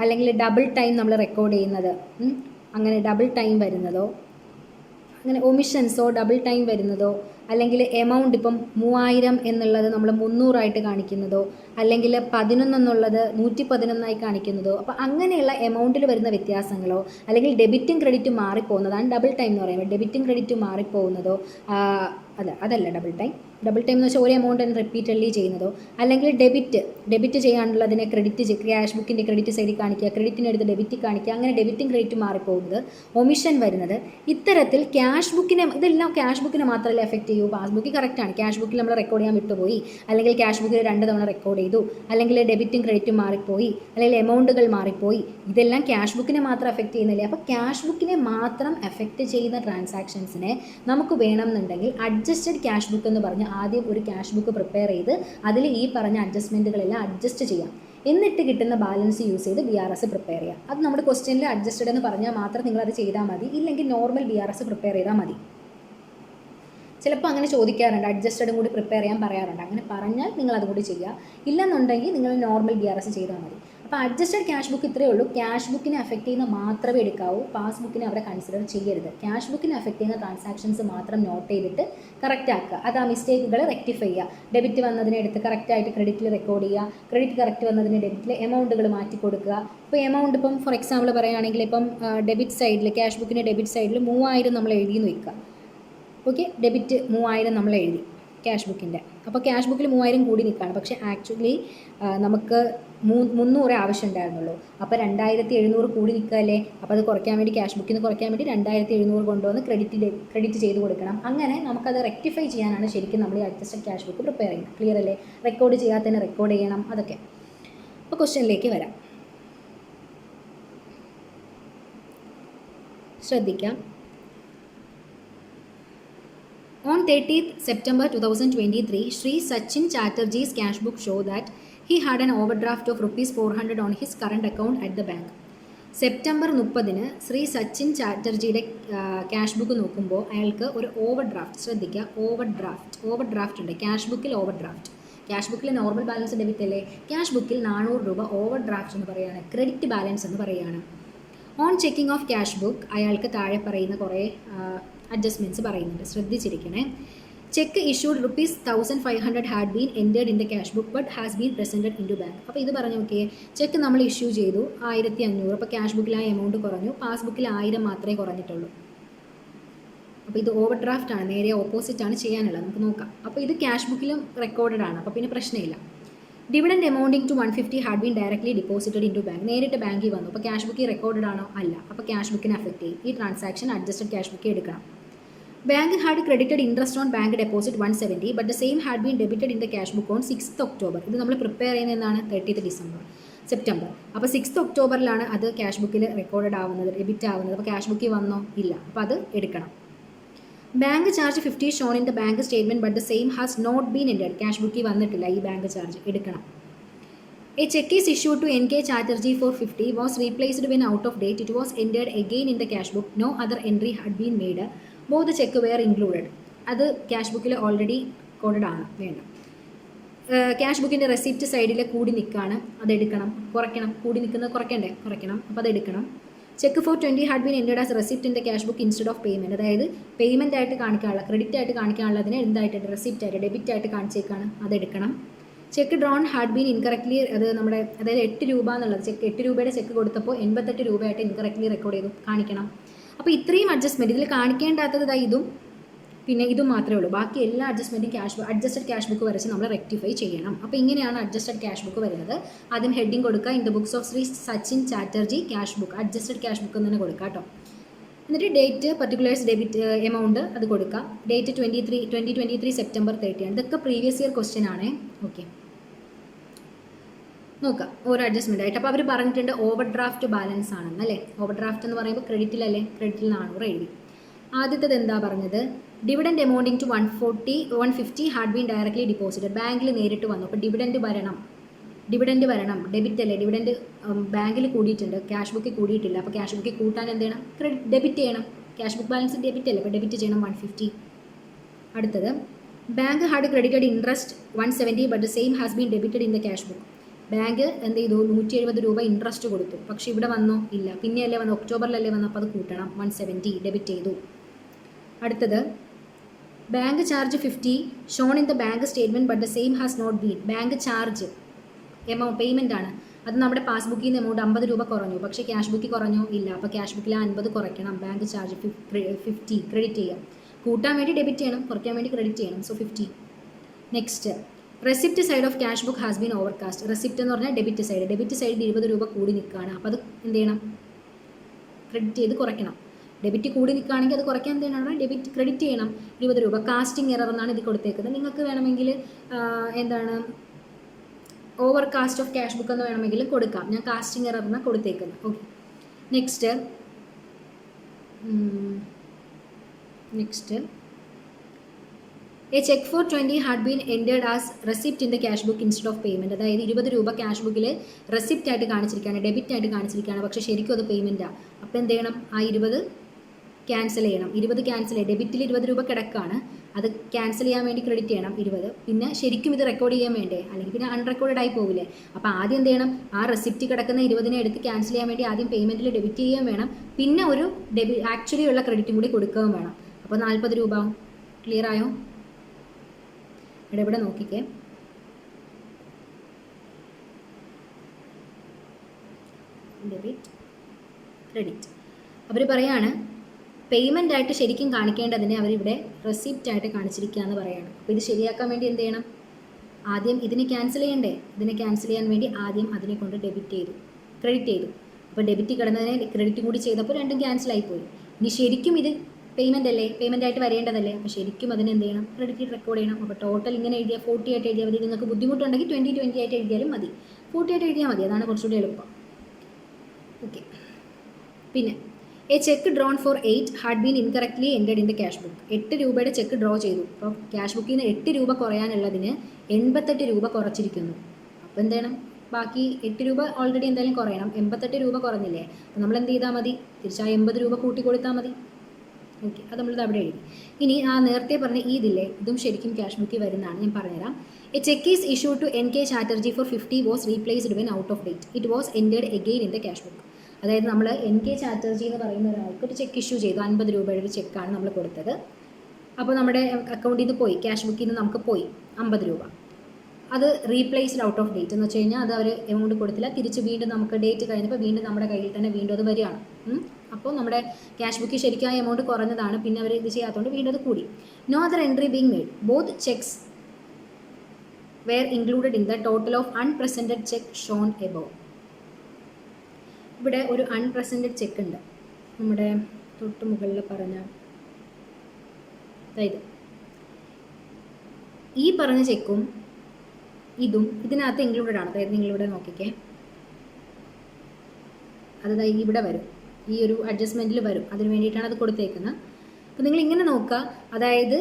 അല്ലെങ്കിൽ ഡബിൾ ടൈം നമ്മൾ റെക്കോർഡ് ചെയ്യുന്നത്, അങ്ങനെ ഡബിൾ ടൈം വരുന്നതോ, അങ്ങനെ ഒമിഷൻസോ ഡബിൾ ടൈം വരുന്നതോ, അല്ലെങ്കിൽ എമൗണ്ട് ഇപ്പം 3000 എന്നുള്ളത് നമ്മൾ 300 കാണിക്കുന്നതോ, അല്ലെങ്കിൽ 11 എന്നുള്ളത് 111 കാണിക്കുന്നതോ, അപ്പോൾ അങ്ങനെയുള്ള എമൗണ്ടിൽ വരുന്ന വ്യത്യാസങ്ങളോ, അല്ലെങ്കിൽ ഡെബിറ്റും ക്രെഡിറ്റും മാറിപ്പോകുന്നതാണ് ഡബിൾ ടൈം എന്ന് പറയുമ്പോൾ. ഡെബിറ്റും ക്രെഡിറ്റും മാറിപ്പോകുന്നതോ, അതല്ല ഡബിൾ ടൈം. ഡബിൾ ടൈം എന്ന് വെച്ചാൽ ഒരു എമൗണ്ട് തന്നെ റിപ്പീറ്റഡ്ലി ചെയ്യുന്നതോ, അല്ലെങ്കിൽ ഡെബിറ്റ് ചെയ്യാനുള്ളതിനെ ക്യാഷ് ബുക്കിൻ്റെ ക്രെഡിറ്റ് സൈഡിൽ കാണിക്കുക, ക്രെഡിറ്റിനെടുത്ത് ഡെബിറ്റ് കാണിക്കുക, അങ്ങനെ ഡെബിറ്റും ക്രെഡിറ്റും മാറിപ്പോകുന്നത്, ഒമിഷൻ വരുന്നത്, ഇത്തരത്തിൽ ക്യാഷ് ബുക്കിനെ, ഇതെല്ലാം ക്യാഷ് ബുക്കിനെ മാത്രമല്ലേ എഫക്റ്റ് ചെയ്യൂ. പാസ്ബുക്ക് കറക്റ്റാണ്, ക്യാഷ് ബുക്കിൽ നമ്മൾ റെക്കോർഡ് ചെയ്യാൻ വിട്ടുപോയി, അല്ലെങ്കിൽ ക്യാഷ് ബുക്കിൽ 2 തവണ റെക്കോർഡ് ചെയ്തു, അല്ലെങ്കിൽ ഡെബിറ്റും ക്രെഡിറ്റും മാറിപ്പോയി, അല്ലെങ്കിൽ എമൗണ്ടുകൾ മാറിപ്പോയി, ഇതെല്ലാം ക്യാഷ് ബുക്കിനെ മാത്രം എഫക്റ്റ് ചെയ്യുന്നില്ലേ. അപ്പോൾ ക്യാഷ് ബുക്കിനെ മാത്രം എഫക്റ്റ് ചെയ്യുന്ന ട്രാൻസാക്ഷൻസിനെ നമുക്ക് വേണമെന്നുണ്ടെങ്കിൽ അഡ്ജസ്റ്റഡ് ക്യാഷ് ബുക്ക് എന്ന് പറഞ്ഞ് ആദ്യം ഒരു ക്യാഷ് ബുക്ക് പ്രിപ്പയർ ചെയ്ത് അതിൽ ഈ പറഞ്ഞ അഡ്ജസ്റ്റ്മെൻറ്റുകളെല്ലാം അഡ്ജസ്റ്റ് ചെയ്യാം. എന്നിട്ട് കിട്ടുന്ന ബാലൻസ് യൂസ് ചെയ്ത് BRS പ്രിപ്പയർ ചെയ്യാം. അത് നമ്മുടെ ക്വസ്റ്റ്യനിൽ അഡ്ജസ്റ്റഡ് എന്ന് പറഞ്ഞാൽ മാത്രം നിങ്ങളത് ചെയ്താൽ മതി, ഇല്ലെങ്കിൽ നോർമൽ BRS പ്രിപ്പയർ ചെയ്താൽ മതി. ചിലപ്പോൾ അങ്ങനെ ചോദിക്കാറുണ്ട്, അഡ്ജസ്റ്റഡും കൂടി പ്രിപ്പയർ ചെയ്യാൻ പറയാറുണ്ട്. അങ്ങനെ പറഞ്ഞാൽ നിങ്ങൾ അതുകൂടി ചെയ്യുക, ഇല്ലെന്നുണ്ടെങ്കിൽ നിങ്ങൾ നോർമൽ BRS ചെയ്താൽ മതി. അപ്പോൾ അഡ്ജസ്റ്റഡ് ക്യാഷ് ബുക്ക് ഇത്രയേ ഉള്ളൂ. ക്യാഷ് ബുക്കിനെ എഫക്റ്റ് ചെയ്യുന്ന മാത്രമേ എടുക്കാവൂ, പാസ്ബുക്കിനെ അവിടെ കൺസിഡർ ചെയ്യരുത്. ക്യാഷ് ബുക്കിനെ എഫക്റ്റ് ചെയ്യുന്ന ട്രാൻസാക്ഷൻസ് മാത്രം നോട്ട് ചെയ്തിട്ട് കറക്റ്റ് ആക്കുക. അത് ആ മിസ്റ്റേക്കുകൾ റെക്ടിഫൈ ചെയ്യുക. ഡെബിറ്റ് വന്നതിനെ എടുത്ത് കറക്റ്റായിട്ട് ക്രെഡിറ്റിൽ റെക്കോർഡ് ചെയ്യുക, ക്രെഡിറ്റ് കറക്റ്റ് വന്നതിന് ഡെബിറ്റിൽ എമൗണ്ടുകൾ മാറ്റി കൊടുക്കുക. ഇപ്പോൾ എമൗണ്ട് ഇപ്പം ഫോർ എക്സാമ്പിൾ പറയുകയാണെങ്കിൽ ഇപ്പം ഡെബിറ്റ് സൈഡിൽ ക്യാഷ് ബുക്കിൻ്റെ ഡെബിറ്റ് സൈഡിൽ 3000 നമ്മൾ എഴുതിയെന്ന് വയ്ക്കുക. ഓക്കെ, ഡെബിറ്റ് 3000 നമ്മൾ എഴുതി ക്യാഷ് ബുക്കിൻ്റെ. അപ്പോൾ ക്യാഷ് ബുക്കിൽ 3000 കൂടി നിൽക്കുകയാണ്, പക്ഷേ ആക്ച്വലി നമുക്ക് 300 ആവശ്യം ഉണ്ടായിരുന്നുള്ളൂ. അപ്പോൾ 2700 കൂടി നിൽക്കുകയല്ലേ. അപ്പോൾ അത് കുറയ്ക്കാൻ വേണ്ടി, ക്യാഷ് ബുക്കിൽ നിന്ന് കുറയ്ക്കാൻ വേണ്ടി 2700 കൊണ്ടുവന്ന് ക്രെഡിറ്റ് ചെയ്ത് കൊടുക്കണം. അങ്ങനെ നമുക്കത് റെക്ടിഫൈ ചെയ്യാനാണ് ശരിക്കും നമ്മൾ ഈ അഡ്ജസ്റ്റഡ് ക്യാഷ് ബുക്ക് പ്രിപ്പയർ ചെയ്യുന്നത്. ക്ലിയർ അല്ലേ? റെക്കോർഡ് ചെയ്യാത്തതിന് റെക്കോർഡ് ചെയ്യണം, അതൊക്കെ. അപ്പോൾ ക്വസ്റ്റ്യനിലേക്ക് വരാം, ശ്രദ്ധിക്കാം. On 30th September 2023, Sri Sachin Chatterjee's cash book showed that he had an overdraft of ₹400 on his current account at the bank. September 30 Shri Sachin ചാറ്റർജിയുടെ ക്യാഷ് ബുക്ക് നോക്കുമ്പോൾ അയാൾക്ക് ഒരു ഓവർഡ്രാഫ്റ്റ്, ശ്രദ്ധിക്കുക, ഓവർഡ്രാഫ്റ്റ് ഉണ്ട്. ക്യാഷ് ബുക്കിൽ ഓവർഡ്രാഫ്റ്റ്, ക്യാഷ് ബുക്കിൽ നോർമൽ ബാലൻസ് ഡെബിറ്റ് അല്ലേ, ക്യാഷ് ബുക്കിൽ 400 രൂപ ഓവർഡ്രാഫ്റ്റ് എന്ന് പറയുകയാണ്, ക്രെഡിറ്റ് ബാലൻസ് എന്ന് പറയുകയാണ്. On checking of cash book അയാൾക്ക് താഴെ പറയുന്ന കുറേ അഡ്ജസ്റ്റ്മെൻറ്റ്സ് പറയുന്നുണ്ട്, ശ്രദ്ധിച്ചിരിക്കണേ. Cheque issued ₹1500 had been entered in the cash book but has been presented in to bank. അപ്പോൾ ഇത് പറഞ്ഞു നോക്കിയേ, ചെക്ക് നമ്മൾ ഇഷ്യൂ ചെയ്തു 1500, അപ്പോൾ ക്യാഷ് ബുക്കിൽ ആ എമൗണ്ട് കുറഞ്ഞു, പാസ്ബുക്കിൽ 1000 മാത്രമേ കുറഞ്ഞിട്ടുള്ളൂ. അപ്പോൾ ഇത് ഓവർ ഡ്രാഫ്റ്റ് ആണ്, നേരെ ഓപ്പോസിറ്റ് ആണ് ചെയ്യാനുള്ളത്. നമുക്ക് നോക്കാം. അപ്പോൾ ഇത് ക്യാഷ് ബുക്കിലും റെക്കോർഡഡ് ആണ്, അപ്പോൾ പിന്നെ പ്രശ്നമില്ല. Dividend amounting to 150 had been directly deposited in to bank. നേരിട്ട് ബാങ്കിൽ വന്നു, അപ്പോൾ ക്യാഷ് ബുക്കിൽ റെക്കോർഡഡ് ആണോ? അല്ല. അപ്പോൾ ക്യാഷ് ബുക്കിനെ അഫക്റ്റ് ചെയ്യും. ഈ ട്രാൻസാക്ഷൻ അഡ്ജസ്റ്റഡ് ക്യാഷ് ബുക്കിൽ എടുക്കണം. Bank had credited interest on bank deposit 170 but the same had been debited in the cash book on 6th October. ഇത് നമ്മൾ പ്രിപ്പയർ ചെയ്യുന്ന എന്നാണ് 30th സെപ്റ്റംബർ. അപ്പോൾ 6th Octoberലാണ് അത് ക്യാഷ് ബുക്കിൽ റെക്കോർഡഡ് ആവുന്നത്, ഡെബിറ്റ് ആവുന്നത്. അപ്പോൾ ക്യാഷ് ബുക്കിൽ വന്നോ? ഇല്ല. അപ്പോൾ അത് എടുക്കണം. Bank charge 50 shown in the bank statement but the same has not been entered. Cash ബുക്കിൽ വന്നിട്ടില്ല ഈ ബാങ്ക് ചാർജ്, എടുക്കണം. A cheque is issued to NK Chatterjee for 50 was replaced when out of date. It was entered again in the cash book. No other entry had been made. Both cheque were included. അത് ക്യാഷ് ബുക്കിൽ ഓൾറെഡി കോഡഡ് ആണ്, വേണ്ട. ക്യാഷ് ബുക്കിൻ്റെ റെസിപ്റ്റ് സൈഡിൽ കൂടി നിൽക്കുകയാണ്, അതെടുക്കണം. കുറയ്ക്കണം, കൂടി നിൽക്കുന്നത് കുറയ്ക്കണ്ടേ, കുറയ്ക്കണം. അപ്പോൾ അതെടുക്കണം. Cheque for 20 had been entered as receipt in the cash book instead of payment. അതായത് പേയ്മെൻ്റ് ആയിട്ട് കാണിക്കാനുള്ള, ക്രെഡിറ്റ് ആയിട്ട് കാണിക്കാനുള്ളതിന് എന്തായിട്ട് റെസിപ്റ്റ് ആയിട്ട് ഡെബിറ്റ് ആയിട്ട് കാണിച്ചേക്കാണ്, അതെടുക്കണം. Cheque drawn had been incorrectly, അത് നമ്മുടെ അതായത് 8 രൂപ എന്നുള്ളത് ചെക്ക് 8 രൂപയുടെ ചെക്ക് കൊടുത്തപ്പോൾ 88 രൂപയായിട്ട് ഇൻകറക്റ്റ്ലി റെക്കോർഡ് ചെയ്തു, കാണിക്കണം. അപ്പോൾ ഇത്രയും അഡ്ജസ്റ്റ്മെൻറ്റ് ഇതിൽ കാണിക്കേണ്ടാത്തത് ഇതും പിന്നെ ഇതും മാത്രമേ ഉള്ളൂ. ബാക്കി എല്ലാ അഡ്ജസ്റ്റ്മെൻറ്റും അഡ്ജസ്റ്റഡ് ക്യാഷ് ബുക്ക് വരച്ച് നമ്മൾ റെക്ടിഫൈ ചെയ്യണം. അപ്പോൾ ഇങ്ങനെയാണ് അഡ്ജസ്റ്റഡ് ക്യാഷ് ബുക്ക് വരുന്നത്. ആദ്യം ഹെഡിങ് കൊടുക്കുക, in the books of Shri Sachin Chatterjee cash book, adjusted cash book എന്ന് തന്നെ കൊടുക്കുക കേട്ടോ. എന്നിട്ട് ഡേറ്റ്, പർട്ടിക്കുലേഴ്സ്, ഡെബിറ്റ് എമൗണ്ട് അത് കൊടുക്കുക. ഡേറ്റ് 2023 സെപ്റ്റംബർ 30 ആണ്. ഇതൊക്കെ പ്രീവിയസ് ഇയർ ക്വസ്റ്റ്യൻ ആണ്. ഓക്കെ, നോക്കാം ഓരോ അഡ്ജസ്റ്റ്മെൻ്റ് ആയിട്ട്. അപ്പോൾ അവർ പറഞ്ഞിട്ടുണ്ട് ഓവർ ഡ്രാഫ്റ്റ് ബാലൻസ് ആണെന്ന്, അല്ലേ? ഓവർ ഡ്രാഫ്റ്റ് എന്ന് പറയുമ്പോൾ ക്രെഡിറ്റിലല്ലേ, ക്രെഡിറ്റിൽ 400 എഴുതി. ആദ്യത്തേത് എന്താ പറഞ്ഞത്? Dividend amounting to 150 had been directly deposited. ബാങ്കിൽ നേരിട്ട് വന്നു. അപ്പോൾ ഡിവിഡൻഡ് വരണം, ഡെബിറ്റ് അല്ലേ? ഡിവിഡൻഡ് ബാങ്കിൽ കൂടിയിട്ടുണ്ട്, ക്യാഷ് ബുക്കിൽ കൂടിയിട്ടില്ല. അപ്പോൾ ക്യാഷ് ബുക്കിൽ കൂട്ടാൻ എന്ത് ചെയ്യണം? ഡെബിറ്റ് ചെയ്യണം. ക്യാഷ് ബുക്ക് ബാലൻസ് ഡെബിറ്റ് അല്ലേ, അപ്പോൾ ഡെബിറ്റ് ചെയ്യണം 150. അടുത്തത് bank had credited interest 170 but the same has been debited in the cash book. Bank എന്ത് ചെയ്തു? 170 രൂപ ഇൻട്രസ്റ്റ് കൊടുത്തു, പക്ഷേ ഇവിടെ വന്നോ? ഇല്ല. പിന്നെയല്ലേ വന്നു, ഒക്ടോബറിലല്ലേ വന്നു, അപ്പോൾ അത് കൂട്ടണം. 170 ഡെബിറ്റ് ചെയ്തു. അടുത്തത് bank charge 50 shown in the bank statement but the same has not been. Bank charge amount payment ആണ്, അത് നമ്മുടെ പാസ്ബുക്കിൽ നിന്ന് എമൗണ്ട് 50 രൂപ കുറഞ്ഞു, പക്ഷേ ക്യാഷ് ബുക്കിൽ കുറഞ്ഞോ? ഇല്ല. അപ്പോൾ ക്യാഷ് ബുക്കിൽ 50 കുറയ്ക്കണം. ബാങ്ക് ചാർജ് 50 ക്രെഡിറ്റ് ചെയ്യാം. കൂട്ടാൻ വേണ്ടി ഡെബിറ്റ് ചെയ്യണം, കുറയ്ക്കാൻ വേണ്ടി ക്രെഡിറ്റ് ചെയ്യണം. So 50. Next receipt side of cash book has been overcast. Receipt എന്ന് പറഞ്ഞാൽ ഡെബിറ്റ് സൈഡിൽ 20 രൂപ കൂടി നിൽക്കുകയാണ്. അപ്പോൾ അത് എന്ത് ചെയ്യണം? ക്രെഡിറ്റ് ചെയ്ത് കുറയ്ക്കണം. ഡെബിറ്റ് കൂടി നിൽക്കുകയാണെങ്കിൽ അത് കുറയ്ക്കാൻ എന്ത് ചെയ്യണം? ഡെബിറ്റ് ക്രെഡിറ്റ് ചെയ്യണം 20 രൂപ. കാസ്റ്റിംഗ് എറർ എന്നാണ് ഇത് കൊടുത്തേക്കുന്നത്. നിങ്ങൾക്ക് വേണമെങ്കിൽ എന്താണ് over cast of cash book എന്ന് വേണമെങ്കിൽ കൊടുക്കാം. ഞാൻ കാസ്റ്റിംഗ് എറർ എന്നാണ് കൊടുത്തേക്കുന്നത്. Okay, next a cheque for 20 had been entered as receipt in the cash book instead of payment. അതായത് 20 രൂപ ക്യാഷ് ബുക്കിൽ റെസിപ്റ്റ് ആയിട്ട് കാണിച്ചിരിക്കുകയാണ്, ഡെബിറ്റ് ആയിട്ട് കാണിച്ചിരിക്കുകയാണ്, പക്ഷേ ശരിക്കും അത് പേയ്മെൻറ്റാണ്. അപ്പോൾ എന്ത് ചെയ്യണം? ആ 20 ക്യാൻസൽ ചെയ്യണം. 20 ക്യാൻസൽ ചെയ്യും. ഡെബിറ്റിൽ 20 രൂപ കിടക്കുകയാണ്, അത് ക്യാൻസൽ ചെയ്യാൻ വേണ്ടി ക്രെഡിറ്റ് ചെയ്യണം 20. പിന്നെ ശരിക്കും ഇത് റെക്കോർഡ് ചെയ്യാൻ വേണ്ടേ, അല്ലെങ്കിൽ പിന്നെ അൺറെക്കോർഡ് ആയി പോവില്ലേ? അപ്പോൾ ആദ്യം എന്ത് ചെയ്യണം? ആ റെസിപ്റ്റ് കിടക്കുന്ന 20 എടുത്ത് ക്യാൻസൽ ചെയ്യാൻ വേണ്ടി ആദ്യം പേയ്മെൻറ്റിൽ ഡെബിറ്റ് ചെയ്യാൻ വേണം, പിന്നെ ഒരു ആക്ച്വലി ഉള്ള ക്രെഡിറ്റും കൂടി കൊടുക്കുകയും വേണം. അപ്പോൾ 40 രൂപ. ക്ലിയർ ആയോ? ഇവിടെ നോക്കിക്കേ, ഡെബിറ്റ് ക്രെഡിറ്റ്. അവർ പറയാണ് പേയ്മെൻ്റ് ആയിട്ട് ശരിക്കും കാണിക്കേണ്ടതിനെ അവരിവിടെ റെസിപ്റ്റ് ആയിട്ട് കാണിച്ചിരിക്കുക എന്ന് പറയുകയാണ്. അപ്പോൾ ഇത് ശരിയാക്കാൻ വേണ്ടി എന്ത് ചെയ്യണം? ആദ്യം ഇതിനെ ക്യാൻസൽ ചെയ്യണ്ടേ? ഇതിനെ ക്യാൻസൽ ചെയ്യാൻ വേണ്ടി ആദ്യം അതിനെ കൊണ്ട് ക്രെഡിറ്റ് ചെയ്തു. അപ്പോൾ ഡെബിറ്റ് കിടന്നതിനെ ക്രെഡിറ്റ് കൂടി ചെയ്തപ്പോൾ രണ്ടും ക്യാൻസൽ ആയിപ്പോയി. ഇനി ശരിക്കും ഇത് പേയ്മെൻ്റ് അല്ലേ, പേയ്മെൻ്റ് ആയിട്ട് വരേണ്ടതല്ലേ? അപ്പോൾ ശരിക്കും അതിന് എന്ത് ചെയ്യണം? ക്രെഡിറ്റ് റെക്കോർഡ് ചെയ്യണം. അപ്പോൾ ടോട്ടൽ ഇങ്ങനെ എഴുതിയാൽ 40 ആയിട്ട് എഴുതിയാൽ മതി. നിങ്ങൾക്ക് ബുദ്ധിമുട്ടുണ്ടെങ്കിൽ 20 ആയിട്ട് എഴുതിയാലും മതി, 40 ആയിട്ട് എഴുതിയാൽ മതി, അതാണ് കുറച്ചുകൂടി എളുപ്പം. ഓക്കെ, പിന്നെ a cheque drawn for 8 had been incorrectly entered in the cash book. 8 രൂപയുടെ ചെക്ക് ഡ്രോ ചെയ്തു. അപ്പോൾ ക്യാഷ് ബുക്കിൽ നിന്ന് 8 രൂപ കുറയാനുള്ളതിന് 88 രൂപ കുറച്ചിരിക്കുന്നു. അപ്പോൾ എന്ത് ചെയ്യണം? ബാക്കി 8 രൂപ ഓൾറെഡി എന്തായാലും കുറയണം, 88 രൂപ കുറഞ്ഞില്ലേ? അപ്പോൾ നമ്മൾ എന്ത് ചെയ്താൽ മതി? തിരിച്ച് ആ 80 രൂപ കൂട്ടി കൊടുത്താൽ മതി. ഓക്കെ, അത് നമ്മളിത് അവിടെ എഴുതി. ഇനി ആ നേരത്തെ പറഞ്ഞ ഇതില്ലേ, ഇതും ശരിക്കും ക്യാഷ് ബുക്കിൽ വരുന്നതാണ്. ഞാൻ പറഞ്ഞുതരാം. A cheque is issued to NK Chatterjee for 50 was replaced when out of date. It was entered again in the cash book. അതായത് നമ്മൾ NK ചാറ്റർജി എന്ന് പറയുന്ന ഒരാൾക്ക് ഒരു ചെക്ക് ഇഷ്യൂ ചെയ്തു. 50 രൂപയുടെ ഒരു ചെക്കാണ് നമ്മൾ കൊടുത്തത്. അപ്പോൾ നമ്മുടെ അക്കൗണ്ടിൽ നിന്ന് പോയി, ക്യാഷ് ബുക്കിൽ നിന്ന് നമുക്ക് പോയി 50 രൂപ. അത് റീപ്ലേസ്ഡ് ഔട്ട് ഓഫ് ഡേറ്റ് എന്ന് വെച്ച് കഴിഞ്ഞാൽ അത് അവർ എമൗണ്ട് കൊടുത്തില്ല, തിരിച്ച് വീണ്ടും നമുക്ക് ഡേറ്റ് കഴിഞ്ഞപ്പോൾ വീണ്ടും നമ്മുടെ കയ്യിൽ തന്നെ വീണ്ടും അത് വരികയാണ്. അപ്പോൾ നമ്മുടെ ക്യാഷ് ബുക്കിൽ ശരിക്കും ആ എമൗണ്ട് കുറഞ്ഞതാണ്, പിന്നെ അവർ ഇത് ചെയ്യാത്തതുകൊണ്ട് വീണ്ടും അത് കൂടി. No other entry being made. Both cheques were included in the total of unpresented cheque shown above. ഇവിടെ ഒരു അൺപ്രസൻറ്റഡ് ചെക്ക് ഉണ്ട്, നമ്മുടെ തൊട്ട് മുകളിൽ പറഞ്ഞ അതായത് ഈ പറഞ്ഞ ചെക്കും ഇതും ഇതിനകത്ത് ഇൻക്ലൂഡഡ് ആണ്. അതായത് നിങ്ങളിവിടെ നോക്കിക്കേ, അത് ഇവിടെ വരും, ഈ ഒരു അഡ്ജസ്റ്റ്മെൻറ്റിൽ വരും. അതിന് വേണ്ടിയിട്ടാണ് അത് കൊടുത്തേക്കുന്നത്. അപ്പോൾ നിങ്ങൾ ഇങ്ങനെ നോക്കുക, അതായത്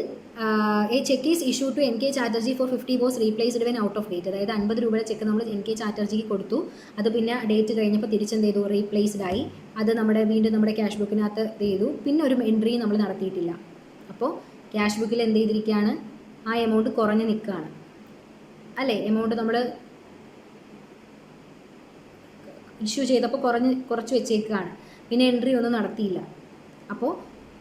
a cheque is issue to N K Chatterjee for 50 was replaced when out of date. അതായത് 50 രൂപയുടെ ചെക്ക് നമ്മൾ എൻ കെ ചാറ്റർജിക്ക് കൊടുത്തു, അത് പിന്നെ ഡേറ്റ് കഴിഞ്ഞപ്പോൾ തിരിച്ചെന്ത് ചെയ്തു, റീപ്ലേസ്ഡ് ആയി. അത് വീണ്ടും നമ്മുടെ ക്യാഷ് ബുക്കിനകത്ത് ഇത് ചെയ്തു, പിന്നെ ഒരു എൻട്രി നമ്മൾ നടത്തിയിട്ടില്ല. അപ്പോൾ ക്യാഷ് ബുക്കിൽ എന്ത് ചെയ്തിരിക്കുകയാണ്, ആ എമൗണ്ട് കുറഞ്ഞ് നിൽക്കുകയാണ് അല്ലേ. എമൗണ്ട് നമ്മൾ ഇഷ്യൂ ചെയ്തപ്പോൾ കുറച്ച് വെച്ചേക്കുകയാണ്, പിന്നെ എൻട്രി ഒന്നും നടത്തിയില്ല. അപ്പോൾ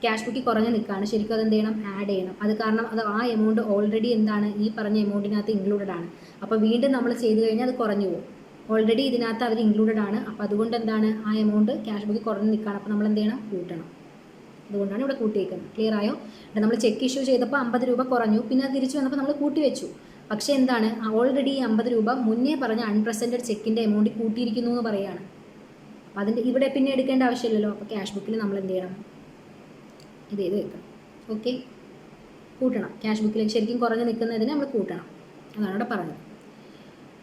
ക്യാഷ് ബുക്കിൽ കുറഞ്ഞ് നിൽക്കുകയാണ്. ശരിക്കും അത് എന്ത് ചെയ്യണം, ആഡ് ചെയ്യണം. അത് കാരണം അത് ആ എമൗണ്ട് ഓൾറെഡി എന്താണ്, ഈ പറഞ്ഞ എമൗണ്ടിനകത്ത് ഇൻക്ലൂഡഡ് ആണ്. അപ്പോൾ വീണ്ടും നമ്മൾ ചെയ്ത് കഴിഞ്ഞാൽ അത് കുറഞ്ഞു പോകും. ഓൾറെഡി ഇതിനകത്ത് അവർ ഇൻക്ലൂഡഡ് ആണ്. അപ്പോൾ അതുകൊണ്ട് എന്താണ്, ആ എമൗണ്ട് ക്യാഷ് ബുക്കിൽ കുറഞ്ഞ് നിൽക്കുകയാണ്. അപ്പോൾ നമ്മൾ എന്ത് ചെയ്യണം, കൂട്ടണം. അതുകൊണ്ടാണ് ഇവിടെ കൂട്ടിയേക്കുന്നത്. ക്ലിയർ ആയോ? ഇവിടെ നമ്മൾ ചെക്ക് ഇഷ്യൂ ചെയ്തപ്പോൾ 50 രൂപ കുറഞ്ഞു, പിന്നെ അത് തിരിച്ചു വന്നപ്പോൾ നമ്മൾ കൂട്ടി വെച്ചു. പക്ഷേ എന്താണ്, ഓൾറെഡി ഈ 50 രൂപ മുന്നേ പറഞ്ഞ അൺപ്രസൻറ്റഡ് ചെക്കിൻ്റെ എമൗണ്ടിൽ കൂട്ടിയിരിക്കുന്നു എന്ന് പറയുകയാണ്. അപ്പോൾ അതിൻ്റെ ഇവിടെ പിന്നെ എടുക്കേണ്ട ആവശ്യമില്ലല്ലോ. അപ്പോൾ ക്യാഷ് ബുക്കിൽ നമ്മൾ എന്ത് ചെയ്യണം, ഇത് ചെയ്ത് വെക്കണം. ഓക്കെ, കൂട്ടണം. ക്യാഷ് ബുക്കിൽ ശരിക്കും കുറഞ്ഞ് നിൽക്കുന്നതിന് നമ്മൾ കൂട്ടണം. അതാണ് ഇവിടെ പറഞ്ഞത്.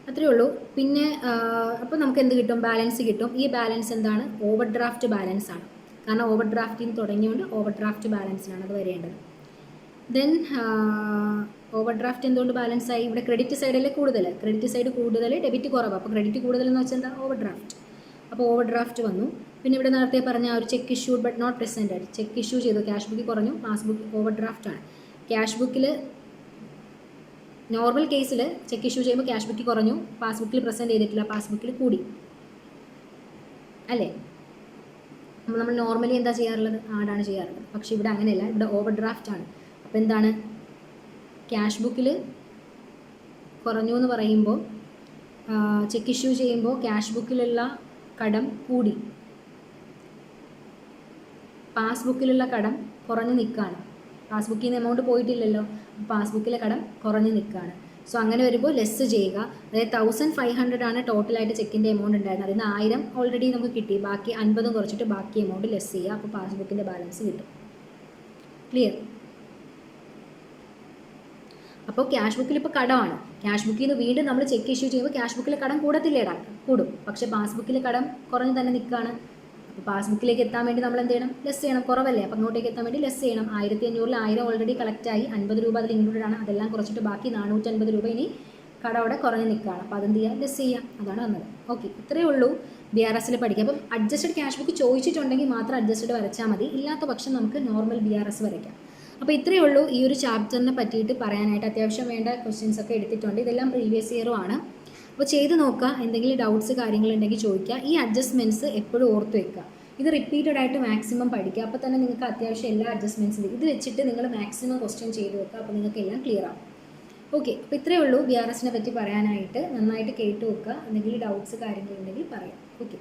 അത്രയേ ഉള്ളൂ. പിന്നെ അപ്പോൾ നമുക്ക് എന്ത് കിട്ടും, ബാലൻസ് കിട്ടും. ഈ ബാലൻസ് എന്താണ്, ഓവർ ഡ്രാഫ്റ്റ് ബാലൻസ് ആണ്. കാരണം ഓവർ ഡ്രാഫ്റ്റിൽ നിന്ന് തുടങ്ങിയുകൊണ്ട് ഓവർ ഡ്രാഫ്റ്റ് ബാലൻസിനാണ് അത് വരേണ്ടത്. ദെൻ ഓവർ ഡ്രാഫ്റ്റ് എന്തുകൊണ്ട് ബാലൻസ് ആയി, ഇവിടെ ക്രെഡിറ്റ് സൈഡല്ലേ കൂടുതൽ, ക്രെഡിറ്റ് സൈഡ് കൂടുതൽ, ഡെബിറ്റ് കുറവ്. അപ്പോൾ ക്രെഡിറ്റ് കൂടുതലെന്ന് വെച്ചാൽ എന്താ, ഓവർ ഡ്രാഫ്റ്റ്. അപ്പോൾ ഓവർ ഡ്രാഫ്റ്റ് വന്നു. പിന്നെ ഇവിടെ നേരത്തെ പറഞ്ഞ ഒരു cheque issued but not presented, cheque issue ചെയ്തു, ക്യാഷ് ബുക്കിൽ കുറഞ്ഞു, പാസ്ബുക്ക് ഓവർ ഡ്രാഫ്റ്റ് ആണ്. ക്യാഷ് ബുക്കിൽ നോർമൽ കേസിൽ ചെക്ക് ഇഷ്യൂ ചെയ്യുമ്പോൾ ക്യാഷ് ബുക്കിൽ കുറഞ്ഞു, പാസ്ബുക്കിൽ പ്രസൻറ്റ് ചെയ്തിട്ടില്ല, പാസ്ബുക്കിൽ കൂടി അല്ലേ. നമ്മൾ നോർമലി എന്താ ചെയ്യാറുള്ളത്, ആഡാണ് ചെയ്യാറുള്ളത്. പക്ഷേ ഇവിടെ അങ്ങനെയല്ല, ഇവിടെ ഓവർ ഡ്രാഫ്റ്റ് ആണ്. അപ്പോൾ എന്താണ്, ക്യാഷ് ബുക്കിൽ കുറഞ്ഞു എന്ന് പറയുമ്പോൾ ചെക്ക് ഇഷ്യൂ ചെയ്യുമ്പോൾ ക്യാഷ് ബുക്കിലുള്ള കടം കൂടി, പാസ്ബുക്കിലുള്ള കടം കുറഞ്ഞു നിൽക്കുകയാണ്. പാസ്ബുക്കിൽ നിന്ന് എമൗണ്ട് പോയിട്ടില്ലല്ലോ, പാസ്ബുക്കിലെ കടം കുറഞ്ഞു നിൽക്കുകയാണ്. സോ അങ്ങനെ വരുമ്പോൾ ലെസ് ചെയ്യുക. അതായത് 1500 ആണ് ടോട്ടലായിട്ട് ചെക്കിൻ്റെ എമൗണ്ട് ഉണ്ടായിരുന്നത്. അതിൽ നിന്ന് 1000 ഓൾറെഡി നമുക്ക് കിട്ടി, ബാക്കി 50 കുറച്ചിട്ട് ബാക്കി എമൗണ്ട് ലെസ് ചെയ്യുക. അപ്പോൾ പാസ്ബുക്കിൻ്റെ ബാലൻസ് കിട്ടും. ക്ലിയർ? അപ്പോൾ ക്യാഷ് ബുക്കിൽ ഇപ്പോൾ കടമാണ്, ക്യാഷ് ബുക്കിൽ നിന്ന് വീണ്ടും നമ്മൾ ചെക്ക് ഇഷ്യൂ ചെയ്യുമ്പോൾ ക്യാഷ് ബുക്കിലെ കടം കൂടത്തില്ലേടാ, കൂടും. പക്ഷേ പാസ്ബുക്കിലെ കടം കുറഞ്ഞ് തന്നെ നിൽക്കുകയാണ്. അപ്പോൾ പാസ്ബുക്കിലേക്ക് എത്താൻ വേണ്ടി നമ്മൾ എന്ത് ചെയ്യണം, ലെസ് ചെയ്യണം. കുറവല്ലേ, അപ്പോൾ അങ്ങോട്ടേക്ക് എത്താൻ വേണ്ടി ലെസ് ചെയ്യണം. 1500-ൽ 1000 ഓൾറെഡി കളക്ട് ആയി, 50 രൂപ അതിൽ ഇൻക്ലൂഡഡ് ആണ്. അതെല്ലാം കുറച്ചിട്ട് ബാക്കി 450 രൂപ ഇനി കട അവിടെ കുറഞ്ഞ് നിൽക്കുകയാണ്. അപ്പോൾ അതെന്ത് ചെയ്യുക, ലെസ് ചെയ്യാം. അതാണ് വന്നത്. ഓക്കെ, ഇത്രയേ ഉള്ളൂ BRS പഠിക്കുക. അപ്പം അഡ്ജസ്റ്റഡ് ക്യാഷ് ബുക്ക് ചോദിച്ചിട്ടുണ്ടെങ്കിൽ മാത്രം അഡ്ജസ്റ്റഡ് വരച്ചാൽ മതി, ഇല്ലാത്ത പക്ഷം നമുക്ക് നോർമൽ BRS വരയ്ക്കാം. അപ്പോൾ ഇത്രയേ ഉള്ളൂ ഈ ഒരു ചാപ്റ്ററിനെ പറ്റിയിട്ട് പറയാനായിട്ട്. അത്യാവശ്യം വേണ്ട ക്വസ്റ്റ്യൻസ് ഒക്കെ എടുത്തിട്ടുണ്ട്. ഇതെല്ലാം പ്രീവിയസ് ഇയറും ആണ്. അപ്പോൾ ചെയ്ത് നോക്കുക, എന്തെങ്കിലും ഡൗട്ട്സ് കാര്യങ്ങളുണ്ടെങ്കിൽ ചോദിക്കുക. ഈ അഡ്ജസ്റ്റ്മെൻറ്റ്സ് എപ്പോഴും ഓർത്ത് വെക്കുക. ഇത് റിപ്പീറ്റഡ് ആയിട്ട് മാക്സിമം പഠിക്കുക. അപ്പോൾ തന്നെ നിങ്ങൾക്ക് അത്യാവശ്യം എല്ലാ അഡ്ജസ്റ്റ്മെൻറ്റ്സും ഇത് വെച്ചിട്ട് നിങ്ങൾ മാക്സിമം ക്വസ്റ്റ്യൻ ചെയ്ത് വെക്കുക. അപ്പോൾ നിങ്ങൾക്ക് എല്ലാം ക്ലിയർ ആവും. ഓക്കെ, അപ്പോൾ ഇത്രയേ ഉള്ളൂ BRS പറ്റി പറയാനായിട്ട്. നന്നായിട്ട് കേട്ട് വെക്കുക. എന്തെങ്കിലും ഡൗട്ട്സ് കാര്യങ്ങളുണ്ടെങ്കിൽ പറയാം. ഓക്കെ.